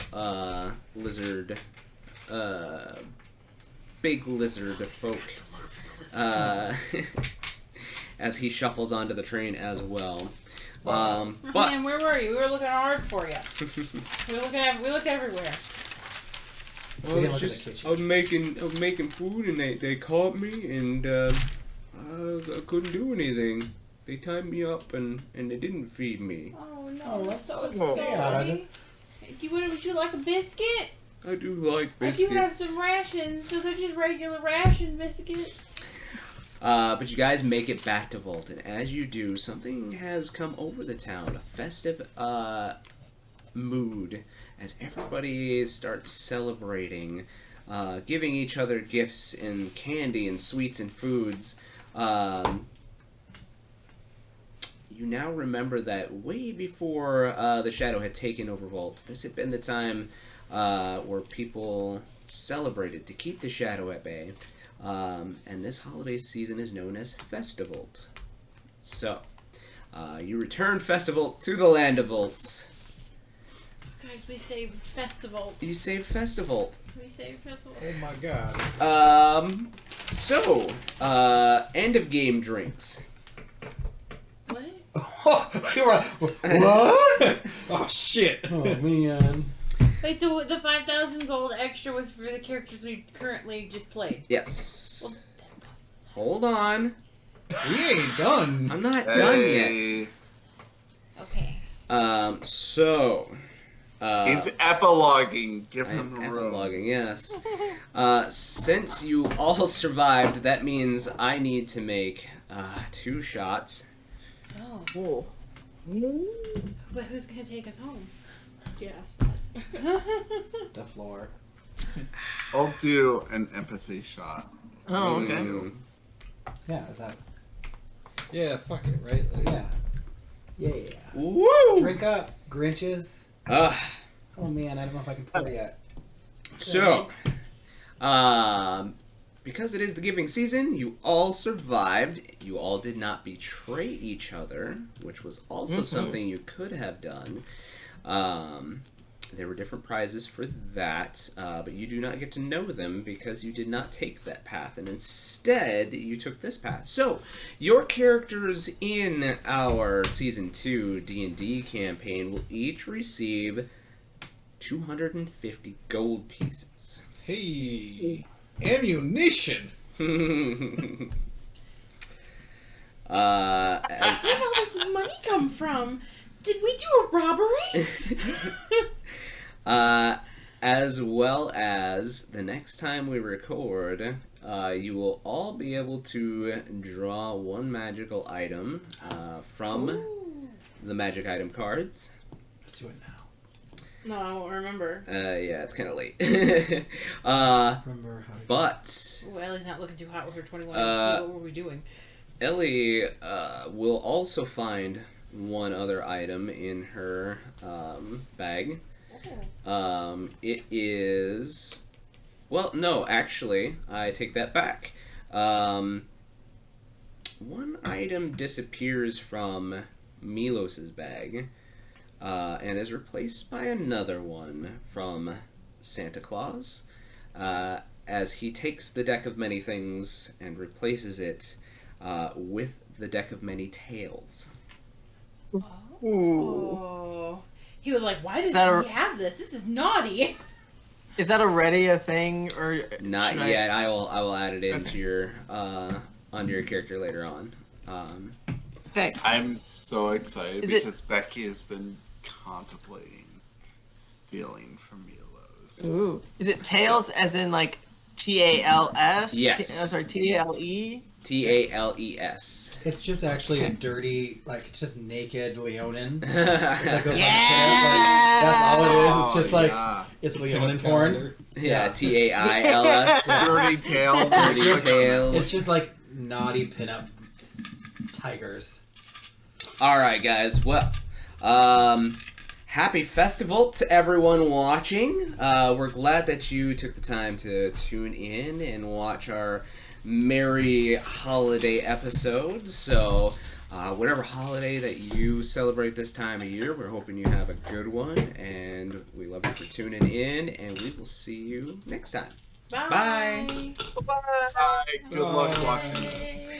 lizard, big lizard folk, as he shuffles onto the train as well. But Man, where were you? We were looking hard for you. We looked everywhere. I was making food and they caught me and I couldn't do anything. They tied me up and they didn't feed me. Oh no, Oh, that's so that's sorry. sad. Would you like a biscuit? I do like I biscuits. do have some rations, so they're just regular ration biscuits. But you guys make it back to Vault, and as you do, something has come over the town. A festive mood as everybody starts celebrating, giving each other gifts and candy and sweets and foods. You now remember that way before the Shadow had taken over Vault, this had been the time where people celebrated to keep the Shadow at bay. And this holiday season is known as Festivalt. So, you return Festival to the land of Volt. Guys, we saved Festival. You saved Festivalt. We saved Festival. Oh my god. So, end of game drinks. What? You were like, what? Oh shit! Oh man. Wait, so the 5,000 gold extra was for the characters we currently just played? Yes. Well, Hold on. We ain't done. I'm not done yet. okay. So. He's epiloguing. Give I him am the room. epiloguing, yes. Since you all survived, that means I need to make 2 shots. Oh. But who's gonna take us home? Yes. The floor. I'll do an empathy shot. Oh, okay. Mm. Yeah, is that? Yeah, fuck it, right? Like, Yeah. Woo! Drink up, Grinches. Uh, Oh man, I don't know if I can pour yet. so, because it is the giving season, you all survived. You all did not betray each other, which was also something you could have done. There were different prizes for that, but you do not get to know them because you did not take that path, and instead you took this path. So, your characters in our Season 2 D&D campaign will each receive 250 gold pieces. hey, ammunition. Where did all this money come from? Did we do a robbery? As well as the next time we record, you will all be able to draw 1 magical item from the magic item cards. Let's do it now. No, I won't remember. Yeah, it's kind of late. Remember how to But Oh, Ellie's not looking too hot with her 21. What were we doing? Ellie will also find 1 other item in her bag. It is... Well, no, actually, I take that back. 1 item disappears from Milos's bag and is replaced by another one from Santa Claus as he takes the deck of many things and replaces it with the deck of many tales. Oh. He was like, why does that he have this? This is naughty. Is that already a thing, or Not should yet. I will add it into your onto your character later on. Okay. I'm so excited Is it- because Becky has been contemplating stealing from Milos. Ooh. Is it tails as in like TALS? Yes. Sorry, TALE? Tales. It's just actually a dirty, like, it's just naked Leonin. It's like those Yeah! that's all it is. It's just like, yeah. it's Leonin porn. Yeah, TAILS. Dirty tail. Dirty Tales. It's just like naughty pinup tigers. Alright, guys. Well, happy festival to everyone watching. We're glad that you took the time to tune in and watch our merry holiday episode. So, whatever holiday that you celebrate this time of year, we're hoping you have a good one. And we love you for tuning in. And we will see you next time. Bye. Bye. Bye. Good luck watching. Bye.